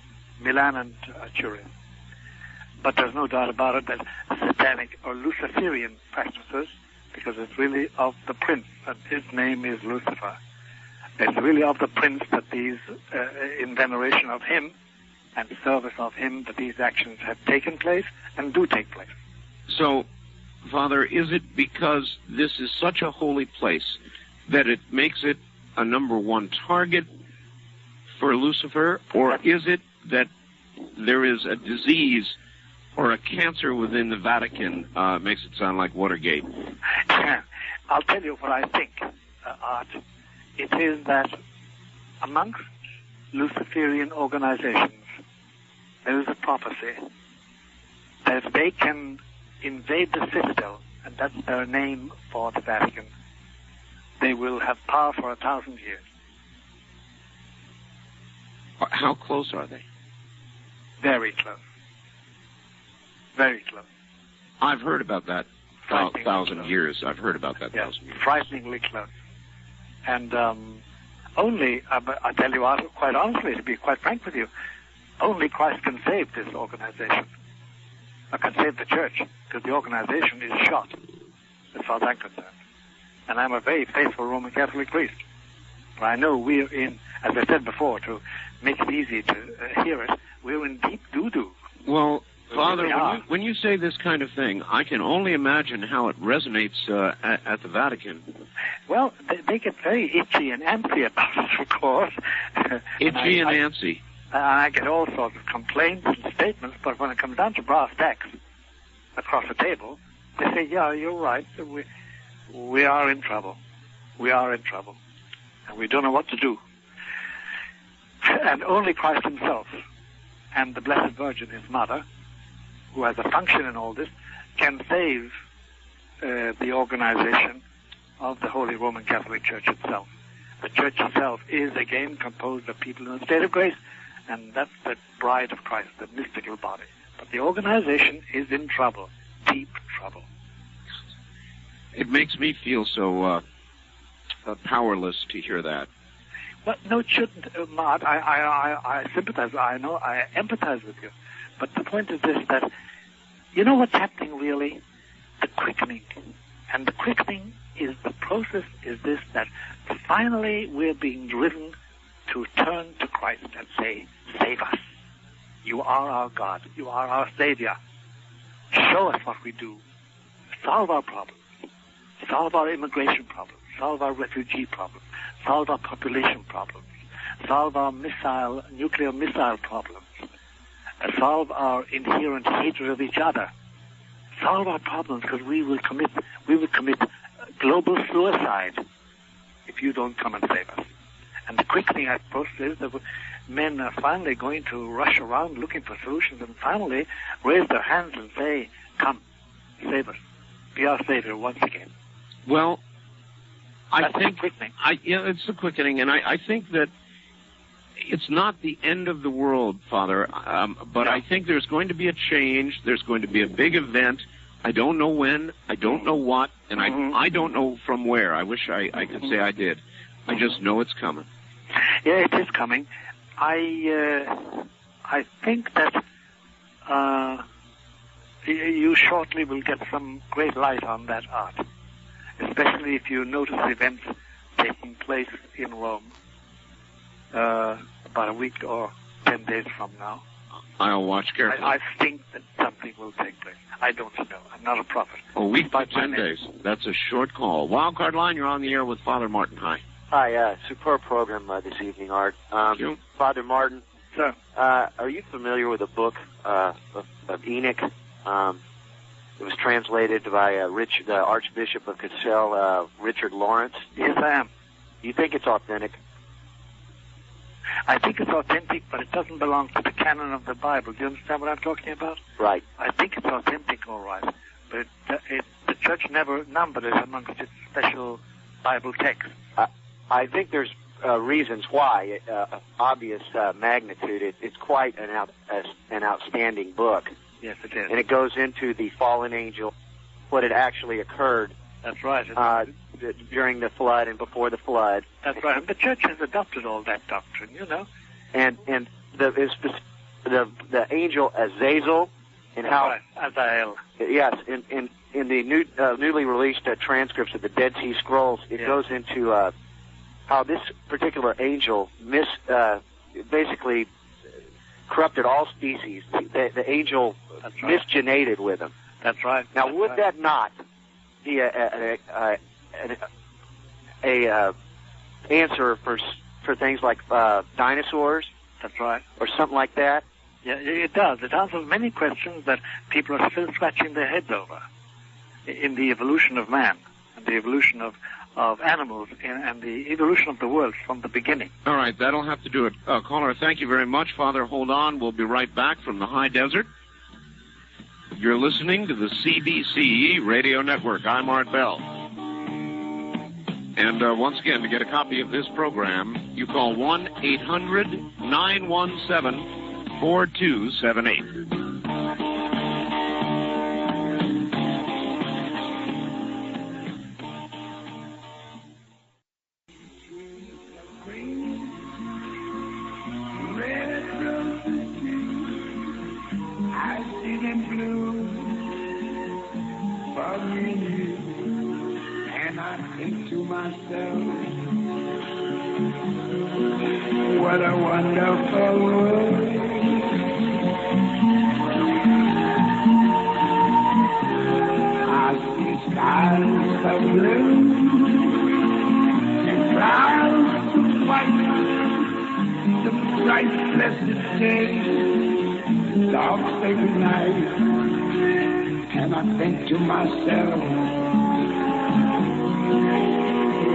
Milan and Turin. But there's no doubt about it that satanic or Luciferian practices, because it's really of the prince, and his name is Lucifer. It's really of the prince that these, in veneration of him and service of him, that these actions have taken place and do take place. So, Father, is it because this is such a holy place that it makes it a number 1 target for Lucifer, or is it that there is a disease or a cancer within the Vatican? Makes it sound like Watergate. I'll tell you what I think, Art. It is that amongst Luciferian organizations, there is a prophecy that if they can invade the citadel, and that's their name for the Vatican, they will have power for 1,000 years. How close are they? Very close. Very close. I've heard about that. 1,000 years. I've heard about that. 1,000 years. Frighteningly close. And only, I tell you quite honestly, to be quite frank with you, only Christ can save this organization. I can save the church, because the organization is shot, as far as I'm concerned. And I'm a very faithful Roman Catholic priest. But I know we're in, as I said before, to make it easy to hear it, we're in deep doo-doo. Well, Father, when you say this kind of thing, I can only imagine how it resonates at the Vatican. Well, they get very itchy and antsy about it, of course. Itchy and antsy. I get all sorts of complaints and statements, but when it comes down to brass tacks across the table, they say, yeah, you're right, we are in trouble. We are in trouble. And we don't know what to do. And only Christ himself and the Blessed Virgin, his mother, who has a function in all this, can save the organization of the Holy Roman Catholic Church itself. The Church itself is, again, composed of people in a state of grace, and that's the bride of Christ, the mystical body. But the organization is in trouble, deep trouble. It makes me feel so powerless to hear that. Well, no, it shouldn't, Mart. I sympathize. I know, I empathize with you. But the point is this, that you know what's happening really? The quickening. And the quickening is, the process is this, that finally we're being driven to turn to Christ and say, save us. You are our God. You are our Savior. Show us what we do. Solve our problems. Solve our immigration problems. Solve our refugee problems. Solve our population problems. Solve our nuclear missile problems. Solve our inherent hatred of each other. Solve our problems, because we will commit global suicide if you don't come and save us. And the quickening, I suppose, is that men are finally going to rush around looking for solutions and finally raise their hands and say, come, save us. Be our Savior once again. Well, That's the quickening. It's the quickening, and I think that it's not the end of the world, Father, but I think there's going to be a change. There's going to be a big event. I don't know when. I don't know what, and I don't know from where. I wish I could say I did. I just know it's coming. Yeah, it is coming. I think that you shortly will get some great light on that art, especially if you notice events taking place in Rome about a week or 10 days from now. I'll watch carefully. I think that something will take place. I don't know. I'm not a prophet. A week by 10 days. That's a short call. Wildcard Line, you're on the air with Father Martin. Hi. Hi, superb program this evening, Art. Thank you. Father Martin, Sir. Are you familiar with a book of Enoch? It was translated by the Archbishop of Cassel, Richard Lawrence. Yes, I am. Do you think it's authentic? I think it's authentic, but it doesn't belong to the canon of the Bible. Do you understand what I'm talking about? Right. I think it's authentic, all right, but the Church never numbered it amongst its special Bible texts. I think there's reasons why. Obvious magnitude. It's quite an outstanding book. Yes, it is. And it goes into the fallen angel, what had actually occurred. That's right. During the flood and before the flood. That's right. And the Church has adopted all that doctrine, you know. And the angel Azazel, and That's how right. Azazel. Yes, in the newly released transcripts of the Dead Sea Scrolls, it goes into how this particular angel basically corrupted all species. The angel misgenated with them. That's right. Now, That's would right. that not be a answer for things like dinosaurs? That's right. Or something like that? Yeah, it does. It answers many questions that people are still scratching their heads over in the evolution of man, and the evolution of animals, and the evolution of the world from the beginning. All right, that'll have to do it. Caller, thank you very much. Father, hold on. We'll be right back from the high desert. You're listening to the CBCE Radio Network. I'm Art Bell. And once again, to get a copy of this program, you call 1-800-917-4278. loving you. And I think to myself, what a wonderful world. I see skies of blue and clouds of white, the bright blessed day, dark sacred night, and I think to myself,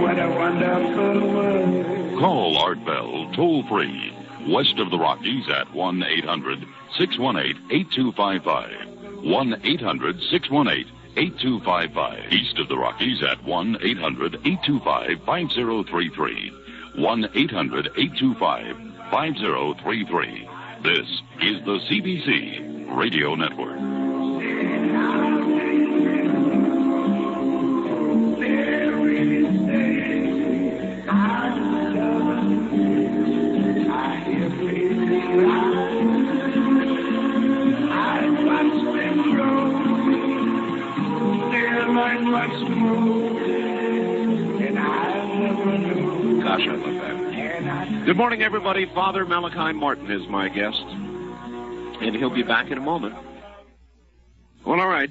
what a wonderful world. Call Art Bell toll-free, west of the Rockies at 1-800-618-8255. 1-800-618-8255. East of the Rockies at 1-800-825-5033. 1-800-825-5033. This is the CBC Radio Network. Gosh, I love that. Good morning, everybody. Father Malachi Martin is my guest, and he'll be back in a moment. Well, all right.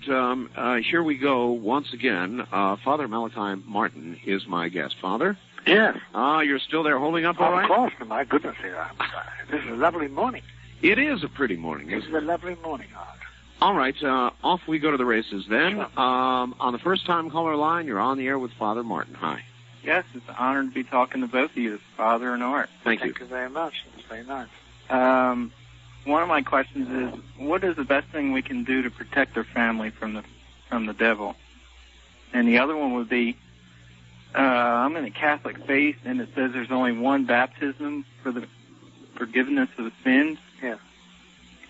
Here we go once again. Father Malachi Martin is my guest. Father? Yes. You're still there holding up all right? Of course. My goodness. This is a lovely morning. It is a pretty morning, This is a lovely morning, Art. All right, off we go to the races then. Sure. On the first-time caller line, you're on the air with Father Martin. Hi. Yes, it's an honor to be talking to both of you, Father and Art. Thank you. Thank you very much. It's very nice. One of my questions is, what is the best thing we can do to protect our family from the devil? And the other one would be, I'm in the Catholic faith, and it says there's only one baptism for the forgiveness of the sins. Yeah.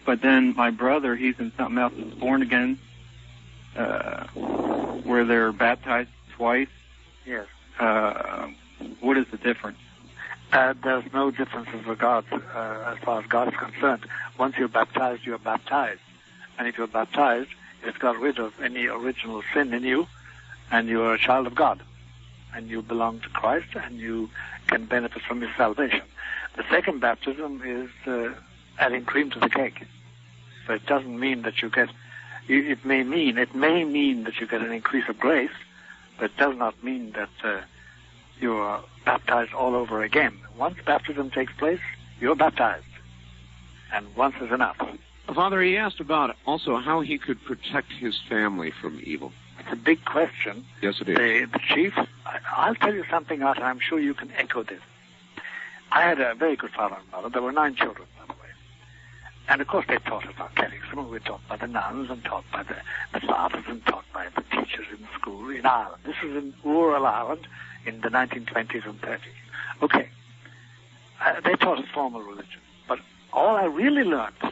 But then my brother, he's in something else that's born again, where they're baptized twice. Yes. What is the difference? There's no difference as regards, as far as God is concerned. Once you're baptized, you're baptized. And if you're baptized, it's got rid of any original sin in you, and you're a child of God. And you belong to Christ, and you can benefit from his salvation. The second baptism is adding cream to the cake. So it doesn't mean that you get, it may mean that you get an increase of grace, but it does not mean that you are baptized all over again. Once baptism takes place, you're baptized. And once is enough. Father, he asked about also how he could protect his family from evil. It's a big question. Yes, it is. The chief, I'll tell you something, Art, I'm sure you can echo this. I had a very good father and mother. There were 9 children, by the way. And, of course, they taught us our catechism. We were taught by the nuns and taught by the fathers and taught by the teachers in school in Ireland. This was in rural Ireland in the 1920s and 30s. Okay. They taught us formal religion. But all I really learned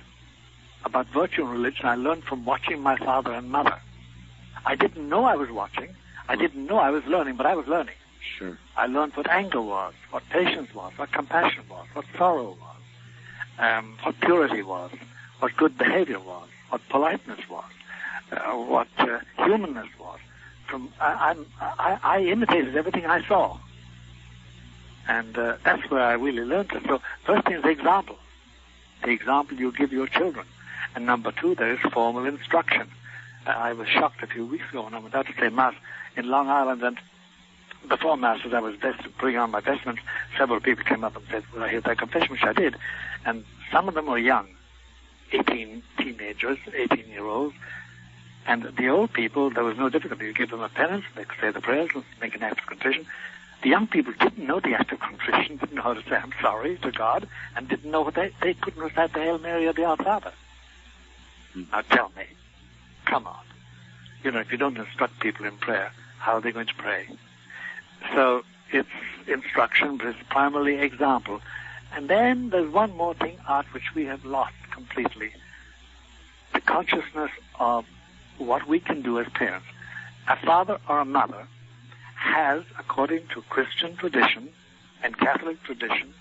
about virtue and religion, I learned from watching my father and mother. I didn't know I was watching. I didn't know I was learning, but I was learning. Sure. I learned what anger was, what patience was, what compassion was, what sorrow was, what purity was, what good behavior was, what politeness was, what humanness was. I imitated everything I saw. And that's where I really learned it. So first thing is the example. The example you give your children. And number 2, there is formal instruction. I was shocked a few weeks ago when I went out to say Mass in Long Island, and before Mass, as I was putting on my vestments, several people came up and said, "Will I hear thy confession?" Which I did. And some of them were young, 18-year-olds. And the old people, there was no difficulty. You give them a penance, they could say the prayers, make an act of contrition. The young people didn't know the act of contrition, didn't know how to say I'm sorry to God, and didn't know what they couldn't recite the Hail Mary or the Our Father. Now tell me, come on. You know, if you don't instruct people in prayer, how are they going to pray? So it's instruction, but it's primarily example. And then there's one more thing, Art, which we have lost completely. The consciousness of what we can do as parents. A father or a mother has, according to Christian tradition and Catholic tradition,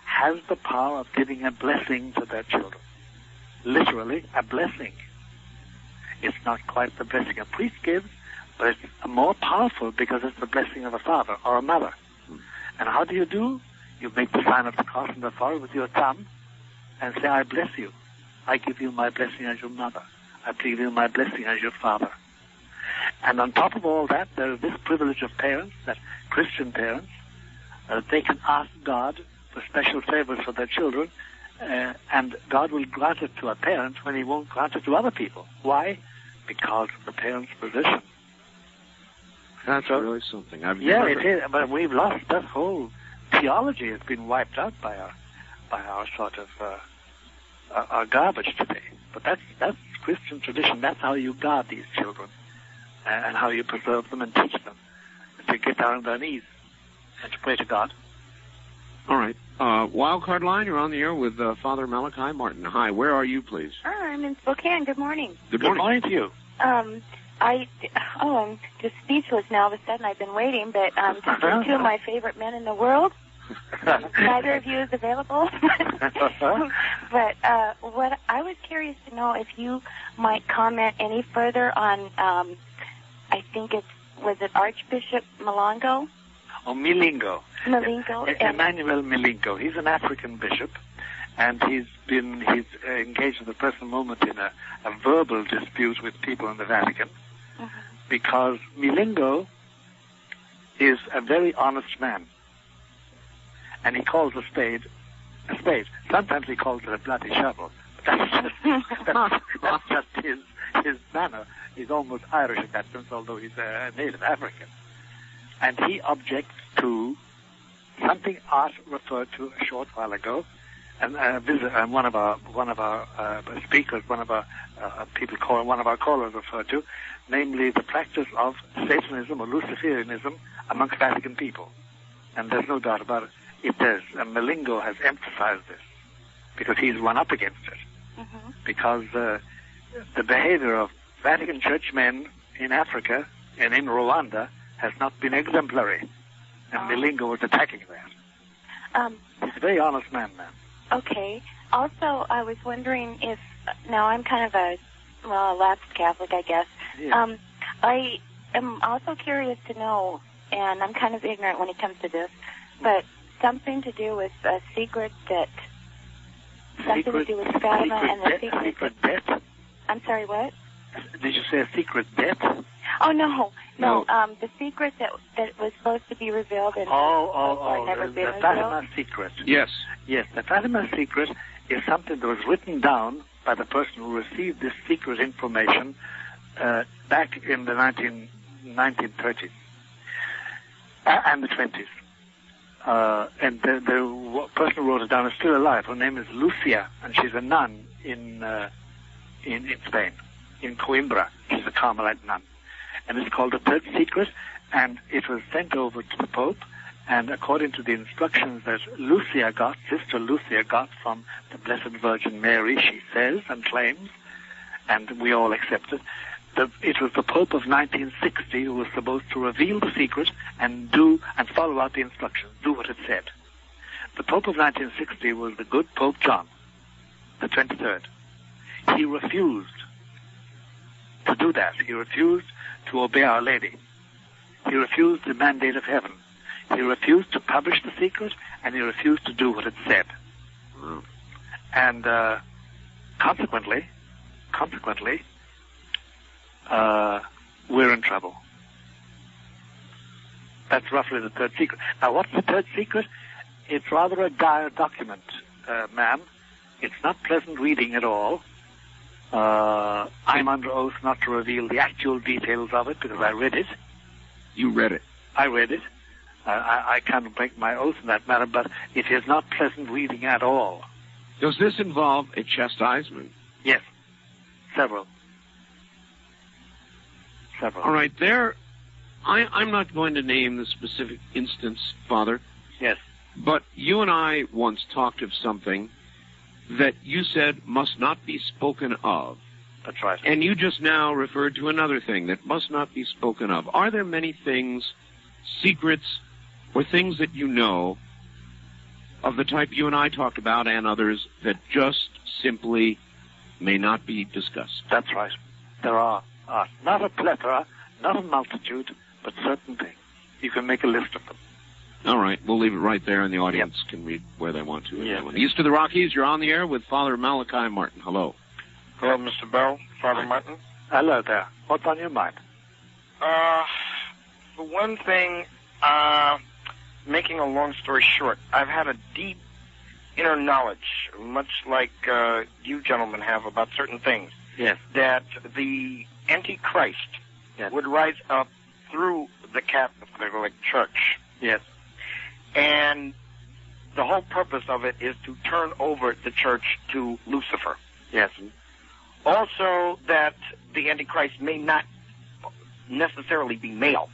has the power of giving a blessing to their children. Literally, a blessing. It's not quite the blessing a priest gives, but it's more powerful because it's the blessing of a father or a mother. And how do? You make the sign of the cross on the forehead with your thumb and say, I bless you. I give you my blessing as your mother. I give you my blessing as your father. And on top of all that, there is this privilege of parents, that Christian parents, they can ask God for special favors for their children, and God will grant it to a parent when he won't grant it to other people. Why? Because of the parent's position. That's really something. Yeah, it is. But we've lost that whole theology. Has been wiped out by our sort of our garbage today. But that's Christian tradition. That's how you guard these children, and how you preserve them and teach them to get down on their knees and to pray to God. All right. Wildcard line, you're on the air with Father Malachi Martin. Hi, where are you, please? I'm in Spokane. Good morning. Good morning to you. I'm just speechless now. All of a sudden, I've been waiting, but just two of my favorite men in the world. Neither of you is available. But what I was curious to know if you might comment any further on, I think was it Archbishop Milingo? Oh, Milingo. Milingo. Emmanuel Milingo. He's an African bishop, and he's engaged at the present moment in a verbal dispute with people in the Vatican, because Milingo is a very honest man, and he calls a spade a spade. Sometimes he calls it a bloody shovel, but that's just his manner. He's almost Irish in that sense, although he's a native African. And he objects to something Art referred to a short while ago, and one of our speakers, one of our callers referred to, namely the practice of Satanism or Luciferianism amongst Vatican people. And there's no doubt about it. It does. And Milingo has emphasized this because he's run up against it. Because the behavior of Vatican church men in Africa and in Rwanda has not been exemplary. And Milingo was attacking that. He's a very honest man. Okay. Also, I was wondering if, now I'm kind of a lapsed Catholic, I guess. Yeah. I am also curious to know, and I'm kind of ignorant when it comes to this, but something to do with a secret debt. Something to do with Fatima and the secret debt? I'm sorry, what? Did you say a secret debt? Oh, no. The secret that was supposed to be revealed and never been revealed. The Fatima secret. Yes. Yes, the Fatima secret is something that was written down by the person who received this secret information back in the 1930s and the 20s. And the person who wrote it down is still alive. Her name is Lucia, and she's a nun in Spain, in Coimbra. She's a Carmelite nun. And it's called the Third Secret, and it was sent over to the Pope, and according to the instructions that Sister Lucia got from the Blessed Virgin Mary, she says and claims, and we all accept it, it was the Pope of 1960 who was supposed to reveal the secret and follow out the instructions, do what it said. The Pope of 1960 was the good Pope John, the 23rd. He refused to do that. He refused to obey Our Lady. He refused the mandate of heaven. He refused to publish the secret, and he refused to do what it said. And consequently, we're in trouble. That's roughly the third secret. Now, what's the third secret? It's rather a dire document, ma'am. It's not pleasant reading at all. I'm under oath not to reveal the actual details of it because I read it. You read it? I read it. I can't break my oath in that matter, but it is not pleasant reading at all. Does this involve a chastisement? Yes. Several. All right, I'm not going to name the specific instance, Father. Yes. But you and I once talked of something that you said must not be spoken of. That's right. And you just now referred to another thing that must not be spoken of. Are there many things, secrets, or things that you know of the type you and I talked about and others that just simply may not be discussed? That's right. There are not a plethora, Not a multitude, but certain things. You can make a list of them. All right, we'll leave it right there, and the audience can read where they want to. East of the Rockies, you're on the air with Father Malachi Martin. Hello. Hello, Mr. Bell. Father Martin. Hello there. What's on your mind? For one thing, making a long story short, I've had a deep inner knowledge, much like you gentlemen have about certain things. Yes. That the Antichrist would rise up through the Catholic Church. Yes. And the whole purpose of it is to turn over the church to Lucifer. Yes. Also, that the Antichrist may not necessarily be male,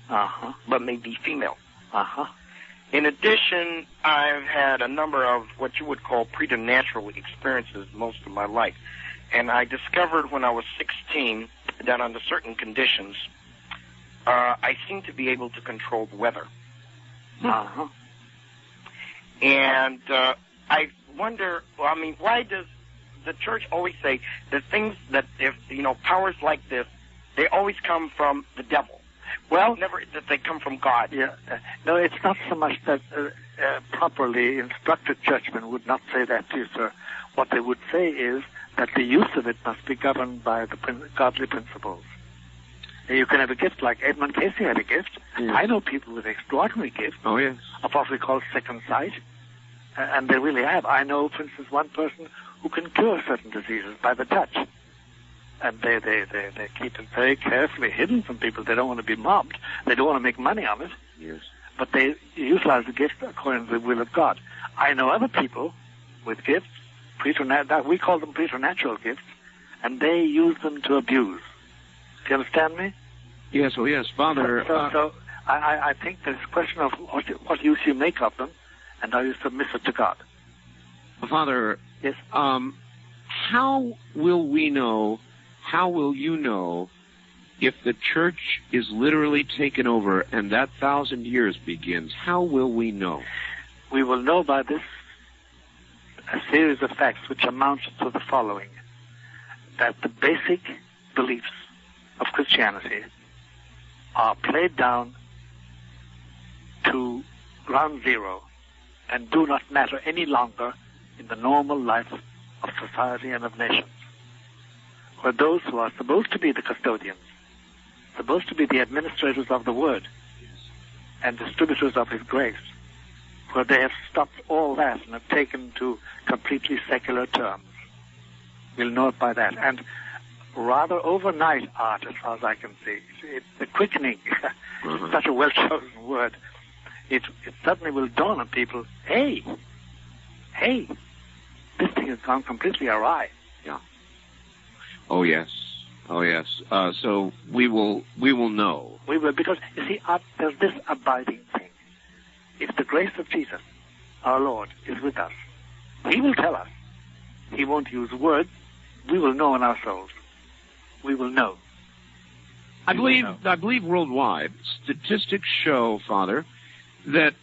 but may be female. In addition, I've had a number of what you would call preternatural experiences most of my life. And I discovered when I was 16 that under certain conditions, I seem to be able to control the weather. And I wonder, why does the church always say that things that, if, powers like this, they always come from the devil? Well, never that they come from God. Yeah. No, it's not so much that properly instructed churchmen would not say that to you, sir. What they would say is that the use of it must be governed by the godly principles. You can have a gift like Edmund Casey had a gift. Yes. I know people with extraordinary gifts of what we call second sight, and they really have. I know, for instance, one person who can cure certain diseases by the touch. And they keep it very carefully hidden from people. They don't want to be mobbed. They don't want to make money on it. Yes. But they utilize the gift according to the will of God. I know other people with gifts, that we call them preternatural gifts, and they use them to abuse. Do you understand me? Yes, oh yes, Father. So I think there's a question of what use you make of them, and are you submissive to God? Father, yes. How will we know? How will you know if the church is literally taken over and that 1,000 years begins? How will we know? We will know by this a series of facts which amount to the following: that the basic beliefs of Christianity are played down to ground zero and do not matter any longer in the normal life of society and of nations. Where those who are supposed to be the custodians, supposed to be the administrators of the Word and distributors of His grace, where they have stopped all that and have taken to completely secular terms. We'll know it by that. And rather overnight art, as far as I can see. It's the quickening, such a well-chosen word. It suddenly will dawn on people, hey, this thing has gone completely awry. Yeah. Oh yes. So we will know. We will, because you see, there's this abiding thing. If the grace of Jesus, our Lord, is with us, He will tell us. He won't use words. We will know in our souls. We will know. I believe worldwide statistics show, Father, that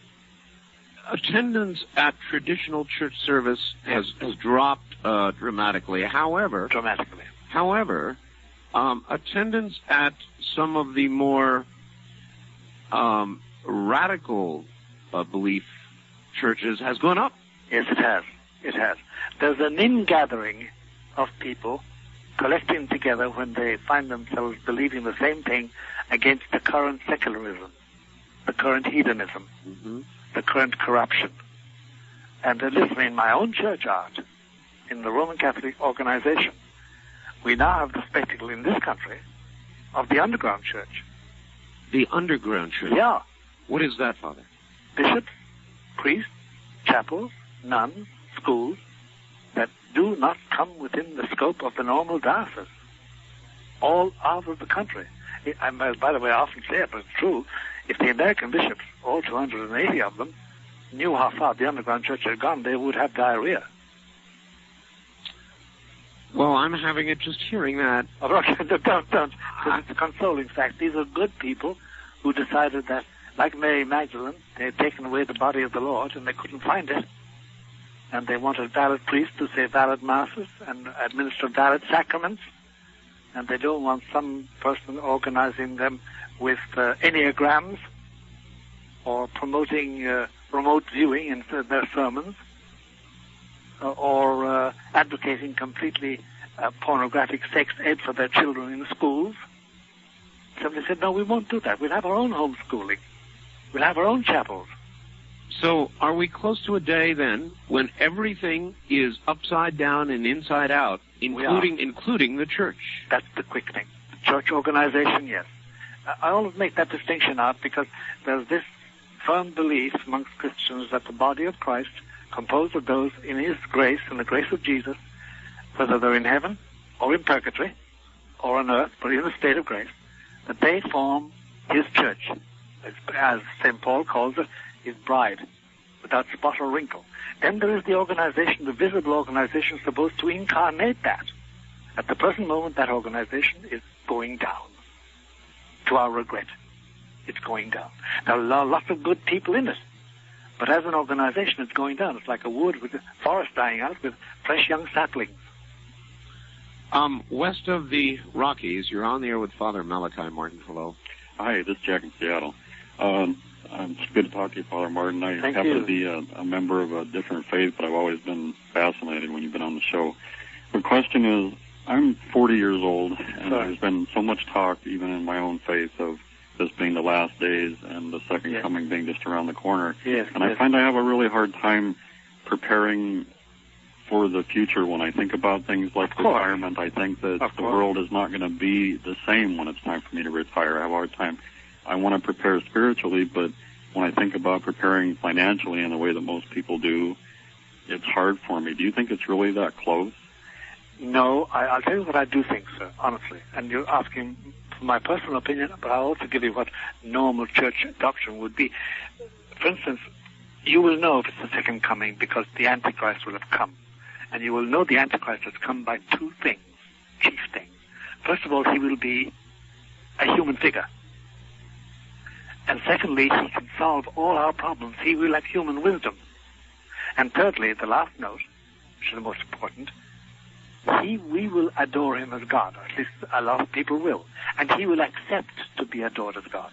attendance at traditional church service has dropped dramatically. However, attendance at some of the more radical belief churches has gone up. Yes, it has. It has. There's an ingathering of people collecting together when they find themselves believing the same thing against the current secularism, the current hedonism, the current corruption. And listen, in my own church art, in the Roman Catholic organization, we now have the spectacle in this country of the underground church. The underground church? Yeah. What is that, Father? Bishops, priests, chapels, nuns, schools that do not come within the scope of the normal diocese, all over the country. By the way, I often say it, but it's true. If the American bishops, all 280 of them, knew how far the underground church had gone, they would have diarrhea. Well, I'm having it just hearing that. Oh, don't. Because it's a consoling fact. These are good people who decided that, like Mary Magdalene, they had taken away the body of the Lord and they couldn't find it. And they wanted valid priests to say valid masses and administer valid sacraments. and they don't want some person organizing them with enneagrams or promoting remote viewing in their sermons or advocating completely pornographic sex ed for their children in schools. So they said, no, we won't do that. We'll have our own homeschooling. We'll have our own chapels. So are we close to a day then when everything is upside down and inside out, including the church? That's the quickening. Church organization, yes. I always make that distinction out because there's this firm belief amongst Christians that the body of Christ, composed of those in His grace and the grace of Jesus, whether they're in heaven or in purgatory or on earth, but in a state of grace, that they form His church, as St. Paul calls it, His bride, without spot or wrinkle. Then there is the organization, the visible organization, supposed to incarnate that. At the present moment, that organization is going down, to our regret. It's going down. There are lots of good people in it, but as an organization, it's going down. It's like a wood with a forest dying out with fresh young saplings. West of the Rockies, you're on the air with Father Malachi Martin. Hello. Hi, this is Jack in Seattle. It's good to talk to you, Father Martin. I Thank happen you. to be a member of a different faith, but I've always been fascinated when you've been on the show. The question is, I'm 40 years old, and there's been so much talk, even in my own faith, of this being the last days and the second coming being just around the corner. I find I have a really hard time preparing for the future when I think about things like retirement. I think that the world is not going to be the same when it's time for me to retire. I have a hard time. I want to prepare spiritually, but when I think about preparing financially in the way that most people do, it's hard for me. Do you think it's really that close? No, I'll tell you what I do think, sir, honestly. And you're asking for my personal opinion, but I'll also give you what normal church doctrine would be. For instance, you will know if it's the second coming because the Antichrist will have come. And you will know the Antichrist has come by two things, chief things. First of all, he will be a human figure. And secondly, he can solve all our problems. He will have human wisdom. And thirdly, the last note, which is the most important, we will adore him as God, or at least a lot of people will. And he will accept to be adored as God.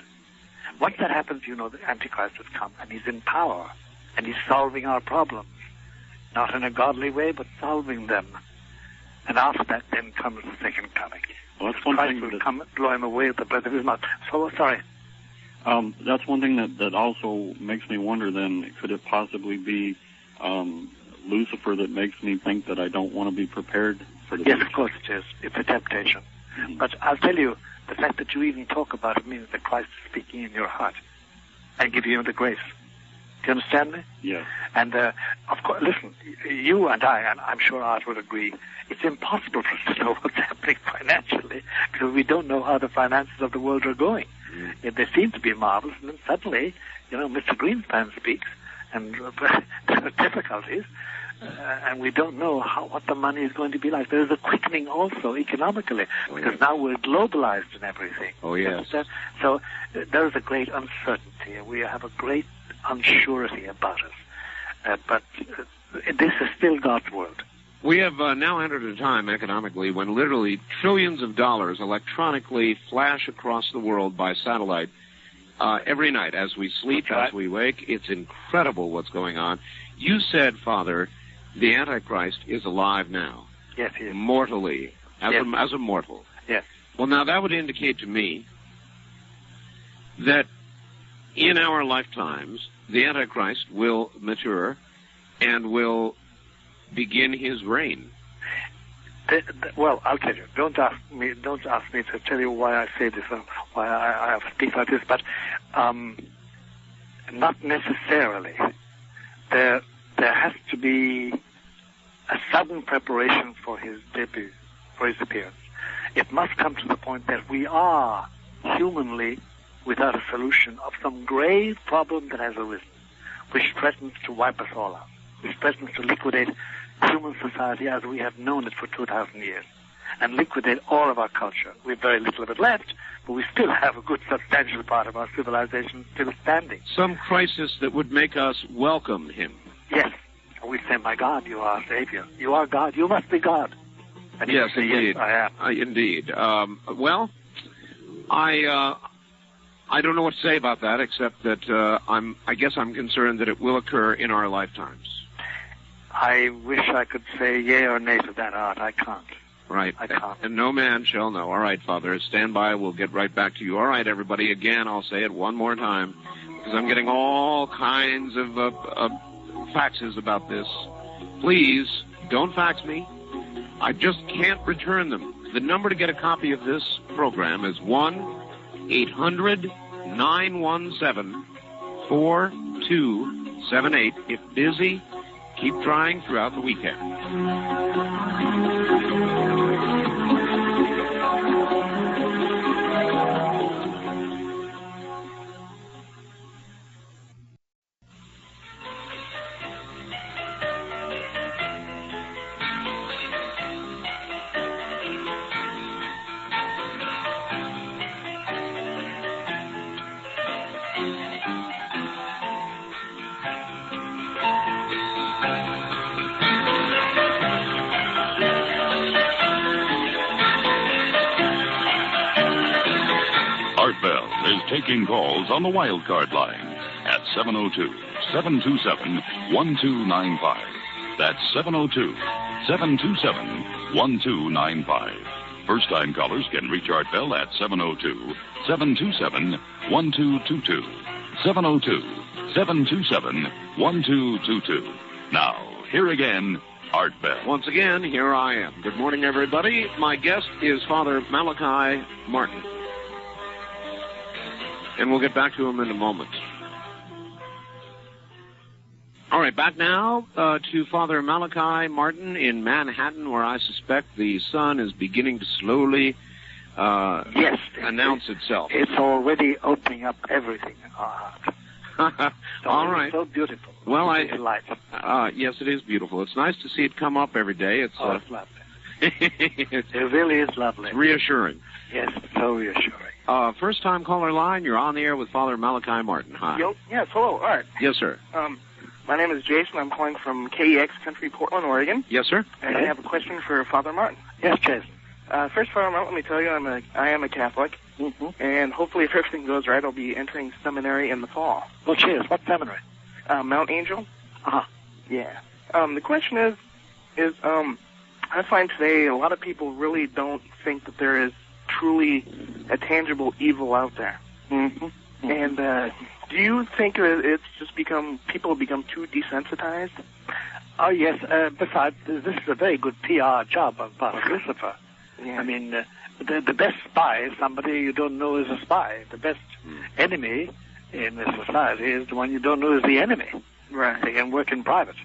Once that happens, you know the Antichrist has come, and he's in power, and he's solving our problems. Not in a godly way, but solving them. And after that, then comes the second coming. Well, that's one Christ thing will come, blow him away with the breath of his mouth. So, sorry. That's one thing that also makes me wonder, then, could it possibly be Lucifer that makes me think that I don't want to be prepared for the future? Yes, of course it is. It's a temptation. Mm-hmm. But I'll tell you, the fact that you even talk about it means that Christ is speaking in your heart and giving you the grace. Do you understand me? Yes. And, of course, listen, you and I, and I'm sure Art would agree, it's impossible for us to know what's happening financially because we don't know how the finances of the world are going. Mm. They seem to be marvelous, and then suddenly, Mr. Greenspan speaks, and there are difficulties, and we don't know what the money is going to be like. There's a quickening also economically, because now we're globalized and everything. Oh, yes. So there's a great uncertainty. We have a great unsurety about us. But this is still God's world. We have now entered a time economically when literally trillions of dollars electronically flash across the world by satellite every night as we sleep, as we wake. It's incredible what's going on. You said, Father, the Antichrist is alive now. Yes, he is. Mortally, as a mortal. Yes. Well, now that would indicate to me that in our lifetimes, the Antichrist will mature and will begin his reign. Well, I'll tell you. Don't ask me to tell you why I say this or why I speak like this, but not necessarily. There has to be a sudden preparation for his debut, for his appearance. It must come to the point that we are humanly without a solution of some grave problem that has arisen, which threatens to wipe us all out, which threatens to liquidate human society as we have known it for 2,000 years, and liquidate all of our culture. We have very little of it left, but we still have a good substantial part of our civilization still standing. Some crisis that would make us welcome him. Yes. We say, my God, you are our Savior. You are God. You must be God. And Yes, say, indeed. Yes, I am. Indeed. Well, I don't know what to say about that, except that I guess I'm concerned that it will occur in our lifetimes. I wish I could say yay or nay to that, Art. I can't. Right. I can't. And no man shall know. All right, Father. Stand by. We'll get right back to you. All right, everybody. Again, I'll say it one more time, because I'm getting all kinds of faxes about this. Please, don't fax me. I just can't return them. The number to get a copy of this program is 1-800-917-4278. If busy, keep trying throughout the weekend. Art Bell is taking calls on the wild card line at 702-727-1295. That's 702-727-1295. First-time callers can reach Art Bell at 702-727-1222. 702-727-1222. Now, here again, Art Bell. Once again, here I am. Good morning, everybody. My guest is Father Malachi Martin. And we'll get back to him in a moment. All right, back now to Father Malachi Martin in Manhattan, where I suspect the sun is beginning to slowly announce itself. It's already opening up everything. All right. So beautiful. Well, Yes, it is beautiful. It's nice to see it come up every day. it's lovely. It really is lovely. It's reassuring. Yes, so reassuring. First-time caller line, you're on the air with Father Malachi Martin. Hi. Yes, hello, Art. Yes, sir. My name is Jason. I'm calling from KEX Country, Portland, Oregon. Yes, sir. And I have a question for Father Martin. Yes, Jason. First, Father Martin, let me tell you, I am a Catholic, and hopefully, if everything goes right, I'll be entering seminary in the fall. Well, cheers. What seminary? Mount Angel. Uh-huh. Yeah. The question is, I find today a lot of people really don't think that there is truly a tangible evil out there. And do you think that it's just people have become too desensitized? Oh, yes. Besides, this is a very good PR job on part of Lucifer. Yeah. I mean, the best spy is somebody you don't know is a spy. The best enemy in this society is the one you don't know is the enemy. Right. They can work in private.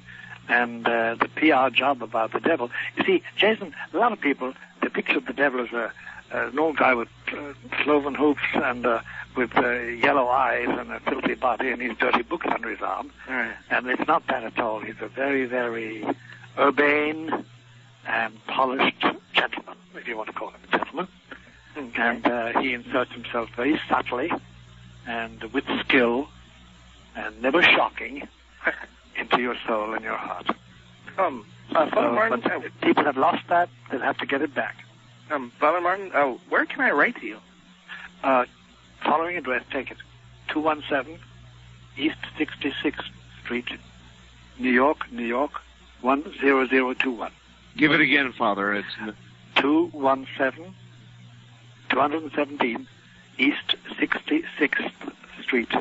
And the PR job about the devil. You see, Jason, a lot of people, they picture the devil as an old guy with cloven hoofs and with yellow eyes and a filthy body and his dirty books under his arm. Right. And it's not that at all. He's a very, very urbane and polished gentleman, if you want to call him a gentleman. Okay. And he inserts himself very subtly and with skill and never shocking into your soul and your heart. Father Martin, but if people have lost that, they'll have to get it back. Father Martin, where can I write to you? Following address, take it. 217 East 66th Street, New York, 10021. Give it again, Father. It's 217 East 66th Street,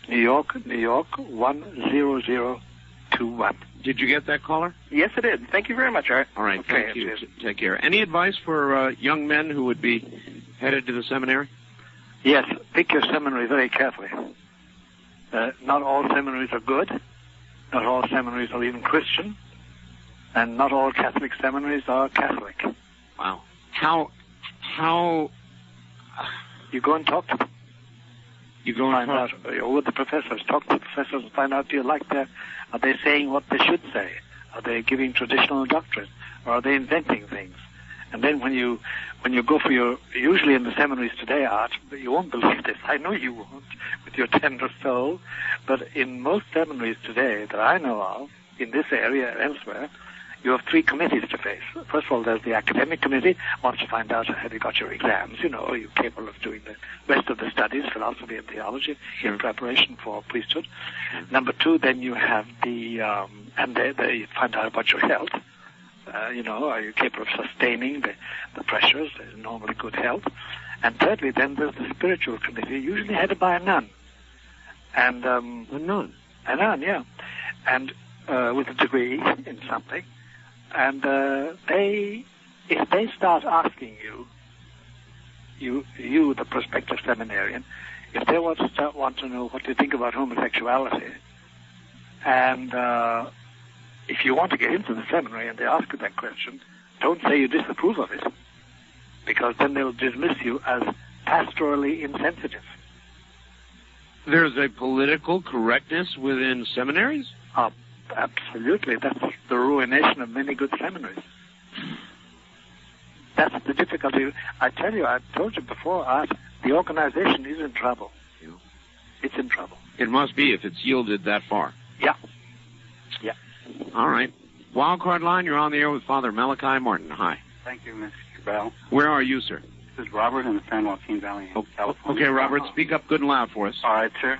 New York, 10021. Did you get that, caller? Yes, I did. Thank you very much, Art. All right, Okay, thank you. Take care. Any advice for young men who would be headed to the seminary? Yes, pick your seminary very carefully. Not all seminaries are good. Not all seminaries are even Christian. And not all Catholic seminaries are Catholic. Wow. How... You go and talk to them. You go and find talk out with the professors. Talk to the professors and find out, do you like are they saying what they should say? Are they giving traditional doctrine? Or are they inventing things? And then when you go for usually in the seminaries today, Art, you won't believe this. I know you won't with your tender soul. But in most seminaries today that I know of, in this area and elsewhere, you have three committees to face. First of all, there's the academic committee. Wants to find out have you got your exams, are you capable of doing the rest of the studies, philosophy and theology, in preparation for priesthood. Number two, then you have the, and they find out about your health. Are you capable of sustaining the pressures, normally good health. And thirdly, then there's the spiritual committee, usually headed by a nun. And, a nun? A nun, yeah. And, with a degree in something. And if they start asking you, the prospective seminarian, if they want to know what you think about homosexuality, and if you want to get into the seminary and they ask you that question, don't say you disapprove of it, because then they'll dismiss you as pastorally insensitive. There's a political correctness within seminaries? Absolutely. That's the ruination of many good seminaries. That's the difficulty. I tell you, I told you before, Art, the organization is in trouble. It's in trouble. It must be if it's yielded that far. Yeah. Yeah. All right. Wildcard line, you're on the air with Father Malachi Martin. Hi. Thank you, Mr. Bell. Where are you, sir? This is Robert in the San Joaquin Valley in California. Okay, Robert, speak up good and loud for us. All right, sir.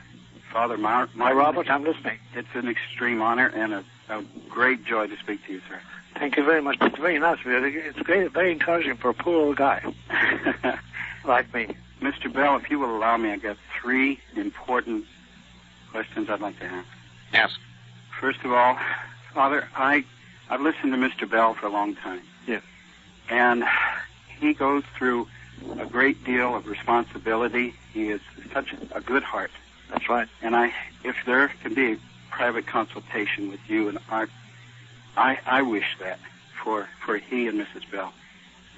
Father Martin. Hi, Robert, I'm listening. It's an extreme honor and a great joy to speak to you, sir. Thank you very much. It's very nice of you. It's great, very encouraging for a poor old guy like me. Mr. Bell, if you will allow me, I've got three important questions I'd like to ask. Ask. First of all, Father, I've listened to Mr. Bell for a long time. Yes. And he goes through a great deal of responsibility. He is such a good heart. That's right. And if there can be a private consultation with you and Art, I wish that for he and Mrs. Bell,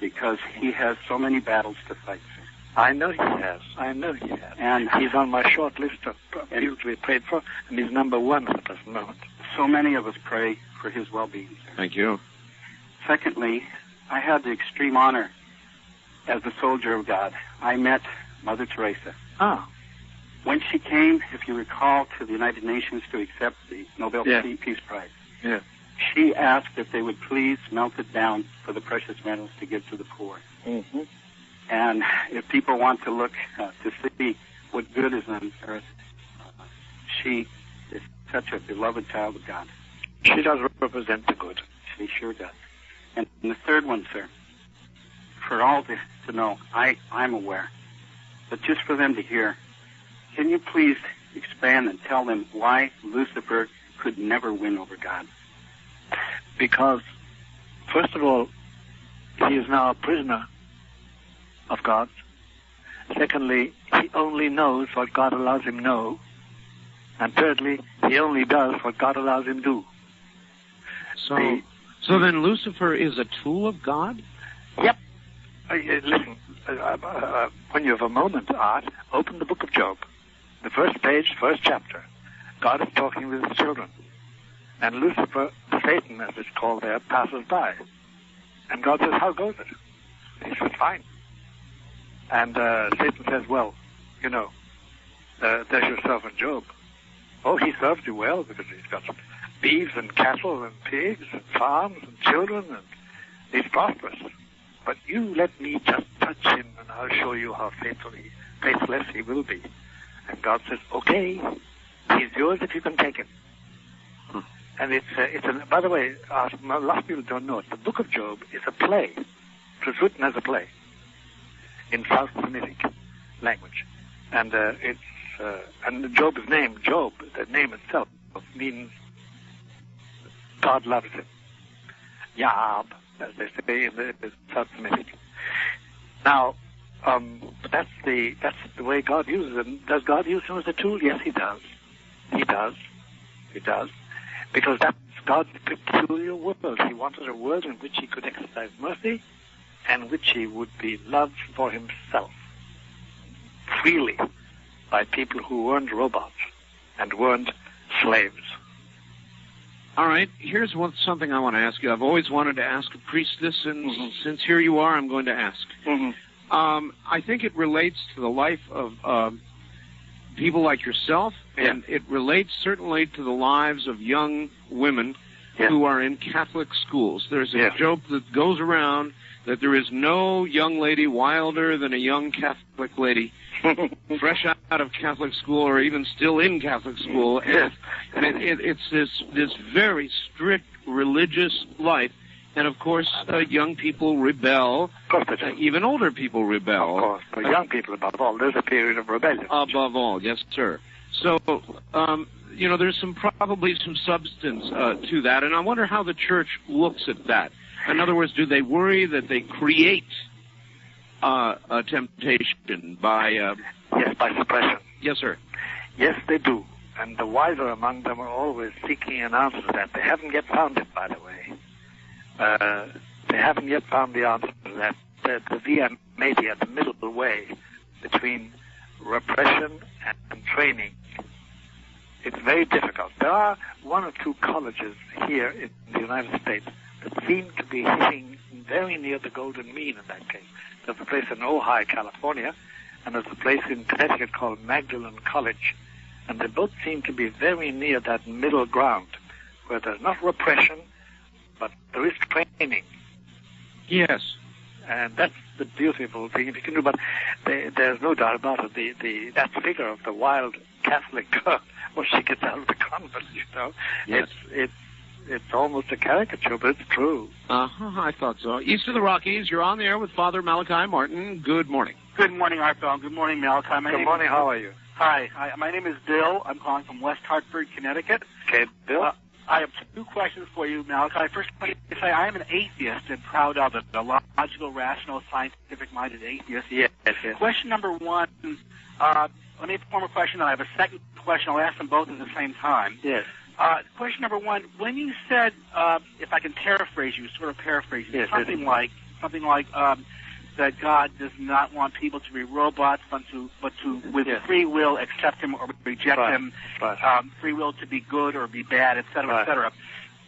because he has so many battles to fight, sir. I know he has. And he's on my short list of people to be prayed for, and he's number one at the present moment. So many of us pray for his well-being, sir. Thank you. Secondly, I had the extreme honor as a soldier of God. I met Mother Teresa. Ah. When she came, if you recall, to the United Nations to accept the Nobel Peace Prize, she asked if they would please melt it down for the precious metals to give to the poor. Mm-hmm. And if people want to look to see what good is on earth, she is such a beloved child of God. She does represent the good. She sure does. And the third one, sir, for all to know, I'm aware, but just for them to hear, can you please expand and tell them why Lucifer could never win over God? Because, first of all, he is now a prisoner of God. Secondly, he only knows what God allows him know. And thirdly, he only does what God allows him do. So then Lucifer is a tool of God? Yep. Listen, when you have a moment, Art, open the book of Job. The first page, first chapter. God is talking with his children. And Lucifer, Satan, as it's called there, passes by. And God says, how goes it? He says, fine. And Satan says, well, there's yourself and Job. Oh, he served you well because he's got beeves and cattle and pigs and farms and children, and he's prosperous. But you let me just touch him and I'll show you how faithless he will be. And God says, okay, he's yours if you can take him. And by the way, a lot of people don't know it. The book of Job is a play. It was written as a play in South Semitic language. And and Job is named Job. The name itself means God loves him. Yab, as they say in the South Semitic. Now, that's the way God uses him. Does God use him as a tool? Yes, he does. He does. Because that's God's peculiar world. He wanted a world in which he could exercise mercy and which he would be loved for himself freely by people who weren't robots and weren't slaves. All right, here's something I want to ask you. I've always wanted to ask a priest this, and since here you are, I'm going to ask. I think it relates to the life of people like yourself, and it relates certainly to the lives of young women who are in Catholic schools. There's a joke that goes around that there is no young lady wilder than a young Catholic lady fresh out of Catholic school or even still in Catholic school. And it's this very strict religious life. And, of course, young people rebel. Of course they do. Even older people rebel. Of course. But young people, above all, there's a period of rebellion. Above all, yes, sir. So, there's probably some substance to that. And I wonder how the church looks at that. In other words, do they worry that they create a temptation by... yes, by suppression. Yes, sir. Yes, they do. And the wiser among them are always seeking an answer to that. They haven't yet found it, by the way. They haven't yet found the answer to that. The via media, the middle way between repression and training. It's very difficult. There are one or two colleges here in the United States that seem to be hitting very near the golden mean in that case. There's a place in Ojai, California, and there's a place in Connecticut called Magdalen College. And they both seem to be very near that middle ground, where there's not repression, but there is training. Yes. And that's the beautiful thing if you can do. But there's no doubt about it. That figure of the wild Catholic girl, when she gets out of the convent, Yes. It's almost a caricature, but it's true. I thought so. East of the Rockies, you're on the air with Father Malachi Martin. Good morning. Good morning, Art Bell. Good morning, Malachi. Good morning. How are you? Hi. My name is Bill. I'm calling from West Hartford, Connecticut. Okay, Bill. I have two questions for you, Malachi. First, let me say I am an atheist and proud of it, a logical, rational, scientific-minded atheist. Yes. Question number one, let me form a question, and I have a second question. I'll ask them both at the same time. Yes. Question number one, when you said, if I can paraphrase you, sort of paraphrase you, something like that God does not want people to be robots, but to with free will accept him or reject him, free will to be good or be bad, et cetera, et cetera.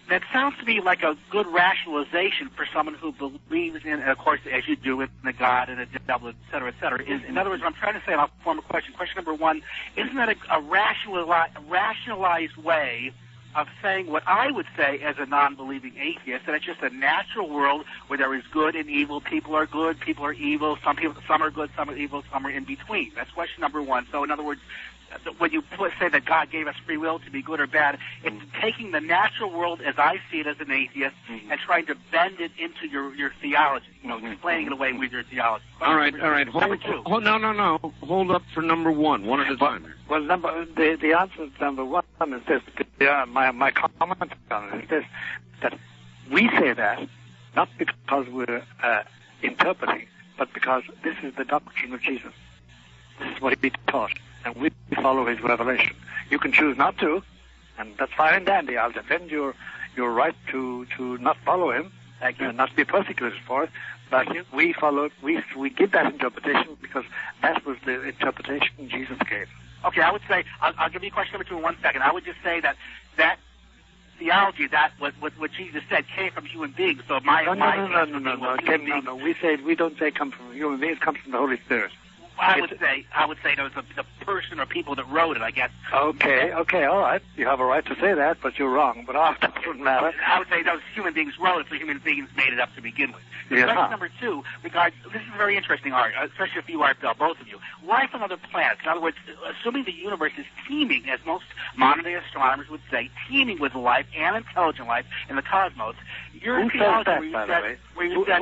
That sounds to me like a good rationalization for someone who believes in, of course, as you do, in a God and a devil, et cetera, et cetera. In other words, what I'm trying to say, and I'll form a question. Question number one, isn't that a rationalized way of saying what I would say as a non-believing atheist, that it's just a natural world where there is good and evil. People are good, people are evil. Some are good, some are evil, some are in between. That's question number one. So, in other words, when you say that God gave us free will to be good or bad, it's taking the natural world as I see it as an atheist and trying to bend it into your theology, explaining it away with your theology. All right. No. Hold up for number one at a time. Well, the answer to number one is this. My comment on it is this, that we say that not because we're interpreting, but because this is the doctrine of Jesus. This is what he taught, and we follow his revelation. You can choose not to, and that's fine and dandy. I'll defend your right to not follow him and not be persecuted for it. But we follow. We give that interpretation because that was the interpretation Jesus gave. Okay, I would say I'll give you question number two in 1 second. I would just say that theology, that what Jesus said, came from human beings. So No. We don't say come from human beings. It comes from the Holy Spirit. I would say there was the person or people that wrote it, I guess. Okay, all right. You have a right to say that, but you're wrong. But that doesn't matter. I would say those human beings wrote it, so human beings made it up to begin with. Question number two, this is very interesting, Art, especially if you are, both of you. Life on other planets. In other words, assuming the universe is teeming, as most modern-day astronomers would say, teeming with life and intelligent life in the cosmos. Who says that, by the way? Where you said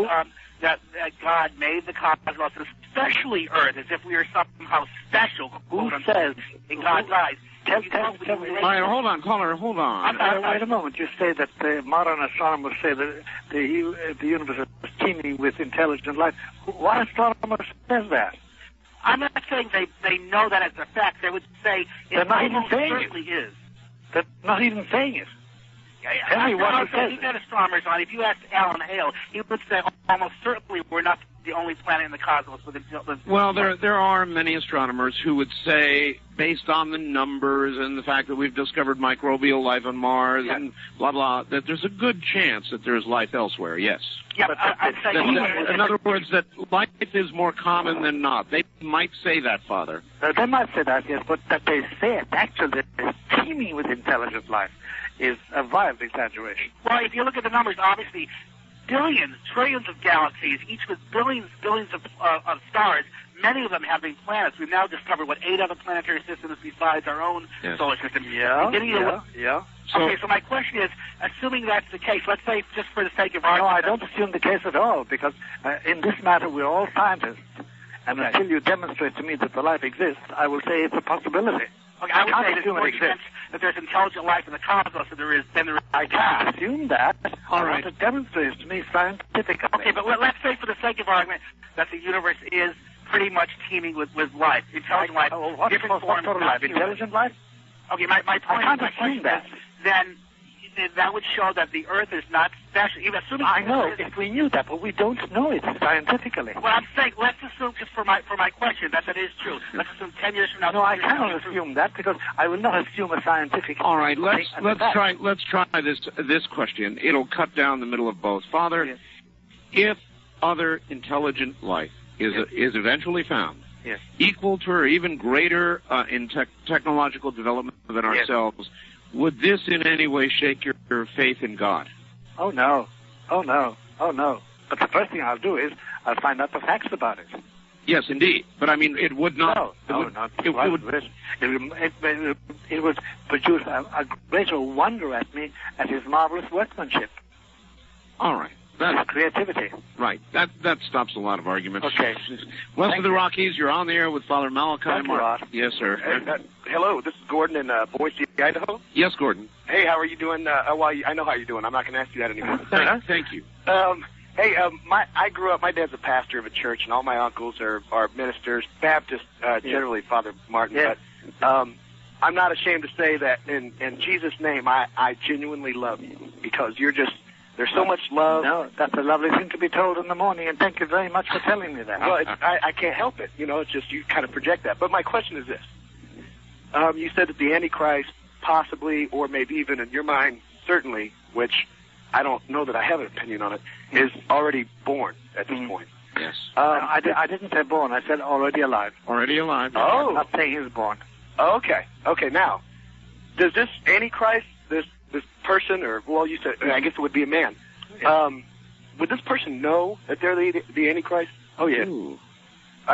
that God made the cosmos, especially Earth, as if we are somehow special. Who says? In God's eyes. Tell me. All right, hold on, caller, hold on. Wait a moment. You say that the modern astronomers say that the universe is teeming with intelligent life. What astronomer says that? I'm not saying they know that as a fact. They would say it almost certainly is. They're not even saying it. Tell me what he says. You've had astronomers on. If you asked Alan Hale, he would say almost certainly we're not the only planet in the cosmos with intelligence. Well, there are many astronomers who would say, based on the numbers and the fact that we've discovered microbial life on Mars and blah, blah, that there's a good chance that there's life elsewhere, yes. Yeah, I'd say... In other words, that life is more common than not. They might say that, Father. They might say that, yes, but that they say it actually is teeming with intelligent life. is a wild exaggeration. Well, if you look at the numbers, obviously, billions, trillions of galaxies, each with billions of stars, many of them having planets. We've now discovered, 8 other planetary systems besides our own solar system. Yeah. Okay, so my question is, assuming that's the case, let's say, just for the sake of argument... No, I don't assume the case at all, because in this matter we're all scientists. And until you demonstrate to me that the life exists, I will say it's a possibility. Okay, I would say there's more chance that there's intelligent life in the cosmos than there is. I can't assume that. I want to demonstrate it to me scientifically. Okay, but let's say for the sake of argument that the universe is pretty much teeming with life, intelligent life, different forms of life. Intelligent life? Okay, my point I can't assume that. Then that would show that the Earth is not special. Even assuming I know, if we knew that, but we don't know it scientifically. Well, I'm saying, let's assume, just for my question, that is true. Let's assume 10 years from now... No, I cannot assume that, because I will not assume a scientific... All right, let's try this question. It'll cut down the middle of both. Father, if other intelligent life is eventually found, equal to or even greater in technological development than ourselves, would this in any way shake your faith in God? Oh, no. Oh, no. Oh, no. But the first thing I'll do is I'll find out the facts about it. Yes, indeed. But, I mean, it would not... It would produce a greater wonder at me at his marvelous workmanship. All right. That's creativity. Right. That stops a lot of arguments. Okay. West of the Rockies, you're on the air with Father Malachi Martin. Yes, sir. Hello, this is Gordon in Boise, Idaho. Yes, Gordon. Hey, how are you doing? I know how you're doing. I'm not going to ask you that anymore. Thank you. I grew up, my dad's a pastor of a church, and all my uncles are ministers, Baptist, generally, Father Martin. Yes. But I'm not ashamed to say that in Jesus' name, I genuinely love you, because you're just... There's so much love. No, that's a lovely thing to be told in the morning, and thank you very much for telling me that. Well, I can't help it. It's just you kind of project that. But my question is this. You said that the Antichrist possibly, or maybe even in your mind, certainly, which I don't know that I have an opinion on it, is already born at this point. Yes. I didn't say born. I said already alive. Already alive. Oh. I'm not saying he's born. Okay. Okay, now, does this Antichrist, this person, or, well, you said, I guess it would be a man. Would this person know that they're the Antichrist? Oh, yeah.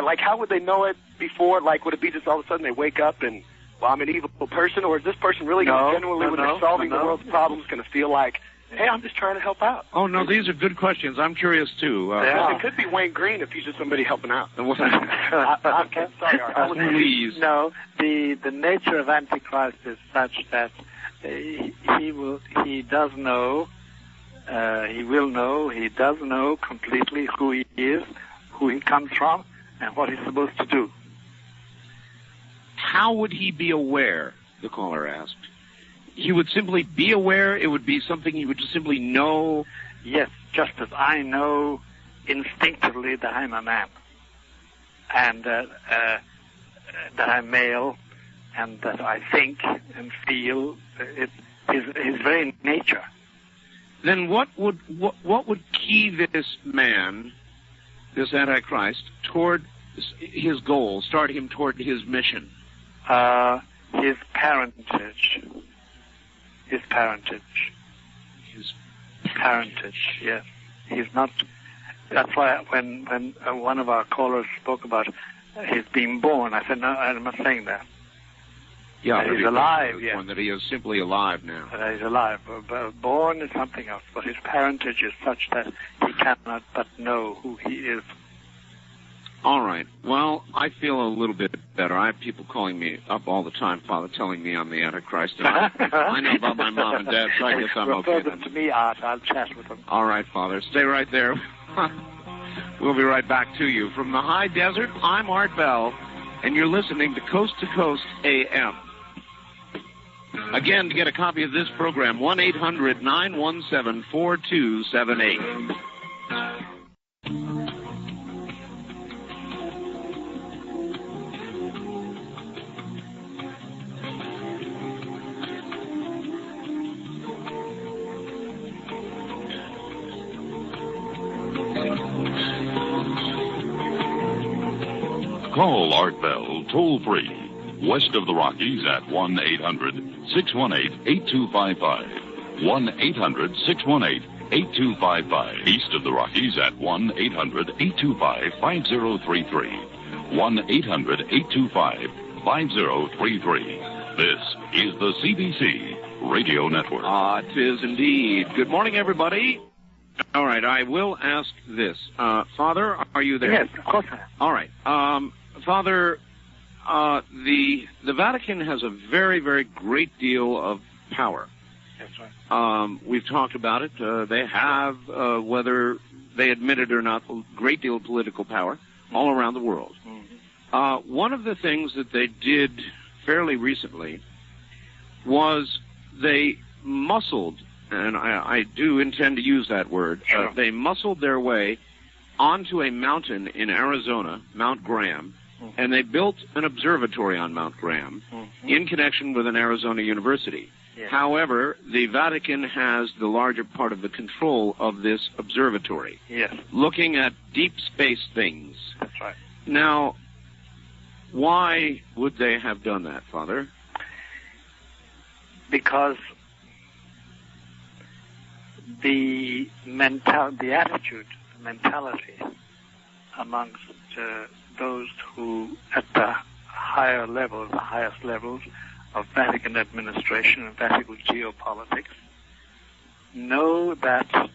Like, how would they know it before? Like, would it be just all of a sudden they wake up and, well, I'm an evil person? Or is this person really going to genuinely, when they're solving the world's problems, going to feel like, hey, I'm just trying to help out? Oh, no, these are good questions. I'm curious, too. It could be Wayne Green if he's just somebody helping out. Okay. Sorry, please. No, the nature of Antichrist is such that he does know completely who he is, who he comes from, and what he's supposed to do. How would he be aware, the caller asked? He would simply be aware? It would be something he would just simply know? Yes, just as I know instinctively that I'm a man, and that I'm male, and that I think and feel. It's his very nature. Then what would key this man, this Antichrist, toward his goal, start him toward his mission? His parentage. His parentage. Yes. He's not. That's why when one of our callers spoke about his being born, I said, no, I'm not saying that. Yeah, he's alive. Yes. One that he is simply alive now. He's alive. Born is something else, but his parentage is such that he cannot but know who he is. All right. Well, I feel a little bit better. I have people calling me up all the time, Father, telling me I'm the Antichrist. And I know about my mom and dad, so I guess I'm okay. Refer them to me, Art. I'll chat with them. All right, Father. Stay right there. We'll be right back to you. From the high desert, I'm Art Bell, and you're listening to Coast AM. Again, to get a copy of this program, 1-800-917-4278. Call Art Bell toll-free West of the Rockies at 1-800-618-8255. 1-800-618-8255. East of the Rockies at 1-800-825-5033. 1-800-825-5033. This is the CBC Radio Network. It is indeed. Good morning, everybody. All right, I will ask this. Father, are you there? Yes, of course I am. All right. Father, the Vatican has a very, very great deal of power. That's right. We've talked about it. They have, whether they admit it or not, a great deal of political power all around the world. Mm-hmm. One of the things that they did fairly recently was they muscled, and I do intend to use that word, sure. They muscled their way onto a mountain in Arizona, Mount Graham, mm-hmm. and they built an observatory on Mount Graham mm-hmm. in connection with an Arizona university. Yes. However, the Vatican has the larger part of the control of this observatory, yes. looking at deep space things. That's right. Now, why would they have done that, Father? Because the attitude, the mentality amongst those who, at the higher levels, the highest levels of Vatican administration and Vatican geopolitics, know that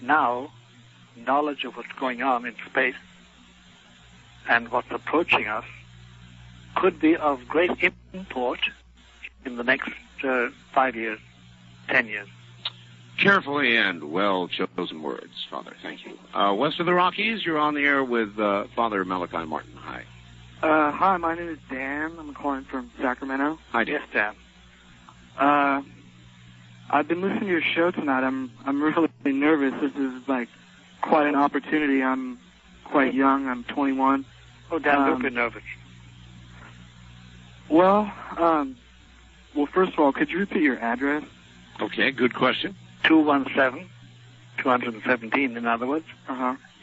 now knowledge of what's going on in space and what's approaching us could be of great import in the next 5 years, 10 years. Carefully and well chosen words, Father. Thank you. West of the Rockies, you're on the air with Father Malachi Martin. Hi. Hi, my name is Dan. I'm calling from Sacramento. Hi, Dan. Yes, Dan. I've been listening to your show tonight. I'm really nervous. This is like quite an opportunity. I'm quite young. I'm 21. Oh, Dan, don't be nervous. Well, first of all, could you repeat your address? Okay, good question. 217, 217 in other words,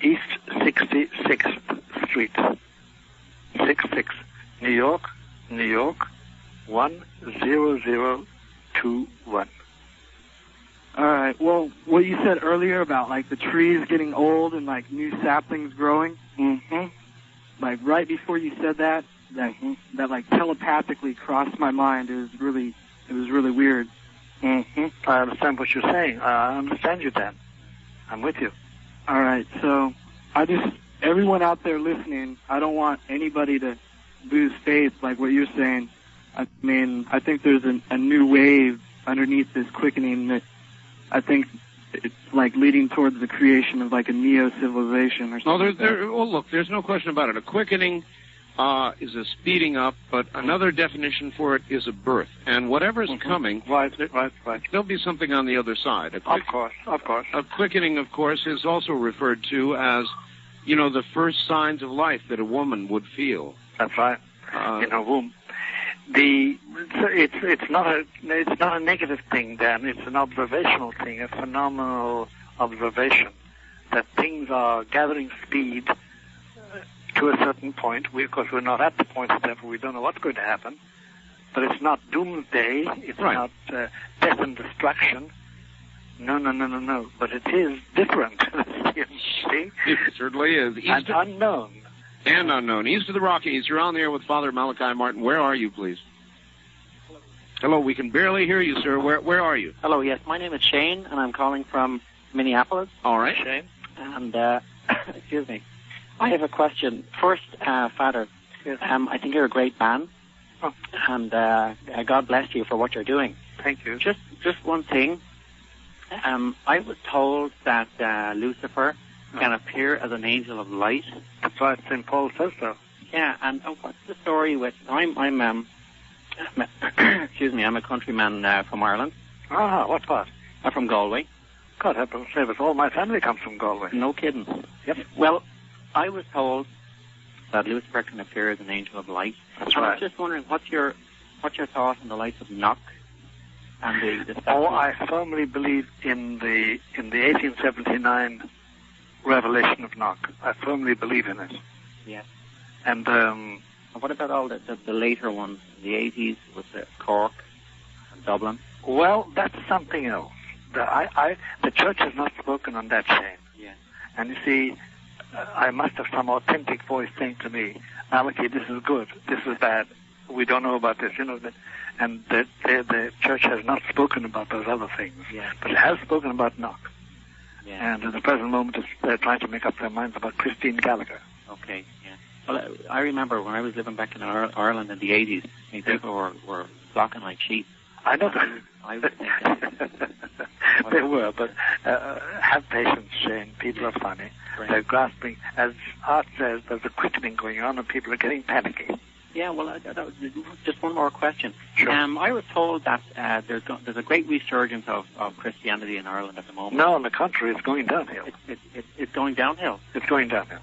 East 66th Street, 66, New York, 10021. All right. Well, what you said earlier about like the trees getting old and like new saplings growing. Mm-hmm. Like right before you said that like telepathically crossed my mind. It was really weird. Mm-hmm. I understand what you're saying. I understand you, Dan. I'm with you. All right. So everyone out there listening, I don't want anybody to lose faith like what you're saying. I mean, I think there's a new wave underneath this quickening that I think it's like leading towards the creation of like a neo-civilization or something. Well, look, there's no question about it. A quickening is a speeding up, but another definition for it is a birth. And whatever's coming, right. There'll be something on the other side. Of course. A quickening, of course, is also referred to as, the first signs of life that a woman would feel. That's right. In her womb. It's not a negative thing, Dan. It's an observational thing, a phenomenal observation that things are gathering speed to a certain point. Of course, we're not at the point, therefore we don't know what's going to happen. But it's not doomsday. It's not death and destruction. No. But it is different. You see? It certainly is. And unknown. And unknown. East of the Rockies, you're on the air with Father Malachi Martin. Where are you, please? Hello, we can barely hear you, sir. Where are you? Hello, yes. My name is Shane, and I'm calling from Minneapolis. All right. Shane. And, excuse me. I have a question. First, Father, yes. I think you're a great man, and God bless you for what you're doing. Thank you. Just one thing. I was told that Lucifer can appear as an angel of light. That's right. St. Paul says so. Yeah, and what's the story with... excuse me, I'm a countryman from Ireland. Ah, what part? I'm from Galway. God help us save us all. My family comes from Galway. No kidding. Yep. Well, I was told that Lucifer can appear as an angel of light. That's right. right. I was just wondering, what's your thought on the lights of Knock and the I firmly believe in the 1879 revelation of Knock. I firmly believe in it. Yes. And what about all the later ones, the 80s with Cork and Dublin? Well, that's something else. The church has not spoken on that, Shane. Yeah. And you see, I must have some authentic voice saying to me, Malachi, this is good, this is bad, we don't know about this, and the church has not spoken about those other things, but it has spoken about Knock. Yeah. And at the present moment, they're trying to make up their minds about Christine Gallagher. Okay, yeah. Well, I remember when I was living back in Ireland in the 80s, people were flocking like sheep. I know that. I would think that. They were, but have patience, Shane. People are funny. Right. They're grasping. As Art says, there's a quickening going on and people are getting panicky. Yeah, well, just one more question. Sure. I was told that there's a great resurgence of Christianity in Ireland at the moment. No, on the contrary, it's going downhill. It's going downhill? It's going downhill.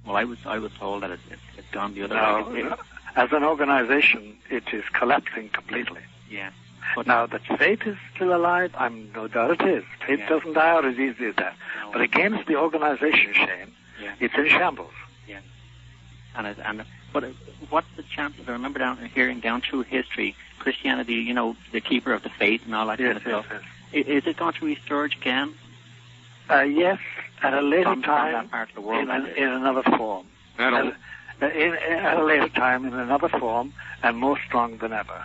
Well, I was told that it's gone the other way. No, as an organization, it is collapsing completely. Yeah. But now that faith is still alive, I'm no doubt it is. Faith doesn't die out as easy as that. No. But against the organization, Shane, it's in shambles. Yeah. But what's the chances? I remember hearing down through history, Christianity, the keeper of the faith and all that kind of stuff. Yes. Is it going to resurge again? Yes, at a later time, that part of the world, in another form. At a later time, in another form, and more strong than ever.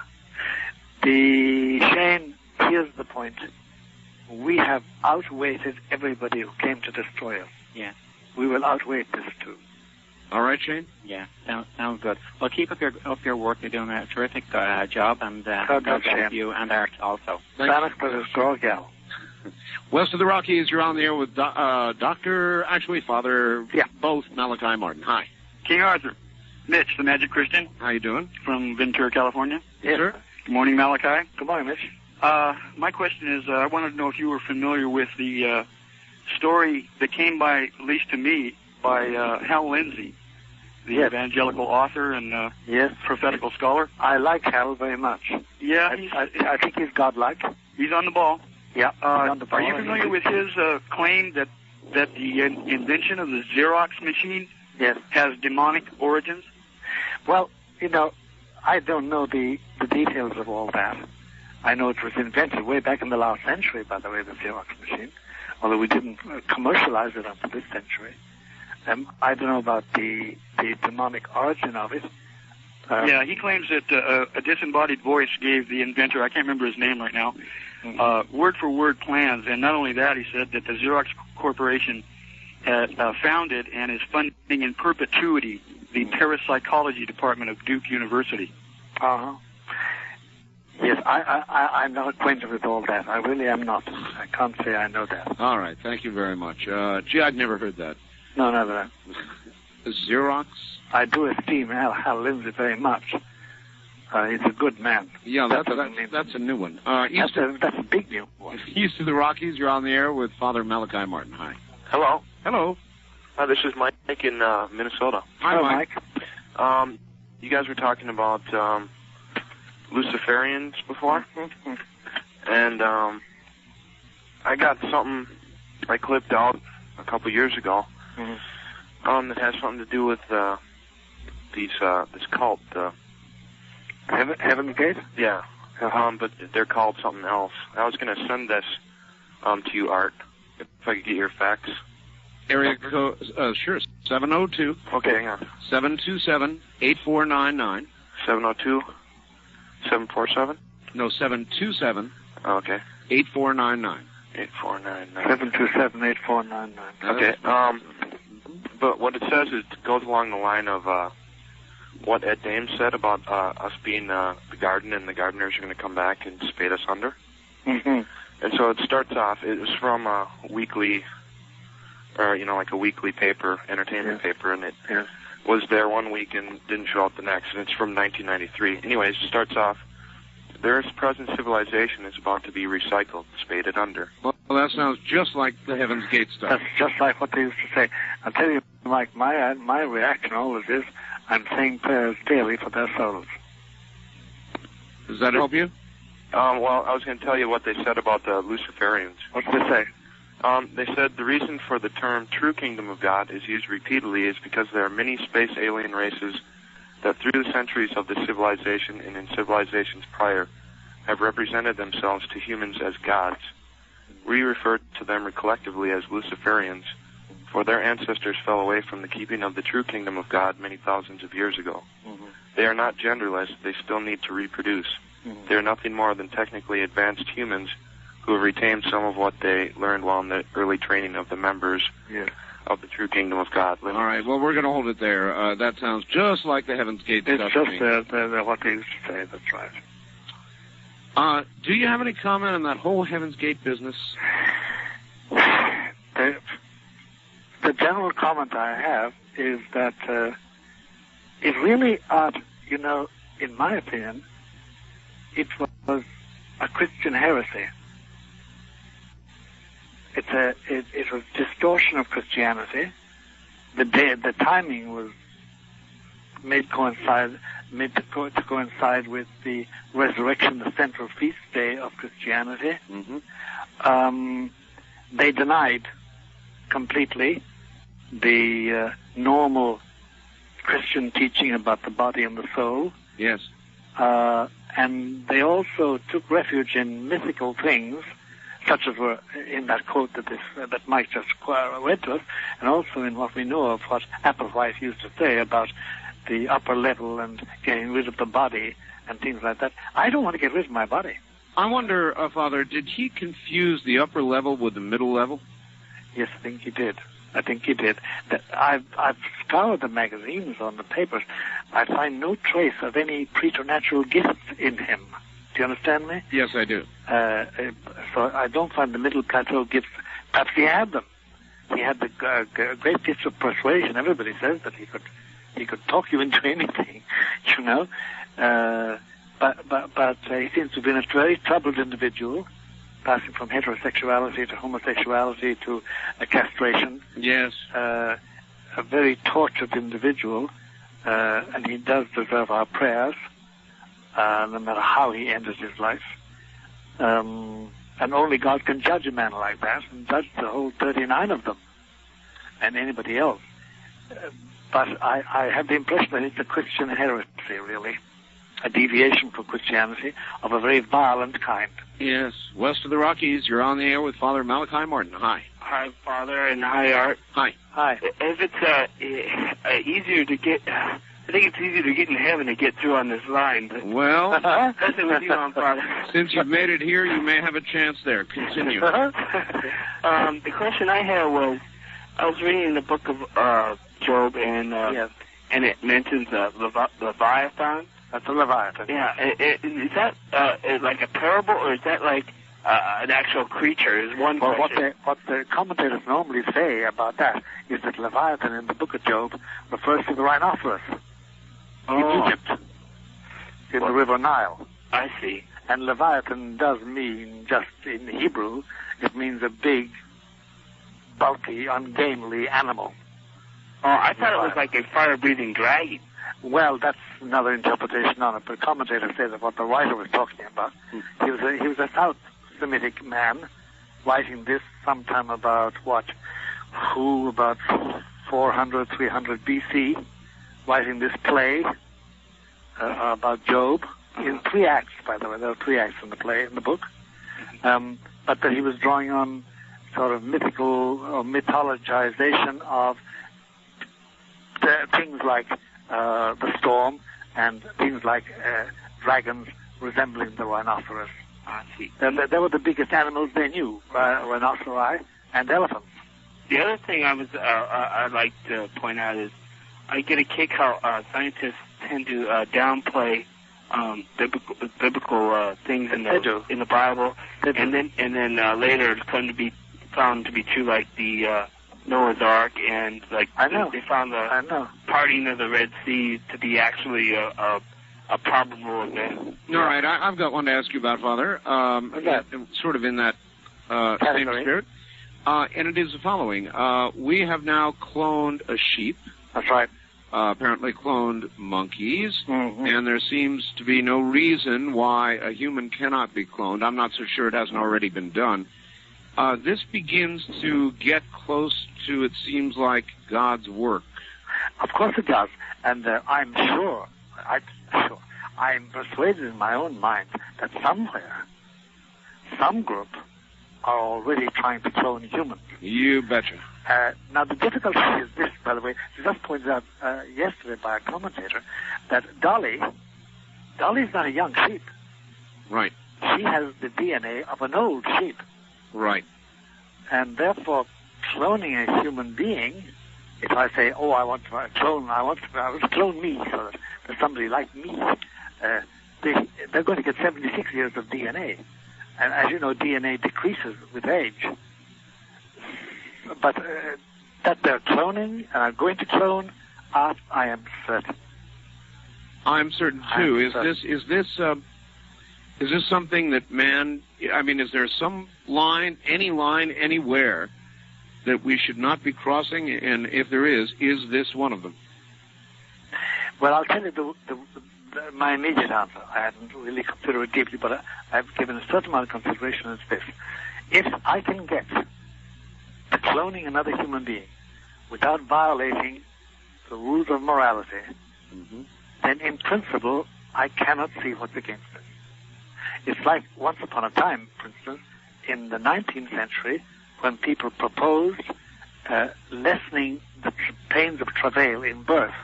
Shane, here's the point. We have outweighted everybody who came to destroy us. Yeah. We will outweight this too. All right, Shane? Yeah, sounds good. Well, keep up your work. You're doing a terrific job, and God bless you and Art also. Thanks for this gal. West of the Rockies, you're on the air with Father, both Malachi Martin. Hi. King Arthur. Mitch, the Magic Christian. How you doing? From Ventura, California. Yes, sir. Good morning, Malachi. Good morning, Mitch. My question is, I wanted to know if you were familiar with the story that came by, at least to me, by Hal Lindsey, the evangelical author and prophetical scholar. I like Hal very much. Yeah. I think he's godlike. He's on the ball. Yeah. Are you familiar with his claim that the invention of the Xerox machine has demonic origins? Well, I don't know the details of all that. I know it was invented way back in the last century, by the way, the Xerox machine, although we didn't commercialize it until this century. I don't know about the demonic origin of it. He claims that a disembodied voice gave the inventor, I can't remember his name right now, word-for-word plans. And not only that, he said that the Xerox Corporation founded and is funding in perpetuity the parapsychology department of Duke University. Uh-huh. Yes, I'm not acquainted with all that. I really am not. I can't say I know that. All right, thank you very much. Gee, I'd never heard that. No, never. Xerox? I do esteem Hal Lindsey very much. He's a good man. Yeah, that's a new one. That's a big new one. East of the Rockies, you're on the air with Father Malachi Martin. Hi. Hello. Hello. This is Mike in Minnesota. Hi, Mike. You guys were talking about Luciferians before, and I got something I clipped out a couple years ago that has something to do with this cult. Heaven's Gate? Yeah. But they're called something else. I was going to send this to you, Art, if I could get your fax. Area code, sure, 702. Okay, hang on. 727-8499. 702-747? No, 727. Okay. 8499. 8499. 727-8499. Okay. But what it says is it goes along the line of what Ed Dames said about us being the garden and the gardeners are going to come back and spade us under. Mm-hmm. And so it starts off, it was from a weekly, or, like a weekly paper, entertainment paper, and it was there one week and didn't show up the next, and it's from 1993. Anyways, it starts off, their present civilization is about to be recycled, spaded under. Well, that sounds just like the Heaven's Gate stuff. That's just like what they used to say. I'll tell you, Mike, my reaction always is, I'm saying prayers daily for their souls. Does that help you? Well, I was going to tell you what they said about the Luciferians. What did they say? They said the reason for the term true kingdom of God is used repeatedly is because there are many space alien races that through the centuries of this civilization and in civilizations prior have represented themselves to humans as gods. We refer to them collectively as Luciferians, for their ancestors fell away from the keeping of the true kingdom of God many thousands of years ago. Mm-hmm. They are not genderless, they still need to reproduce. Mm-hmm. They are nothing more than technically advanced humans who have retained some of what they learned while in the early training of the members of the true kingdom of God. All right, well, we're going to hold it there. That sounds just like the Heaven's Gate stuff. It's just what they used to say, that's right. Do you have any comment on that whole Heaven's Gate business? The general comment I have is that it really ought, in my opinion, it was a Christian heresy. It was distortion of Christianity. The timing was made to coincide with the resurrection, the central feast day of Christianity. Mm-hmm. They denied completely the normal Christian teaching about the body and the soul. Yes. And they also took refuge in mythical things, such as were in that quote that Mike just read to us, and also in what we know of what Applewhite used to say about the upper level and getting rid of the body and things like that. I don't want to get rid of my body. I wonder, Father, did he confuse the upper level with the middle level? Yes, I think he did. I've scoured the magazines on the papers. I find no trace of any preternatural gifts in him. Do you understand me? Yes, I do. So I don't find the middle plateau gifts. Perhaps he had them. He had the great gifts of persuasion. Everybody says that he could talk you into anything, But he seems to have been a very troubled individual, passing from heterosexuality to homosexuality to castration. Yes. A very tortured individual, and he does deserve our prayers, no matter how he ended his life. And only God can judge a man like that, and judge the whole 39 of them, and anybody else. But I have the impression that it's a Christian heresy, really. A deviation from Christianity of a very violent kind. Yes. West of the Rockies, you're on the air with Father Malachi Martin. Hi. Hi, Father, and hi, Art. Hi. Hi. If it's easier to get... I think it's easier to get in heaven to get through on this line. But well, that's with you on, Father. Since you've made it here, you may have a chance there. Continue. The question I had was, I was reading the book of Job, and it mentions Leviathan. That's a Leviathan. Yeah. Is that like a parable, or is that like an actual creature? Is one question. What the commentators normally say about that is that Leviathan in the book of Job refers to the rhinoceros in Egypt, in the river Nile. I see. And Leviathan does mean, just in Hebrew, it means a big, bulky, ungainly animal. Oh, I thought it was like a fire-breathing dragon. Well, that's another interpretation on it, but commentators say that what the writer was talking about, he was a South Semitic man writing this sometime about, about 400, 300 BC, writing this play about Job in 3 acts, by the way. There are 3 acts in the play, in the book. But that he was drawing on sort of mythical or mythologization of things like the storm and things like dragons resembling the rhinoceros. I see. They were the biggest animals they knew, rhinoceri and elephants. The other thing I'd like to point out is I get a kick how scientists tend to downplay biblical things in the Bible, and then later it's come to be found to be true, like the Noah's Ark, and like they found the parting of the Red Sea to be actually a probable event. All right, I've got one to ask you about, Father. Sort of in that same spirit. And it is the following. We have now cloned a sheep. That's right. Apparently cloned monkeys. Mm-hmm. And there seems to be no reason why a human cannot be cloned. I'm not so sure it hasn't already been done. this begins to get close to, it seems like, God's work. Of course it does. And I'm persuaded in my own mind that somewhere, some group are already trying to clone humans. You betcha. Now, the difficulty is this, by the way. It was just pointed out yesterday by a commentator that Dolly's not a young sheep. Right. She has the DNA of an old sheep. Right. And therefore, cloning a human being, if I say, oh, I want to clone me so that there's somebody like me, they're going to get 76 years of DNA. And as you know, DNA decreases with age. But that they're cloning and are going to clone, I am certain. I'm certain too. Is this something that man? I mean, is there some line anywhere that we should not be crossing? And if there is this one of them? Well, I'll tell you my immediate answer. I hadn't really considered it deeply, but I've given a certain amount of consideration as this. If I can get to cloning another human being without violating the rules of morality, then in principle, I cannot see what's against it. It's like once upon a time, for instance, in the 19th century, when people proposed lessening the pains of travail in birth.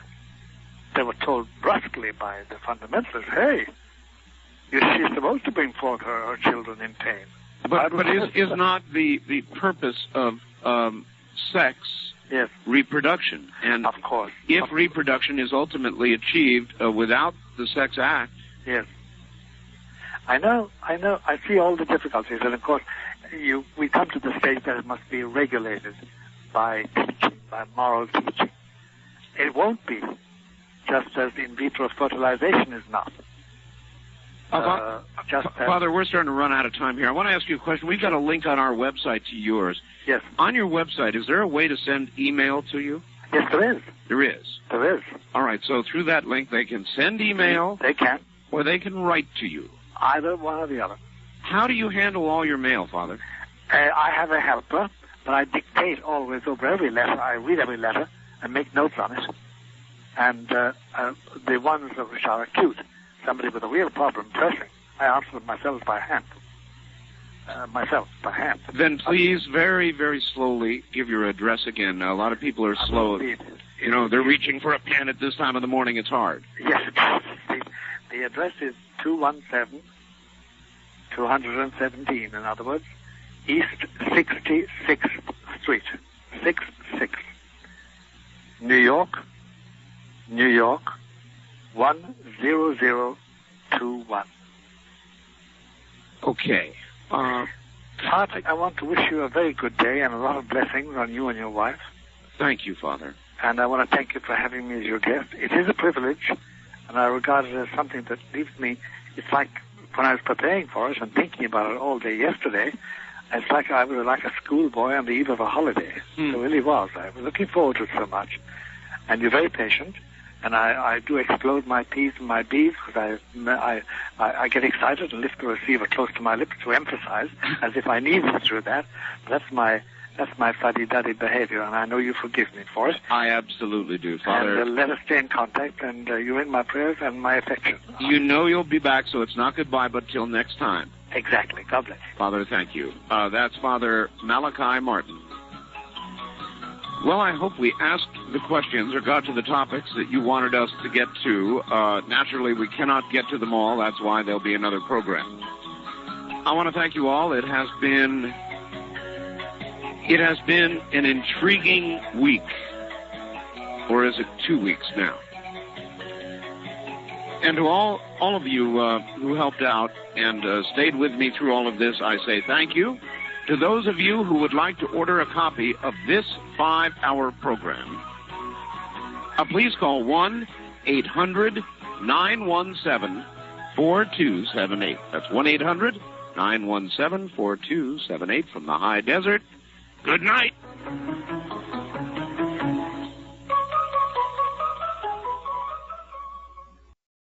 They were told brusquely by the fundamentalists, hey, she's supposed to bring forth her children in pain. But is not the purpose of sex reproduction? And of course. If reproduction is ultimately achieved without the sex act. Yes. I know. I see all the difficulties. And of course, we come to the stage that it must be regulated by teaching, by moral teaching. It won't be, just as in vitro fertilization is not. Father, we're starting to run out of time here. I want to ask you a question. We've got a link on our website to yours. Yes. On your website, is there a way to send email to you? Yes, there is. There is? There is. All right, so through that link, they can send email. They can. Or they can write to you. Either one or the other. How do you handle all your mail, Father? I have a helper, but I dictate always over every letter. I read every letter and make notes on it. And the ones which are acute, somebody with a real problem pressing, I answer them myself by hand. Then please, very, very slowly, give your address again. Now, a lot of people are slow. You know, they're reaching for a pen at this time of the morning. It's hard. Yes, the address is 217, in other words, East 66th Street, 66, New York, 10021. Okay. Hart, I want to wish you a very good day and a lot of blessings on you and your wife. Thank you, Father. And I want to thank you for having me as your guest. It is a privilege, and I regard it as something that leaves me. It's like when I was preparing for it and thinking about it all day yesterday, it's like I was like a schoolboy on the eve of a holiday. It really was. I was looking forward to it so much. And you're very patient. And I do explode my P's and my B's because I get excited and lift the receiver close to my lips to emphasize, as if I needed to do that. But that's my fuddy-duddy behavior, and I know you forgive me for it. I absolutely do, Father. And let us stay in contact, and you're in my prayers and my affection. You know you'll be back, so it's not goodbye, but till next time. Exactly. God bless. Father, thank you. That's Father Malachi Martin. Well, I hope we asked the questions or got to the topics that you wanted us to get to. Naturally, we cannot get to them all. That's why there'll be another program. I want to thank you all. It has been an intriguing week. Or is it 2 weeks now? And to all of you who helped out and stayed with me through all of this, I say thank you. To those of you who would like to order a copy of this 5-hour program, please call 1-800-917-4278. That's 1-800-917-4278 from the high desert. Good night.